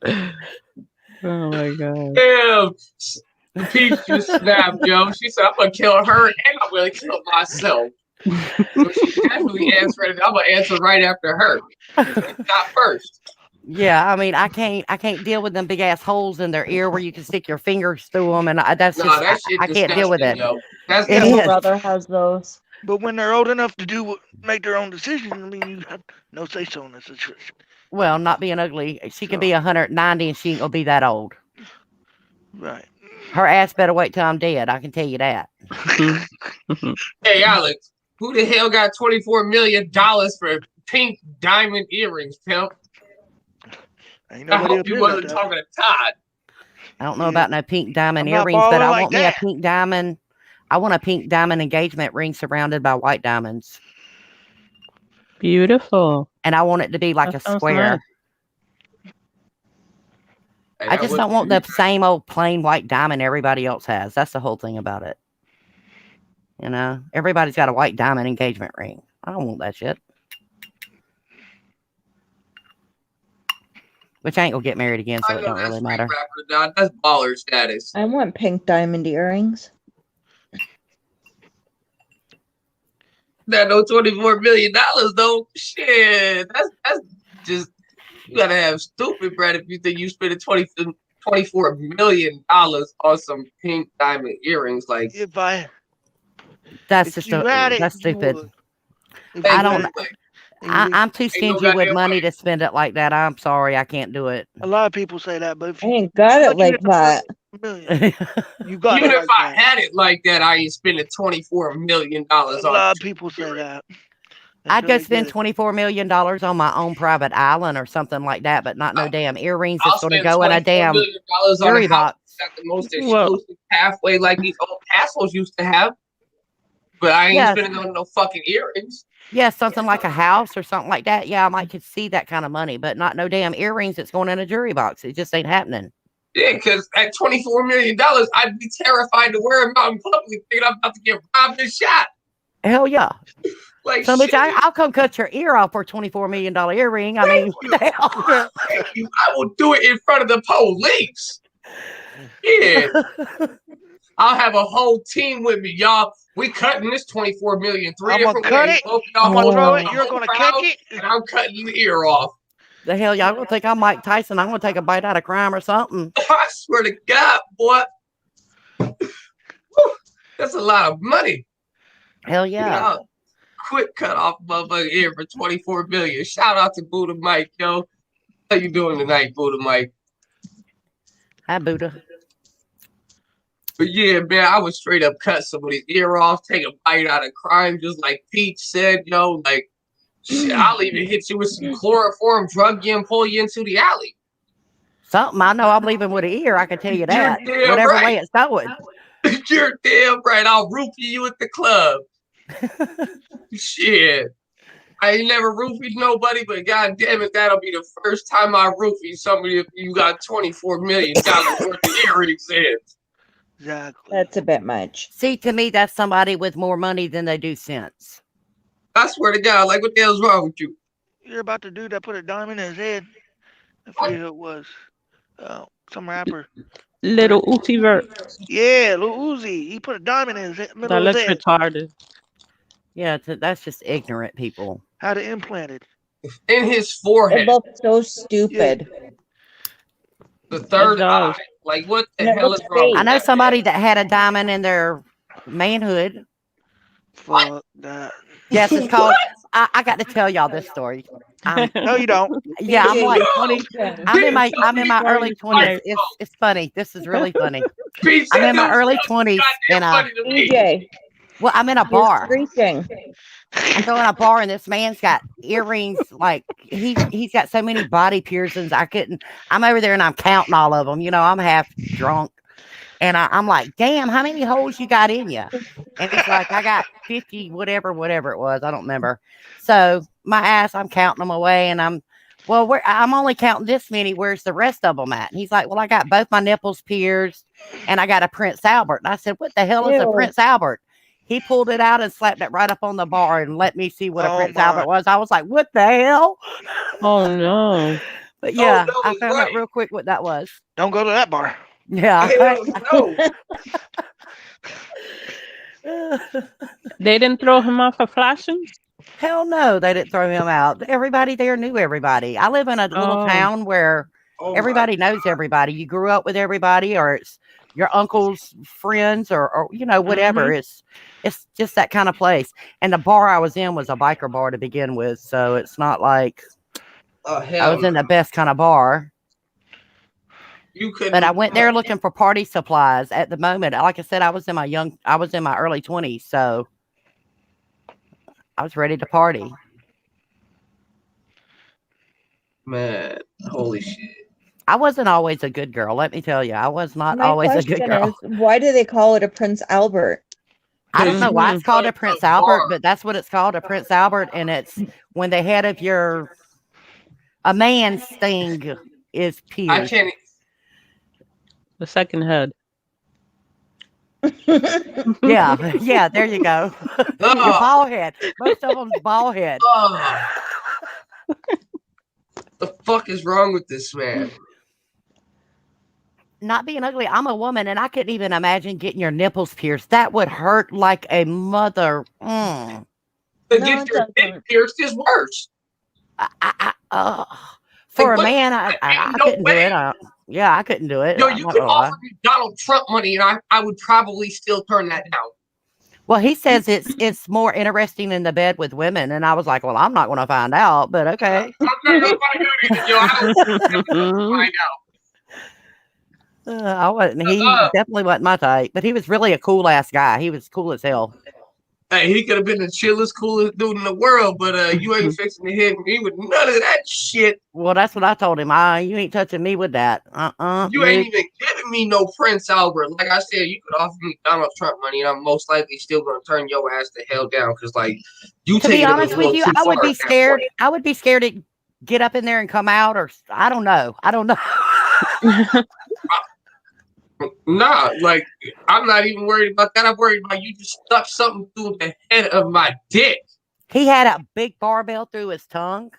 Oh my god. Damn. Peach just snapped, yo. She said, I'm gonna kill her and I'm gonna kill myself. So she definitely answered it. I'm gonna answer right after her. Not first. Yeah, I mean, I can't deal with them big ass holes in their ear where you can stick your fingers through them, and That shit I can't deal with it. Yo. That's It My is. brother has those. But when they're old enough to make their own decisions, I mean, you have no say so in this situation. Well, not being ugly, she can be 190 and she ain't gonna be that old. Right. Her ass better wait till I'm dead. I can tell you that. Hey, Alex, who the hell got $24 million for pink diamond earrings, pimp? I hope you wasn't talking to Todd. I don't know about no pink diamond earrings, but I want me a pink diamond. I want a pink diamond engagement ring surrounded by white diamonds. Beautiful. And I want it to be like That a sounds square. nice. Hey, I just don't want the same old plain white diamond everybody else has. That's the whole thing about it. You know, everybody's got a white diamond engagement ring. I don't want that shit. Which I ain't gonna get married again, so it don't really matter. Rapper, that's baller status. I want pink diamond earrings. That no $24 million though. Shit, that's just, you gotta have stupid bread if you think you spending $24 million on some pink diamond earrings. Like, that's stupid. I don't. I'm too stingy with money to spend it like that. I'm sorry, I can't do it. A lot of people say that, but if I ain't got it like that. You got even it if I had it like that, I ain't spending $24 million on. A lot of people say that. I'd go spend $24 million on my own private island or something like that, but not no damn earrings that's going to go in a damn jewelry box. Got the most exclusive pathway like these old castles used to have. But I ain't spending on no fucking earrings. Yeah, something like a house or something like that. Yeah, I might could see that kind of money, but not no damn earrings that's going in a jewelry box. It just ain't happening. Yeah, because at $24 million, I'd be terrified to wear them out in public, thinking I'm about to get robbed and shot. Hell yeah. Like, so bitch, I'll come cut your ear off for a $24 million earring. I mean, what the hell? I will do it in front of the police. Yeah. I'll have a whole team with me, y'all. We cutting this $24 million. I'm gonna cut it. I'm gonna throw it. You're gonna catch it, and I'm cutting your ear off. The hell, y'all gonna think I'm Mike Tyson? I'm gonna take a bite out of crime or something. I swear to God, boy, that's a lot of money. Hell yeah! Quick cut off motherfucker ear for $24 million. Shout out to Buddha Mike, yo. How you doing tonight, Buddha Mike? Hi, Buddha. But yeah, man, I would straight up cut somebody's ear off, take a bite out of crime, just like Peach said, yo. Like, shit, I'll even hit you with some chloroform, drug you, and pull you into the alley. Something I know I'm leaving with an ear. I can tell you that. Whatever way it's going. You're damn right. I'll roofie you at the club. Shit. I ain't never roofied nobody, but god damn it, that'll be the first time I roofie somebody if you got $24 million worth of earrings in. Exactly. That's a bit much. See, to me, that's somebody with more money than they do sense. I swear to God, like, what the hell's wrong with you? You're about to do that, put a diamond in his head. I forget who it was. Some rapper. Little Uzi Vert. Yeah, Lil Uzi. He put a diamond in his head. That's retarded. Yeah, that's just ignorant people. Had it implanted. In his forehead. It looks so stupid. Yeah. The third eye. Like, what the hell is wrong? I know somebody that had a diamond in their manhood. Fuck that. Yes, it's called. I got to tell y'all this story. No, you don't. Yeah, I'm like 20. I'm in my early 20s. It's funny. This is really funny. I'm in my early 20s, and DJ. Well, I'm in a bar. I'm going to a bar, and this man's got earrings. Like he's got so many body piercings. I'm over there, and I'm counting all of them. You know, I'm half drunk. And I'm like, damn, how many holes you got in you? And he's like, I got 50, whatever it was. I don't remember. So my ass, I'm counting them away. And I'm only counting this many. Where's the rest of them at? And he's like, well, I got both my nipples pierced and I got a Prince Albert. And I said, what the hell is a Prince Albert? He pulled it out and slapped it right up on the bar and let me see what a Prince Albert was. I was like, what the hell? Oh, no. But yeah, no, I he's found out right. real quick what that was. Don't go to that bar. Yeah. Hell no. They didn't throw him off a flashing? Hell no, they didn't throw him out. Everybody there knew everybody. I live in a little Oh. town where Oh everybody knows everybody. You grew up with everybody, or it's your uncle's friends, or you know, whatever. It's just that kind of place. And the bar I was in was a biker bar to begin with, so it's not like I was in the best kind of bar. You could, but I went there looking for party supplies. At the moment, like I said, I was in my early 20s, so I was ready to party. Man, holy shit. I wasn't always a good girl. Let me tell you, I was not always a good girl. Why do they call it a Prince Albert? I don't know why it's called a Prince Albert, but that's what it's called, a Prince Albert. And it's when the head of a man's thing is pierced. I can't. The second head. Yeah, there you go. Your ball head. Most of them's ball head. The fuck is wrong with this man? Not being ugly, I'm a woman, and I couldn't even imagine getting your nipples pierced. That would hurt like a mother. To get your dick pierced is worse. For a man, I couldn't do it. I couldn't do it. Yo, you could offer me Donald Trump money, and I would probably still turn that down. Well, he says it's more interesting in the bed with women, and I was like, well, I'm not going to find out, but okay. I'm not going to find out either, yo. I don't find out. I wasn't. He definitely wasn't my type, but he was really a cool ass guy. He was cool as hell. Hey, he could have been the chillest, coolest dude in the world, but you ain't fixing to hit me with none of that shit. Well, that's what I told him. You ain't touching me with that. You ain't even giving me no Prince Albert. Like I said, you could offer me Donald Trump money, and I'm most likely still gonna turn your ass the hell down. Cause like you to take be it honest with you, I would be scared. I would be scared to get up in there and come out, or I don't know. Nah, like I'm not even worried about that. I'm worried about you just stuck something through the head of my dick. He had a big barbell through his tongue,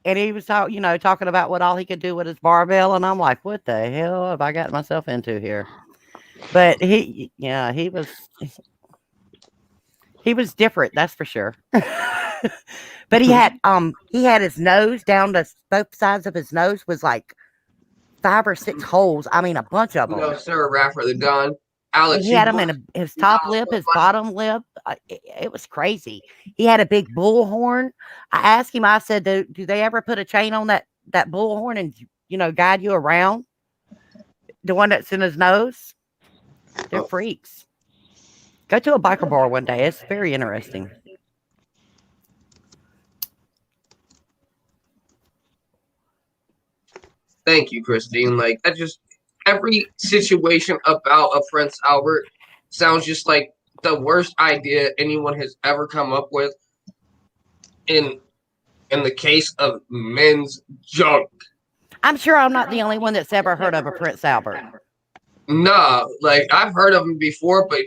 and he was talking about what all he could do with his barbell, and I'm like, what the hell have I got myself into here? But he was different, that's for sure. But he had his nose down to both sides of his nose was like 5 or 6 holes. I mean, a bunch of them. You know, Sarah Raffer, the Don. Alex. He had them in his top lip, his bottom lip. It was crazy. He had a big bullhorn. I asked him, I said, do they ever put a chain on that bullhorn and, guide you around? The one that's in his nose? They're freaks. Go to a biker bar one day. It's very interesting. Thank you, Christine. Like, every situation about a Prince Albert sounds just like the worst idea anyone has ever come up with in the case of men's junk. I'm sure I'm not the only one that's ever heard of a Prince Albert. Nah, like, I've heard of him before, but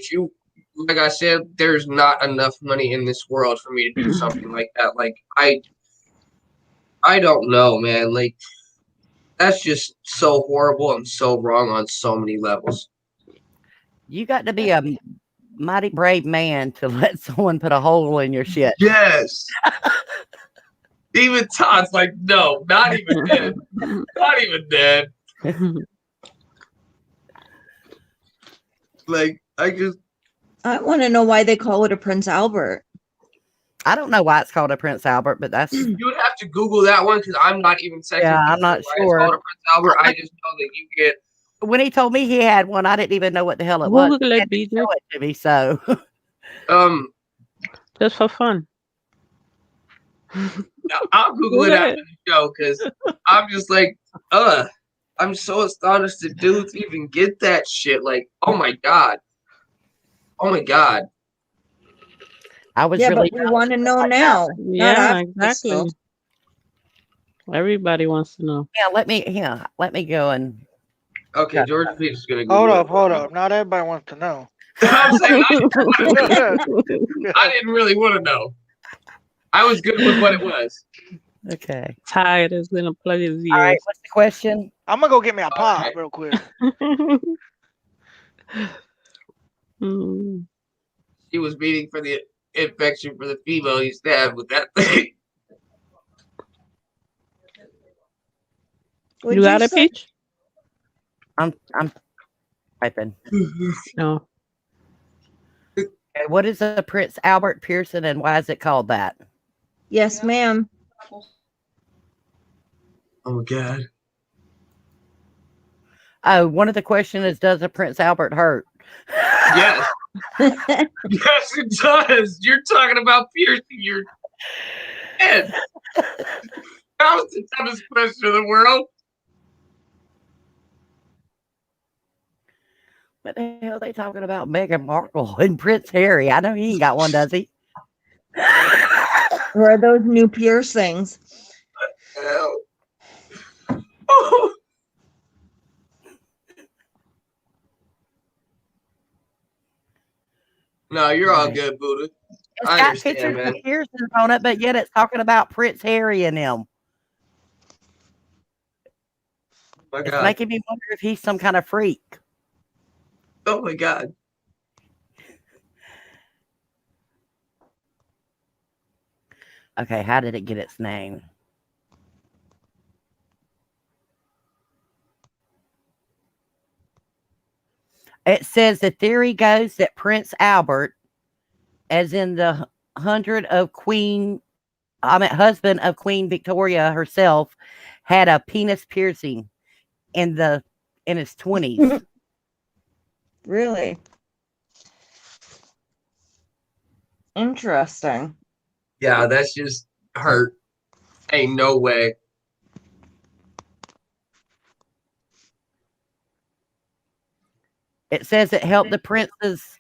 like I said, there's not enough money in this world for me to do something like that. Like, I don't know, man. Like, that's just so horrible and so wrong on so many levels. You got to be a mighty brave man to let someone put a hole in your shit. Yes. Even Todd's like, no, not even dead. Not even dead. Like, I want to know why they call it a Prince Albert. I don't know why it's called a Prince Albert, but that's... You would have to Google that one because I'm not even Yeah, I'm not sure. It's called a Prince Albert. I just know that you get... When he told me he had one, I didn't even know what the hell it was. Google it, BJ. Show it to me, so... Just for fun. I'll Google it after the show because I'm just like, I'm so astonished that dudes even get that shit. Like, oh my God. Oh my God. I was really... but we want to know now. Yeah, exactly. Everybody wants to know. Yeah, let me go and... Okay, George Peter's going to go. Hold up. Not everybody wants to know. I'm saying I didn't really want to know. I was good with what it was. Okay. Tired is gonna plug his All right. ears. What's the question? I'm gonna go get me a pop real quick. Mm. She was meeting for the infection for the female he stabbed with that thing. You got it, Peach? I'm typing. No. Okay, what is a Prince Albert Pearson and why is it called that? Yes, ma'am. Oh God. Oh, one of the questions is, does a Prince Albert hurt? Yes. Yes, it does. You're talking about piercing your head. That was the toughest question in the world. What the hell are they talking about? Meghan Markle and Prince Harry. I know he ain't got one, does he? Or are those new piercings? Hell. Oh. No, you're all good, Buddha. It's I got understand, pictures man. of Pearsons on it, but yet it's talking about Prince Harry and him. My It's God. making me wonder if he's some kind of freak. Oh my God. Okay, how did it get its name? It says the theory goes that Prince Albert, as in the husband of Queen Victoria herself, had a penis piercing in his 20s. Really? Interesting. Yeah, that's just hurt. Ain't no way. It says it helped the prince's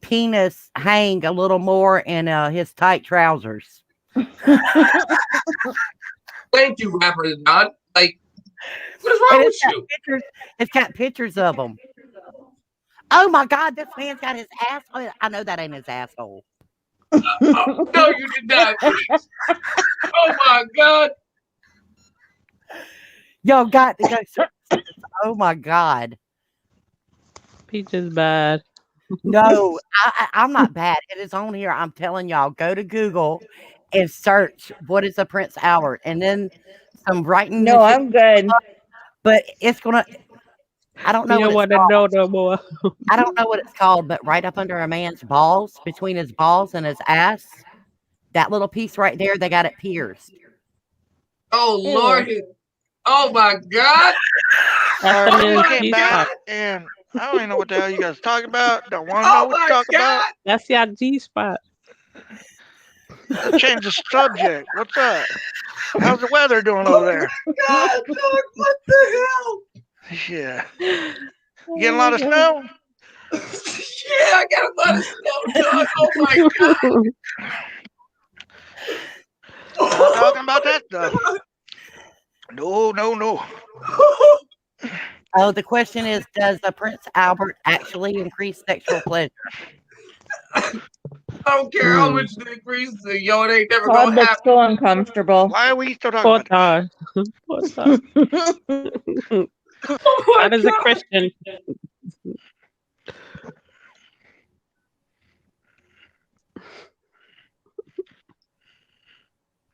penis hang a little more in his tight trousers. Thank you, Rapper Don. Like, what is wrong with you? It's got pictures of them. Oh my God, this man's got his ass. I know that ain't his asshole. Oh, no, you did not. Oh my God. Y'all got to go. Oh my God. Peach is bad. No, I'm not bad. It is on here. I'm telling y'all, go to Google and search what is a Prince Albert, and then some writing. No, I'm good. But it's gonna. I don't know. You don't want to know no more. I don't know what it's called, but right up under a man's balls, between his balls and his ass, that little piece right there, they got it pierced. Oh Lord. Oh my God. That's Oh the my G God. spot. And I don't even know what the hell you guys talking about. Don't want to know what you're talking about. That's your G spot. Let's change the subject. What's up? How's the weather doing over there? God, Lord, what the hell? Yeah. You getting a lot of snow? Yeah, I got a lot of snow, dog. Oh my God. Not talking about that stuff. No. Oh, the question is, does the Prince Albert actually increase sexual pleasure? I don't care how much they increase it, yo, it ain't never Todd gonna looks happen. so uncomfortable. Why are we still Poor talking about Todd. Poor Todd. Oh my That is a God. Christian.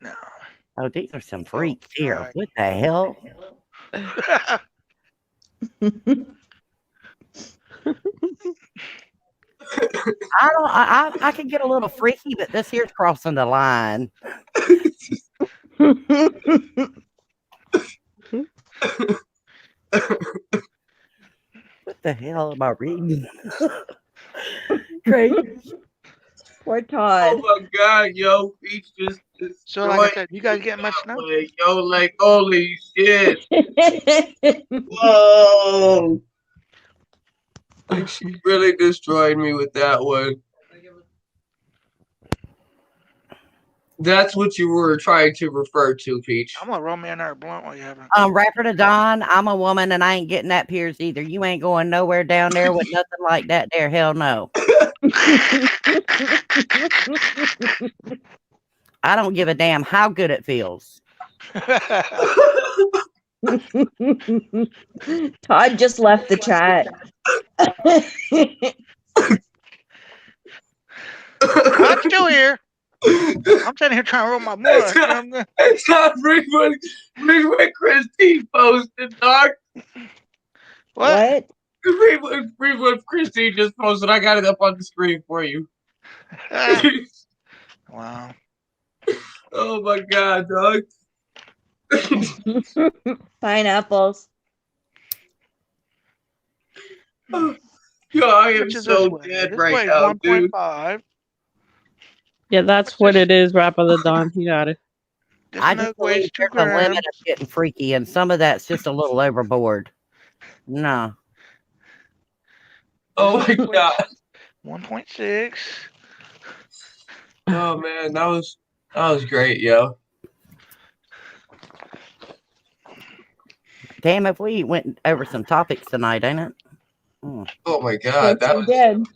No. Oh, these are some freaks here. Right. What the hell? I can get a little freaky, but this here's crossing the line. What the hell am I reading? Great. Poor Todd. Oh my God, yo, Peach just So like I said, you guys getting much snow? like, yo, like, holy shit. Whoa. Like, she really destroyed me with that one. That's what you were trying to refer to, Peach. I'm gonna roll me another blunt while you have it. Rapper to Don, I'm a woman and I ain't getting that pierced either. You ain't going nowhere down there with nothing like that there. Hell no. I don't give a damn how good it feels. Todd just left the chat. I'm still here. I'm sitting here trying to roll my blood. It's not frequent Christine posted, dog. What? Frequent Christine just posted. I got it up on the screen for you. Wow. Oh my god, dog. Pineapples. Yo, I am Which is so this way? dead This right way is now, dude. 1.5. Yeah, that's what it is, Rapper the Don. You got it. This I milk just weighs believe 2 there's a limit grams. of getting freaky, and some of that's just a little overboard. No. Oh my god. 1.6. Oh man, that was great, yo. Damn, if we went over some topics tonight, ain't it? Mm. Oh my god, Yes, we did.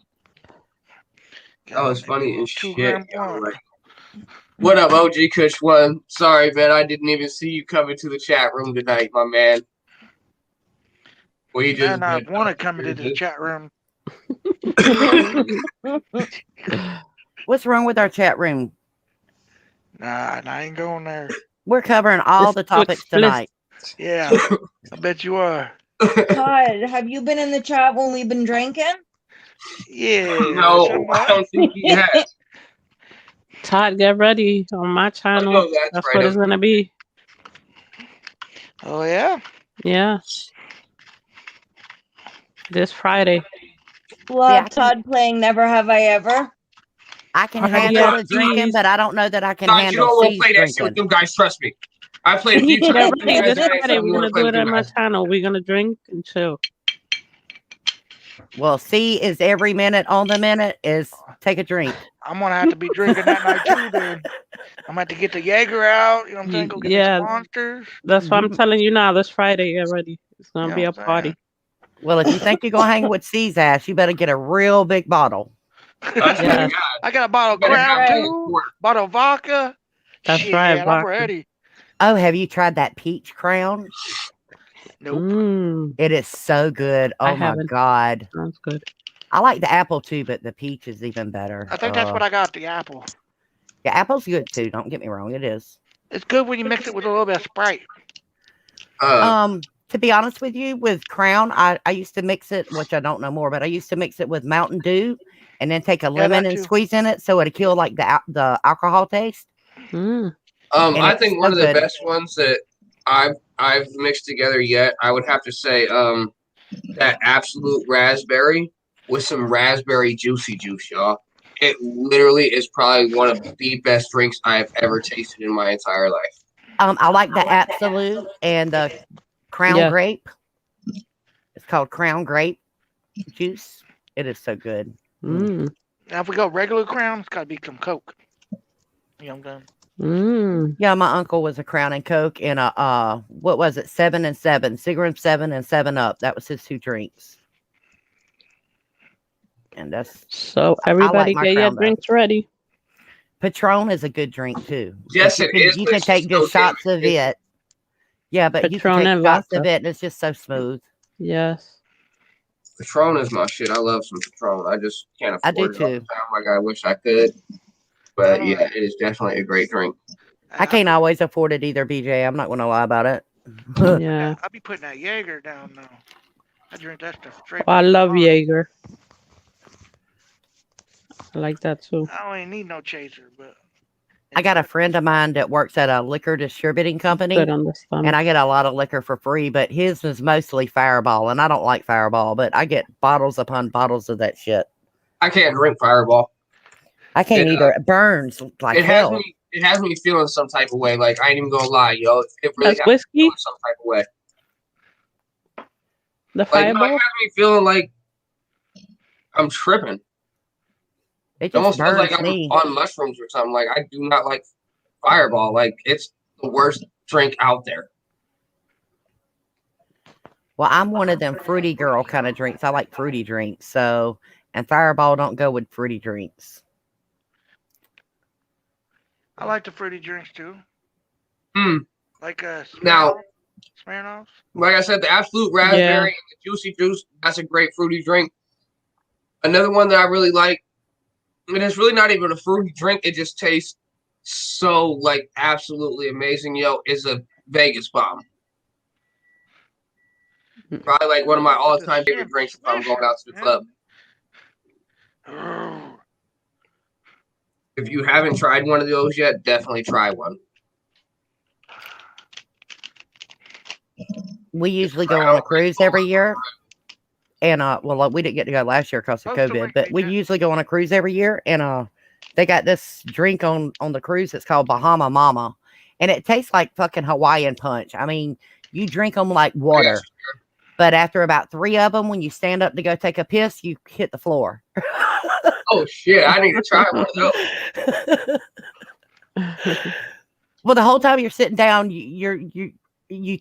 that was funny as 2 shit. gram Yo. one. Like, what up, OG Kush One? Sorry, man, I didn't even see you come into the chat room tonight, my man. We just Man, I want to come into the chat room. What's wrong with our chat room? Nah, I ain't going there. We're covering all the topics tonight. Yeah, I bet you are. Todd, have you been in the chat when we've been drinking? Yeah. No, I somewhat. don't think he has. Todd, get ready on my channel. know that's What right. it's gonna be. Oh, yeah? Yeah. This Friday. Love Todd playing Never Have I Ever. I can Already handle at the drinking, C's. but I don't know that I can God, you handle don't want to C's play that shit with drinking. them guys, trust me. I played a few Get times with them ready guys. this and I ain't Friday. something We're you gonna wanna play do with it them on my guys. channel. We're gonna drink and chill. Well, C is every minute on the minute is take a drink. I'm going to have to be drinking that night, too, then. I'm going to have to get the Jaeger out. You know what I'm saying? Go get Yeah. these monsters. That's what I'm telling you now. This Friday, get ready. It's gonna Yeah, be a I'm saying. party. Well, if you think you're gonna hang with C's ass, you better get a real big bottle. I swear to Yes. God. I got a bottle of Better Crown, have right. too. Bottle of vodka. That's Shit, right, I'm vodka. ready. Oh, have you tried that peach crown? Nope. Mm, It is so good. I Oh my haven't. god. sounds good. I like the apple too, but the peach is even better. I think that's what I got, the apple. Yeah, apple's good too. Don't get me wrong, it is. It's good when you mix it with a little bit of Sprite. To be honest with you, with Crown, I used to mix it, which I don't know more, but I used to mix it with Mountain Dew and then take a lemon and too. squeeze in it so it'd kill like the alcohol taste. Mm. And I it's think so one of the good. best ones that I've mixed together yet, I would have to say that Absolute Raspberry with some raspberry juicy juice, y'all. It literally is probably one of the best drinks I have ever tasted in my entire life. I like the Absolute and the Crown Yeah. Grape. It's called Crown Grape juice. It is so good. Mm. Now, if we go regular Crown, it's got to be some Coke. You know what I'm saying? Mm. Yeah, my uncle was a Crown and Coke and a what was it? 7 and 7, Seagram 7 and 7 Up. That was his two drinks. And that's So everybody my get your Crown, though. drinks ready. Patron is a good drink too. Yes, you it can, is, You but can it's take just just so damn shots of it. Yeah, but you Patron can and take shots vodka. of it and it's just so smooth. Yes. Patron is my shit. I love some Patron. I just can't I do afford it all the too. time like I wish I could. But yeah, it is definitely a great drink. I can't always afford it either, BJ. I'm not going to lie about it. Yeah. I'll be putting that Jaeger down now. I drink that stuff straight. Oh, I from the love bottle. Jaeger. I like that too. I don't even need no chaser, but I got a friend of mine that works at a liquor distributing company, Good on the stomach. and I get a lot of liquor for free, but his is mostly Fireball, and I don't like Fireball, but I get bottles upon bottles of that shit. I can't drink Fireball. I can't It, either. It burns like It has hell. me. It has me feeling some type of way. Like I ain't even gonna lie, yo. It really That's has me whiskey? feeling some type of way. The Like no, it Fireball? has me feeling like I'm tripping. It It just almost feels burns like I'm me. on mushrooms or something. Like I do not like Fireball. Like it's the worst drink out there. Well, I'm one of them fruity girl kind of drinks. I like fruity drinks, and Fireball don't go with fruity drinks. I like the fruity drinks too. Like Now, Smirnoff. like I said, the Absolute Raspberry and the Juicy Juice, that's a great fruity drink. Another one that I really like, and it's really not even a fruity drink, it just tastes so like absolutely amazing, yo, is a Vegas Bomb. Probably like one of my all-time favorite drinks if I'm going out to the club. If you haven't tried one of those yet, definitely try one. We usually go on a cruise every year. And well, we didn't get to go last year because of COVID, but we usually go on a cruise every year. And they got this drink on the cruise. It's called Bahama Mama, and it tastes like fucking Hawaiian punch. I mean, you drink them like water, but after about 3 of them, when you stand up to go take a piss, you hit the floor. Oh shit! I need to try one of those. Well, the whole time you're sitting down, you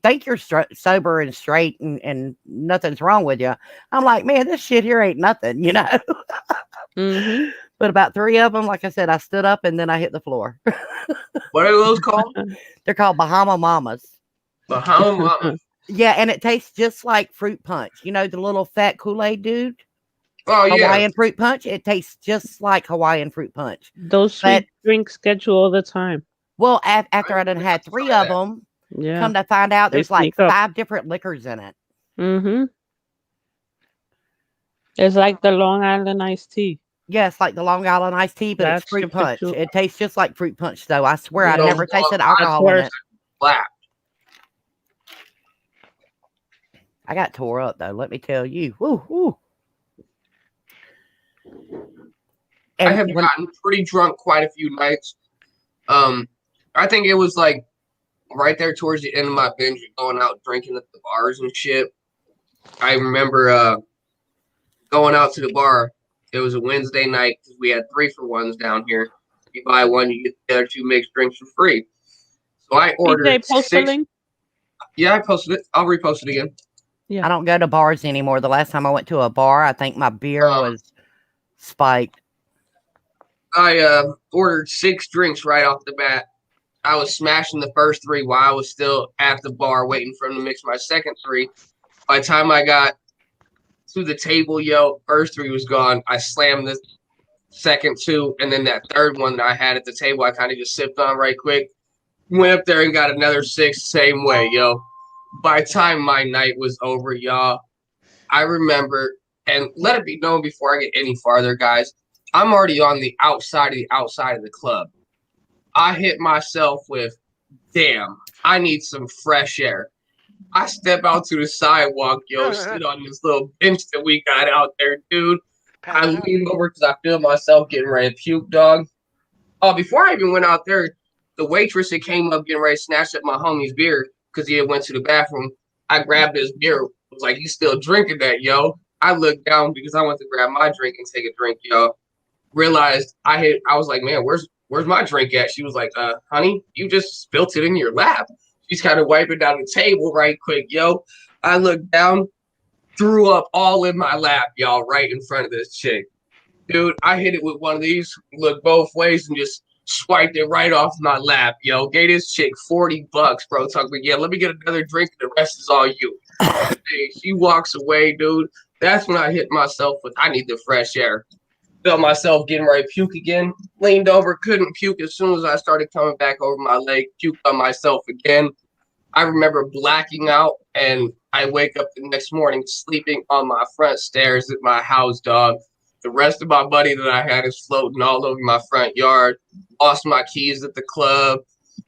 think you're sober and straight and nothing's wrong with you. I'm like, man, this shit here ain't nothing, you know? Mm-hmm. But about 3 of them, like I said, I stood up and then I hit the floor. What are those called? They're called Bahama Mamas. Bahama Mama. Yeah, and it tastes just like fruit punch. You know, the little fat Kool-Aid dude? Oh, yeah. Hawaiian fruit punch. It tastes just like Hawaiian fruit punch. Those sweet drinks get you all the time. Well, after I done had 3 of them, come to find out there's like 5 different liquors in it. Mm-hmm. It's like the Long Island iced tea. Yeah, it's like the Long Island iced tea, but it's fruit punch. It tastes just like fruit punch, though. I swear I never tasted alcohol in it. Black. I got tore up, though. Let me tell you. Woo, woo. And I have gotten pretty drunk quite a few nights. I think it was like right there towards the end of my binge, going out drinking at the bars and shit. I remember going out to the bar. It was a Wednesday night because we had 3-for-1s down here. If you buy one, you get the other 2 mixed drinks for free. So I ordered 6. Yeah, I posted it. I'll repost it again. Yeah. I don't go to bars anymore. The last time I went to a bar, I think my beer was spiked. I ordered 6 drinks right off the bat. I was smashing the first 3 while I was still at the bar waiting for him to mix my second 3. By the time I got to the table, first 3 was gone. I slammed the second 2, and then that third one that I had at the table, I kind of just sipped on right quick. Went up there and got another 6 same way, By the time my night was over, y'all, I remember, and let it be known before I get any farther, guys, I'm already on the outside of the club. I hit myself with, damn, I need some fresh air. I step out to the sidewalk, sit on this little bench that we got out there, dude. I lean over because I feel myself getting ready to puke, dog. Before I even went out there, the waitress that came up getting ready to snatch up my homie's beer because he had went to the bathroom. I grabbed his beer. Was like, he's still drinking that, yo. I looked down because I went to grab my drink and take a drink, yo. Realized I was like, man, where's my drink at? She was like, honey, you just spilt it in your lap. She's kind of wiping down the table right quick, yo. I looked down, threw up all in my lap, y'all, right in front of this chick. Dude, I hit it with one of these, looked both ways, and just swiped it right off my lap, yo. Gave this chick $40, bro. Talking, yeah, let me get another drink, and the rest is all you. Hey, she walks away, dude. That's when I hit myself with, I need the fresh air. Felt myself getting ready to puke again. Leaned over, couldn't puke. As soon as I started coming back over my leg, puked on myself again. I remember blacking out, and I wake up the next morning sleeping on my front stairs at my house, dog. The rest of my money that I had is floating all over my front yard. Lost my keys at the club.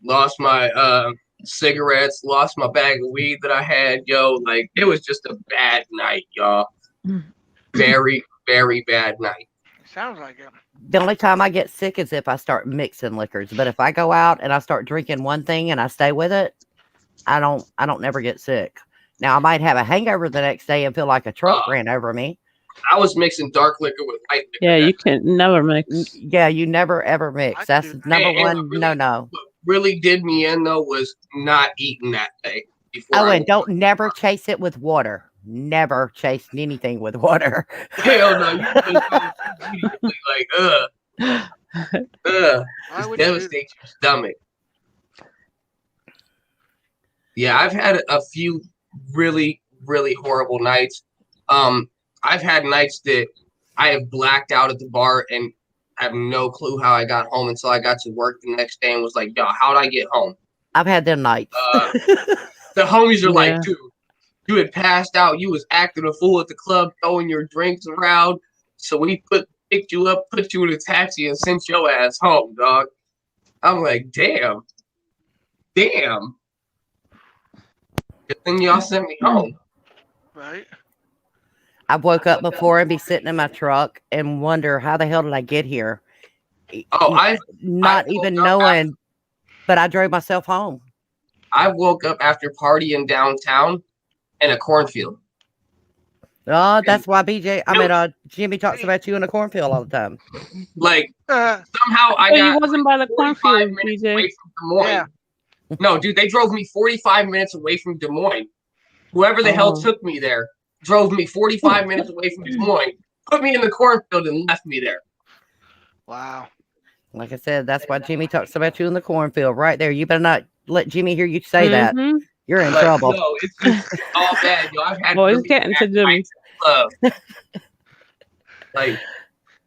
Lost my cigarettes. Lost my bag of weed that I had, yo. Like, it was just a bad night, y'all. Very, very bad night. Sounds like it. The only time I get sick is if I start mixing liquors. But if I go out and I start drinking one thing and I stay with it, I don't never get sick. Now I might have a hangover the next day and feel like a truck ran over me. I was mixing dark liquor with light liquor. Yeah, you can never mix. Yeah, you never ever mix. That's number one. No. What really did me in though was not eating that day. And don't never chase it with water. Never chase anything with water. Hell no, you immediately like Ugh, Why just would you do devastate your stomach. Yeah, I've had a few really, really horrible nights. I've had nights that I have blacked out at the bar and I have no clue how I got home until I got to work the next day and was like, yo, how'd I get home? I've had them nights. The homies are like, Yeah. dude, you had passed out. You was acting a fool at the club, throwing your drinks around. So we picked you up, put you in a taxi, and sent your ass home, dog. I'm like, damn. Good thing y'all sent me home. Right? I've woke up before and be sitting in my truck and wonder how the hell did I get here? Oh, Not I even woke up knowing, but I drove myself home. I woke up after partying downtown in a cornfield. Oh, that's why Jimmy talks about you in a cornfield all the time. Like Uh, somehow I So got you wasn't by the 45 cornfield, minutes BJ. away from Des Moines. Yeah. No, dude, they drove me 45 minutes away from Des Moines. Whoever the hell Oh. took me there drove me 45 minutes away from Des Moines, put me in the cornfield, and left me there. wow. Like I said, that's why Jimmy talks about you in the cornfield right there. You better not let Jimmy hear you say that. Mhm. You're in Like, trouble. no, it's just all bad, yo. I've had Well, it's really getting to bad Jimmy. nights at the club. Like,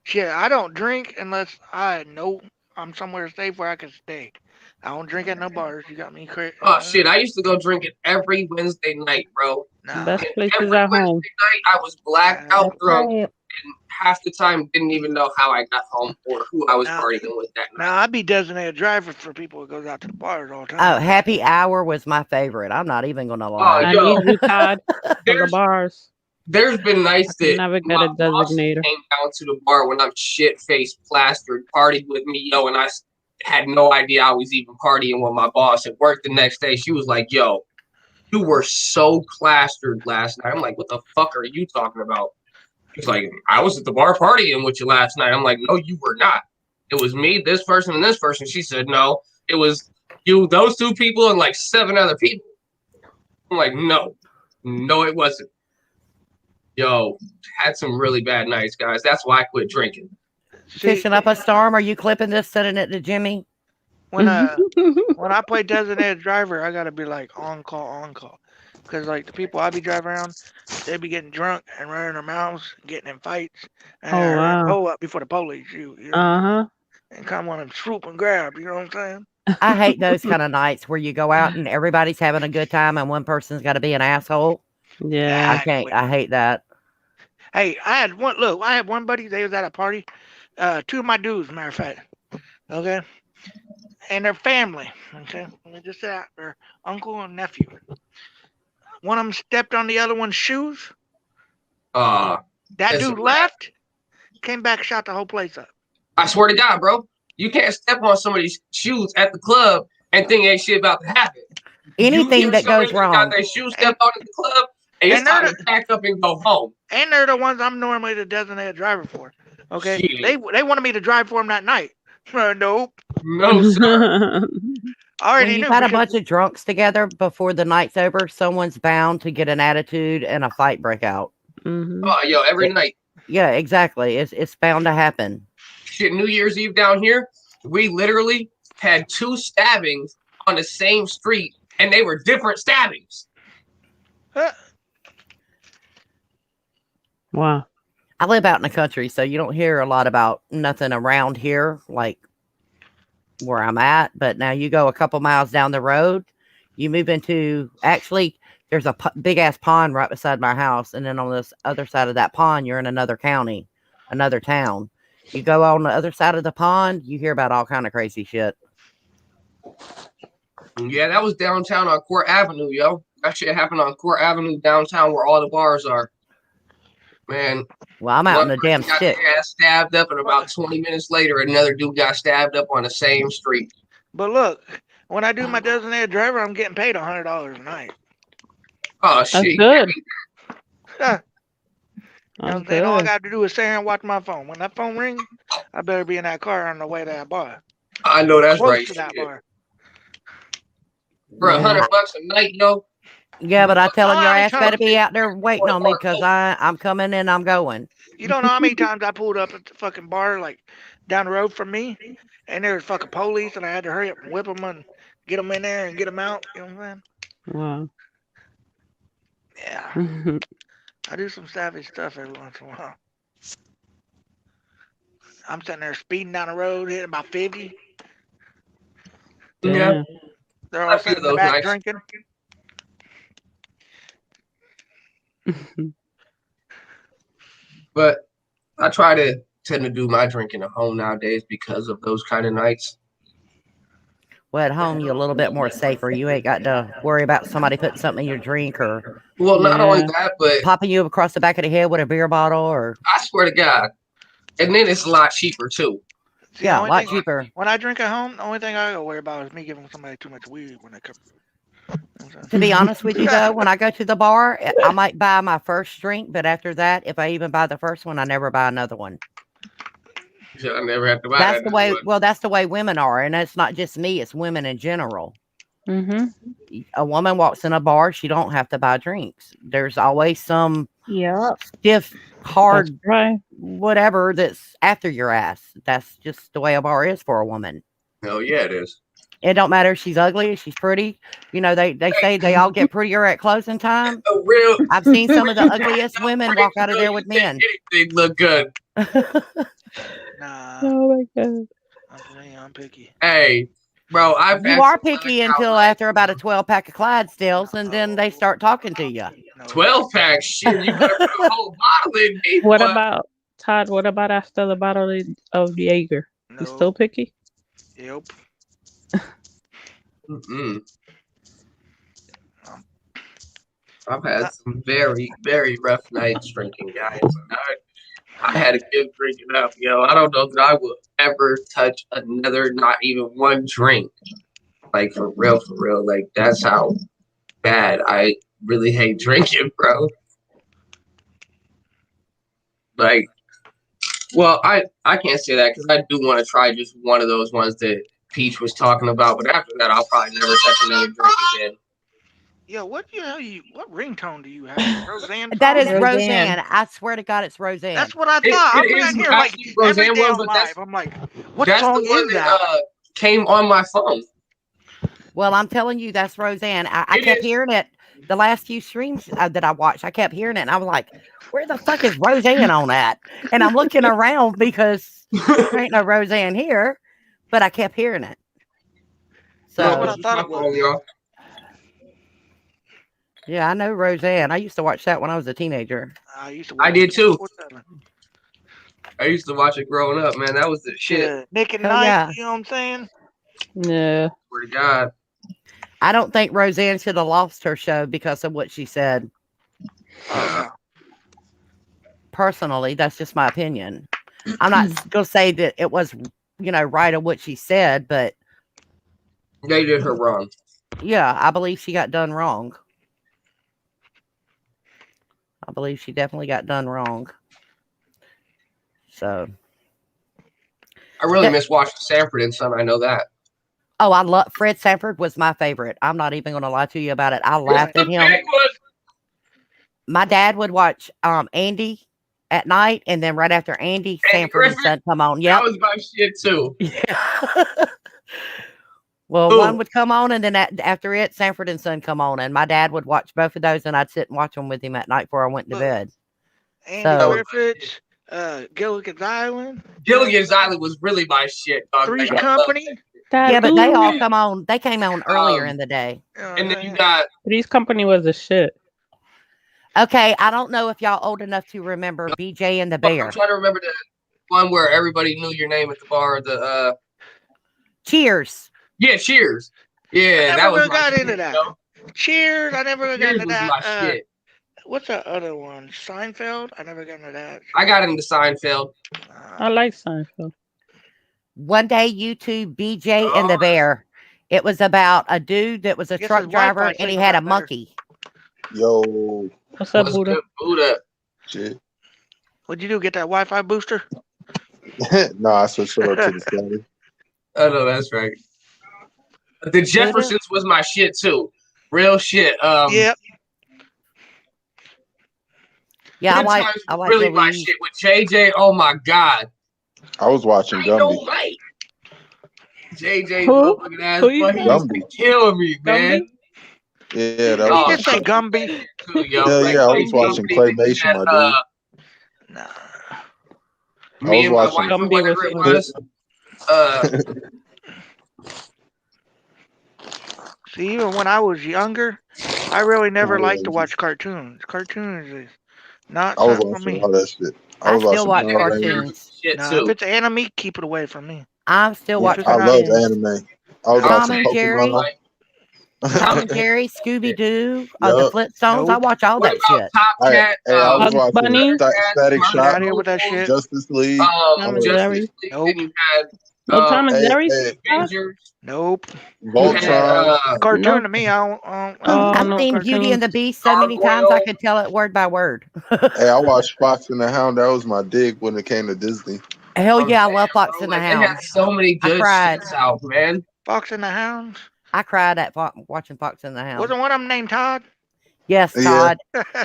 Shit, I don't drink unless I know I'm somewhere safe where I can stay. I don't drink at no bars. You got me crazy. oh shit, I used to go drinking every Wednesday night, bro. Nah. Best And place is every at home. Wednesday night, I was blacked out That's drunk, right. and half the time didn't even know how I got home or who I was Nah. partying with that night. Now I be designated driver for people who goes out to the bars all the Oh, time. happy hour was my favorite. I'm not even gonna Oh, lie. I yo. need you, Todd, for the There's bars. There's been nights I can that never get my a boss designator. came down to the bar when I'm shit-faced, plastered, partied with me, yo, and I had no idea I was even partying with my boss at work the next day. She was like, yo, you were so plastered last night. I'm like, what the fuck are you talking about? She's like, I was at the bar partying with you last night. I'm like, no, you were not. It was me, this person, and this person. She said, no, it was you, those two people, and like 7 other people. I'm like, no, it wasn't. Yo, had some really bad nights, guys. That's why I quit drinking. See, Fishing up a storm? Are you clipping this, sending it to Jimmy? when I play designated driver, I gotta be like on call. Cause like the people I be driving around, they be getting drunk and running their mouths, getting in fights, and Oh, I run wow. pull up before the police shoot, you know, Uh-huh. and come on and swoop and grab. You know what I'm saying? I hate those kind of nights where you go out and everybody's having a good time and one person's got to be an asshole. Yeah. I can't. I hate that. Hey, I had one buddy. They was at a party. 2 of my dudes, matter of fact. Okay, and their family. Okay, let me just say that, their uncle and nephew. One of them stepped on the other one's shoes. That That's dude a- left, came back, shot the whole place up. I swear to God, bro, you can't step on somebody's shoes at the club and think ain't shit about to happen. Anything You that goes got wrong. their shoes stepped on at the club, and it's And they're time to pack up and go home. And they're the ones I'm normally the designated driver for. Okay, Shit. they wanted me to drive for them that night. Nope, No, sir. I When already you've knew. got a because- bunch of drunks together before the night's over, someone's bound to get an attitude and a fight break out. Mhm. Oh, yo, every night. Yeah, exactly. It's bound to happen. Shit, New Year's Eve down here, we literally had 2 stabbings on the same street, and they were different stabbings. Wow. I live out in the country, so you don't hear a lot about nothing around here, like where I'm at. But now you go a couple miles down the road, you move into, actually, there's a big ass pond right beside my house. And then on this other side of that pond, you're in another county, another town. You go on the other side of the pond, you hear about all kind of crazy shit. Yeah, that was downtown on Court Avenue, yo. That shit happened on Court Avenue downtown where all the bars are. Man, Well, I'm out in the one damn person got stick. their ass stabbed up, and about 20 minutes later, another dude got stabbed up on the same street. But look, when I do my designated driver, I'm getting paid $100 a night. Oh, That's shit. good. Yeah. You know what I'm saying? All I Good. got to do is sit here and watch my phone. When that phone rings, I better be in that car on the way to that bar. I know that's Close right. to that Shit. bar. For Yeah. $100 a night, yo. Yeah, but I tell him Oh, your how ass many better times- be out there waiting on me because I'm coming and I'm going. You don't know how many times I pulled up at the fucking bar, like down the road from me, and there was fucking police, and I had to hurry up and whip them and get them in there and get them out. You know what I'm saying? Wow. Yeah. I do some savage stuff every once in a while. I'm sitting there speeding down the road, hitting about 50. Yeah. They're all sitting in the back drinking. But I try to tend to do my drinking at home nowadays because of those kind of nights. Well, at home, you're a little bit more safer. You ain't got to worry about somebody putting something in your drink or Well, not only that, but popping you across the back of the head with a beer bottle or. I swear to God. And then it's a lot cheaper too. See, Yeah, a lot cheaper. When I drink at home, the only thing I gotta worry about is me giving somebody too much weed when they come. To be honest with you, though, when I go to the bar, I might buy my first drink, but after that, if I even buy the first one, I never buy another one. I never have to buy that's the way. Well, that's the way women are, and it's not just me; it's women in general. A woman walks in a bar, she don't have to buy drinks. There's always some stiff, hard, whatever that's after your ass. That's just the way a bar is for a woman. Oh yeah, it is. It don't matter if she's ugly, if she's pretty. You know, they say they all get prettier at closing time. I've seen some of the ugliest women walk out of there with men. They look good. Nah. Oh my God. I'm picky. Hey, bro, you are picky until after about a 12-pack of Clydesdales, and then they start talking to you. 12-pack? Shit, you better put a whole bottle in me. What about, Todd, what about after the bottle of Jaeger? You still picky? Yep. I've had some very, very rough nights drinking, guys. I had to give drinking up, yo. I don't know that I will ever touch another, not even one drink. Like, for real. Like, that's how bad I really hate drinking, bro. Like, well, I can't say that because I do want to try just one of those ones that Peach was talking about. But after that, I'll probably never touch another drink again. Yo, what ringtone do you have? Roseanne? That is Roseanne. I swear to God, it's Roseanne. That's what I thought. I'm sitting here like Roseanne one, but I'm like, what song is that? Came on my phone. Well, I'm telling you, that's Roseanne. I kept hearing it the last few streams that I watched. I kept hearing it, and I was like, where the fuck is Roseanne on that? And I'm looking around because there ain't no Roseanne here, but I kept hearing it. So that's what I thought it was. Yeah, I know Roseanne. I used to watch that when I was a teenager. I did too. I used to watch it growing up, man. That was the shit. Yeah. Nick and Night, you know what I'm saying? Yeah. Swear to God. I don't think Roseanne should have lost her show because of what she said. Personally, that's just my opinion. I'm not going to say that it was, right of what she said, but they did her wrong. Yeah, I believe she got done wrong. I believe she definitely got done wrong. So I really miss watching Sanford and Son. I know that. Oh, I love Fred Sanford was my favorite. I'm not even going to lie to you about it. I laughed at him. My dad would watch Andy at night, and then right after Andy, Sanford and Son come on. Yeah, that was my shit too. Yeah. Well, one would come on, and then after it, Sanford and Son come on, and my dad would watch both of those, and I'd sit and watch them with him at night before I went to bed. Andy Griffiths, Gilligan's Island. Gilligan's Island was really my shit. Dog. Three's Company. Yeah, but they all come on. They came on earlier in the day. And then you got Three's Company was the shit. Okay, I don't know if y'all old enough to remember BJ and the Bear. I'm trying to remember the one where everybody knew your name at the bar. The Cheers. Yeah, Cheers. Yeah, that was got into that. Cheers. I never got into that. My shit. What's that other one? Seinfeld. I never got into that. I got into Seinfeld. I like Seinfeld. One day, YouTube BJ and the Bear. It was about a dude that was a truck driver, and he had a monkey. Yo. What's up, Buddha? Buddha. Shit. What'd you do? Get that Wi-Fi booster? No, I switched over to the Sony. Oh no, that's right. The Jeffersons was my shit too. Real shit. Yep. Yeah, I like really my shit with JJ. Oh my God. I was watching I know, Gumby. right? JJ's Who? motherfucking ass, Who you but he's Gumby. killing me, man. Gumby? Yeah, that Did was he my just say shit. Gumby? Too, yo. Hell Like, yeah, I play was watching Gumby, Claymation, my dude. Nah. I Me was and my watching- wife, or Gumby whatever it was was. See, even when I was younger, I really never Oh, liked to yeah. watch cartoons. Cartoons is not I was something for watching me. all that shit. I was still watch watching Power Rangers. cartoons. Shit, Nah, if too. it's anime, keep it away from me. I'm still Yeah, watching I I love cartoons. anime. I was Tom watching and Jerry. Pokemon. Tom and Jerry, Scooby Doo, the Yup. Flintstones. I Nope. watch all What that about shit. Top Hey, Cat? I was Bugs watching Bunny? Static Get Shock, out of here with that shit. Justice League. Tom and Justice Jerry. League. Nope. Then you had No Tom and Hey, Jerry? hey, Avengers. Nope. You had Voltron. Cartoon No. to me. I don't Oh, I've no seen Beauty and the cartoons. Beast so many times I Gargoyle. could tell it word by word. Hey, I watched Fox and the Hound. That was my dig when it came to Disney. Hell yeah, I I'm love saying, Fox bro, and the like, Hound. They had so many I good cried. shits out, man. Fox and the Hound. I cried at watching Fox and the Hound. Wasn't one of them named Todd? Yes, Yeah. Todd.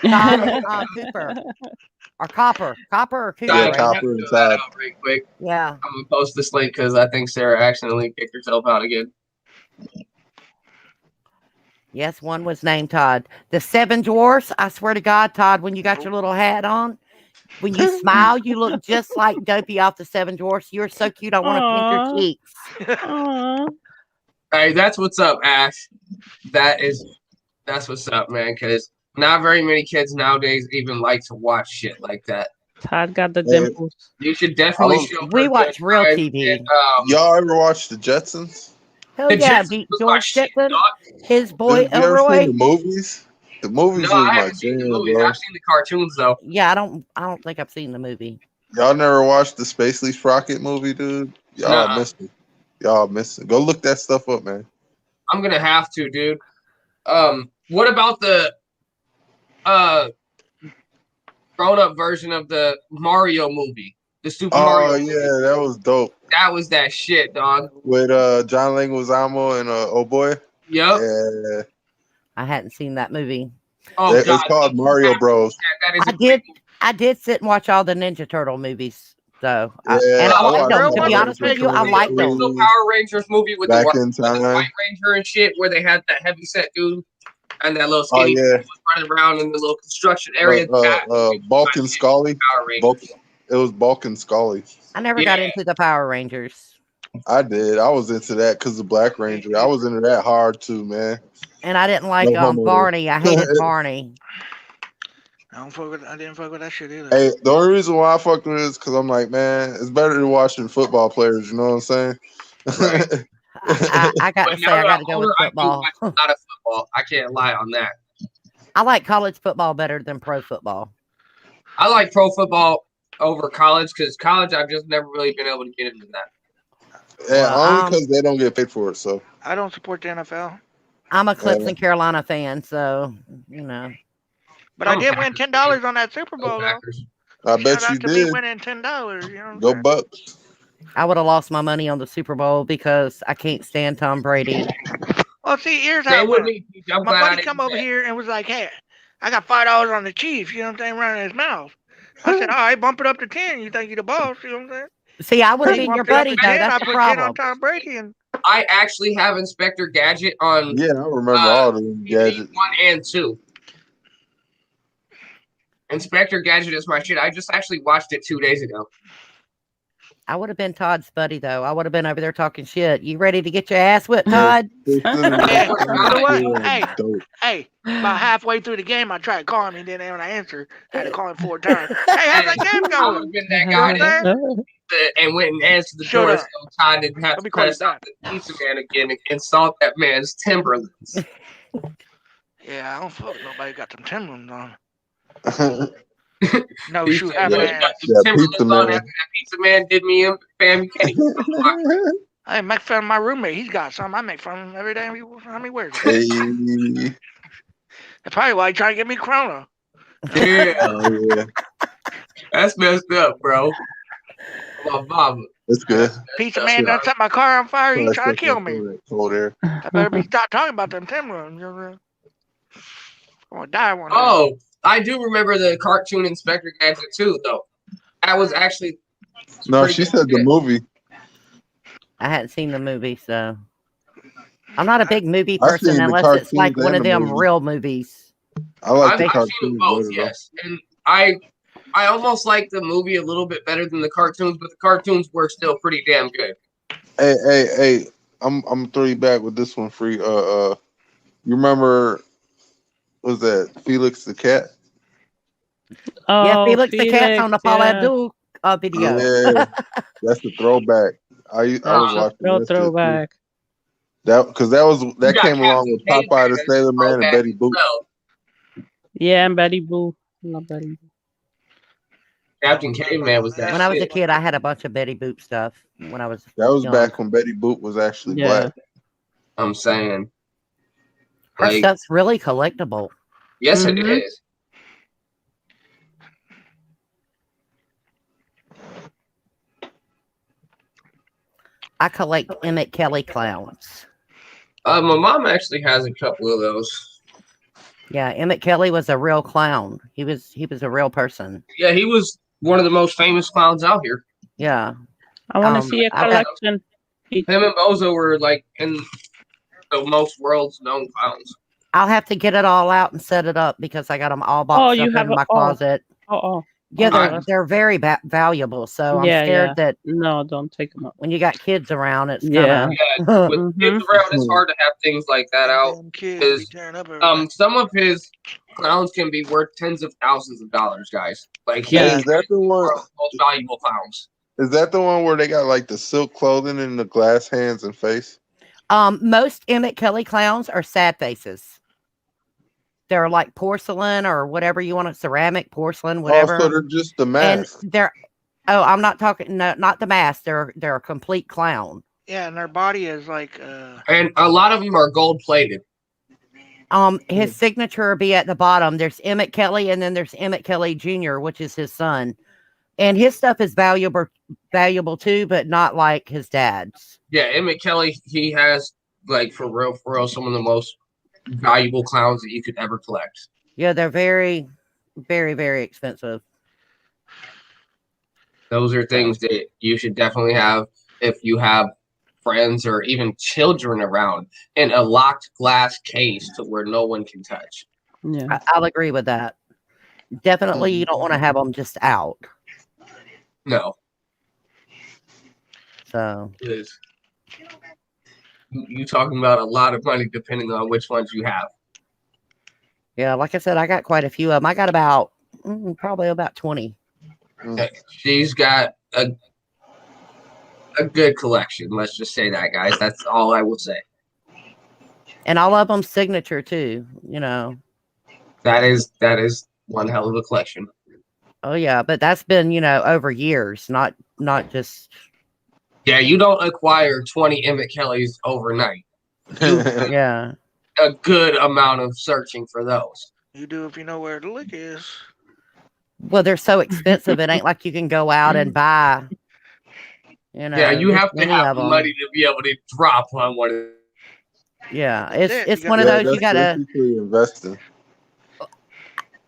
Todd and Cooper. Or Copper. Copper or Cooper, Yeah, right? Copper Figure and that Todd. out right quick. Yeah. I'm gonna post this link because I think Sarah accidentally kicked herself out again. Yes, one was named Todd. The Seven Dwarfs, I swear to God, Todd, when you got your little hat on, when you smile, you look just like Dopey off the Seven Dwarfs. You're so cute. I want to pinch Aw. your cheeks. Aw. Hey, that's what's up, Ash. That's what's up, man. Because not very many kids nowadays even like to watch shit like that. Todd got the Hey. dimples. You should definitely Oh, show her We watch Good real Times TV. and, Y'all ever watch the Jetsons? Hell the yeah, Jetsons beat was my George shit, Jetson, dog. his boy You ever seen Elroy. the movies? The movies No, I was my haven't seen the jam, movies. bro. I've seen the cartoons though. Yeah, I don't think I've seen the movie. Y'all never watched the Space Leaf Rocket movie, dude? Y'all Nuh-uh. missed it. Y'all missed it. Go look that stuff up, man. I'm gonna have to, dude. What about the grown-up version of the Mario movie? The Super Mario Oh movie. yeah, that was dope. That was that shit, dog. With John Leguizamo and Oh Boy. Yep. Yeah, I hadn't seen that movie. Oh, it's God. called Mario Bros. That is I a great movie. I did sit and watch all the Ninja Turtle movies, though. Yeah, And I I like watched them. the To be Power honest with Rangers you, I movie, like the them. original Power Rangers movie with Back the in time. White Ranger and shit, where they had that heavy set dude and that little Oh skinny yeah, dude was running around in the little construction area. Bulk and Scully. Power Rangers. Bulk, it was Bulk and Scully. I never got Yeah. into the Power Rangers. I did. I was into that because of Black Ranger. I was into that hard too, man. And I didn't like No homo. Barney. I hated Barney. I didn't fuck with that shit either. Hey, the only reason why I fucked with it is because I'm like, man, it's better than watching football players. You know what I'm saying? Right. I got to But say, now I that got I'm to go with older, I do football. watch a lot of football. I can't lie on that. I like college football better than pro football. I like pro football over college because college I've just never really been able to get into that. Yeah, Well, only because they don't get paid for it. So I don't support the NFL, I'm a Clemson, Carolina fan, so, you know. but I I'm did a win Packers $10 on that Super Go Bowl though. Packers. I bet Shout you out to me did. winning $10. You know what I'm Go saying? Bucks. I would have lost my money on the Super Bowl because I can't stand Tom Brady. Well, see, here's how Same it with went. me. I'm My glad I buddy didn't come do over that. here and was like, "Hey, I got $5 on the Chiefs." You know what I'm saying? Running his mouth. I said, "All right, bump it up to 10. You think you the boss?" You know what I'm saying? See, I would have He been your bumped it up buddy, to though. 10. That's I the put 10 on problem. Tom Brady, and I actually have Inspector Gadget on Yeah, I remember all the DVD gadgets. 1 and 2. Inspector Gadget is my shit. I just actually watched it 2 days ago. I would have been Todd's buddy, though. I would have been over there talking shit. You ready to get your ass whipped, Todd? yeah, you know what? Hey, Dope. hey, about halfway through the game, I tried to call him. He didn't even answer. I had to call him 4 times. Hey, how's that game I would going? have been that You know guy what I'm that saying? and went and answered the Shut door up. so Todd didn't have Let to me call you press out back. the pizza man again and insult that man's Timberlands. Yeah, I don't fuck with nobody got them Timberlands on. Yeah, No He shoe said, half "Yeah, my you got ass. the Timberlands pizza on man. after that pizza man did me in, fam. You can't even I make fun of my roommate. He's got some. I make fun of him every day. How he wears it. Hey. That's probably why he trying to get me Corona. Yeah, Oh, yeah. that's messed up, bro. My mama. That's good. Pizza That's man right. done set my car on fire. He That's trying to kill me. Cold air. I better be stop talking about them Timberlands. You know what I'm saying? I'm gonna die one day. Oh, I do remember the cartoon Inspector Gadget too, though. That was actually No, she said the movie. I hadn't seen the movie, so I'm not a big movie I've person seen the unless it's like cartoons one and of the them movie. real movies. I like the I've cartoons seen both, better, though. yes, and I almost like the movie a little bit better than the cartoons, but the cartoons were still pretty damn good. Hey, I'm throw you back with this one free. You remember was that Felix the Cat? Oh, Yeah, Felix the Cat's on the Paul yeah. Abdul video. Yeah, that's the throwback. I was watching No that shit, too. throwback. That You got came along with Captain Popeye the Caveman, Sailor Man and throwback Betty as Boop. well. Yeah, and Betty Boo. Love Betty Boo. Captain Caveman was that When I was a shit. kid, I had a bunch of Betty Boop stuff. When I was That was young. back when Betty Boop was actually Yeah. black. I'm saying. Her Like, stuff's really collectible. yes, it Mhm. is. I collect Emmett Kelly clowns. My mom actually has a couple of those. Yeah, Emmett Kelly was a real clown. He was a real person. Yeah, he was one of the most famous clowns out here. Yeah. I want to see a I got- collection. Him and Bozo were like in the most world's known clowns. I'll have to get it all out and set it up because I got them all boxed you up have in my oh. closet. Oh. Yeah, Oh, they're very valuable. So I'm Yeah, scared yeah. that No, don't take them up. when you got kids around, it's Yeah. Yeah, with Mhm. kids around, it's hard to have things like that out. Them kids be tearing up everything. Some of his clowns can be worth tens of thousands of dollars, guys. Like, Hey, he's is that the one? one of the most valuable clowns. Is that the one where they got like the silk clothing and the glass hands and face? Most Emmett Kelly clowns are sad faces. They're like porcelain or whatever you want, ceramic, porcelain, whatever. Oh, so they're just the And mask. I'm not talking, no, not the mask. They're a complete clown. Yeah, and their body is like And a lot of them are gold plated. His signature will be at the bottom. There's Emmett Kelly, and then there's Emmett Kelly Jr., which is his son. And his stuff is valuable too, but not like his dad's. Yeah, Emmett Kelly, he has, like, for real, some of the most valuable clowns that you could ever collect. Yeah, they're very, very, very expensive. Those are things that you should definitely have if you have friends or even children around in a locked glass case to where no one can touch. Yeah. I'll agree with that. Definitely, you don't want to have them just out. No. So Because you talking about a lot of money depending on which ones you have. yeah, like I said, I got quite a few of them. I got about probably about 20. She's got a good collection. Let's just say that, guys. That's all I will say. And all of them signature too, you know. That is one hell of a collection. Oh yeah, but that's been, over years, not just. Yeah, you don't acquire 20 Emmett Kellys overnight. Yeah. A good amount of searching for those. you do if you know where the lick is. Well, they're so expensive. It ain't like you can go out and buy. Yeah, you just have to any have of the 'em. money to be able to drop on one of them. Yeah, That's it. it's You one of gotta- those you gotta. basically investing.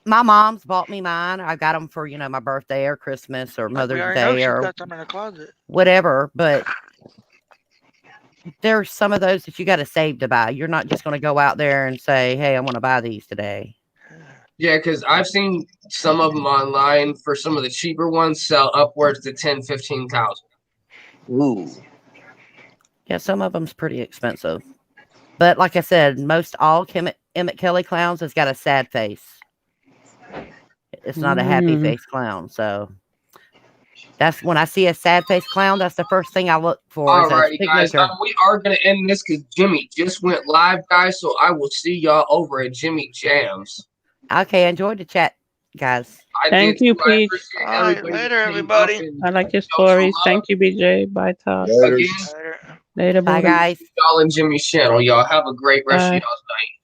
My mom's bought me mine. I got them for my birthday or Christmas or Like, we Mother's already know Day she's or got some in her closet. whatever. But there's some of those that you got to save to buy. You're not just going to go out there and say, "Hey, I want to buy these today." Yeah, because I've seen some of them online for some of the cheaper ones sell upwards to 10, 15,000. Ooh. Yeah, some of them's pretty expensive. But like I said, most all Emmett Kelly clowns has got a sad face. It's not a happy face clown. So that's when I see a sad face clown, that's the first thing I look for. Alrighty, guys. We are going to end this because Jimmy just went live, guys. So I will see y'all over at Jimmy Jams. Okay, enjoy the chat, guys. Thank you, Peach. All right, later, everybody. I like your stories. Thank you, BJ. Bye, Todd. Later. Again, Later. Later, Bye, buddy. guys. y'all and Jimmy's channel. Y'all have a great rest of Bye. y'all's night.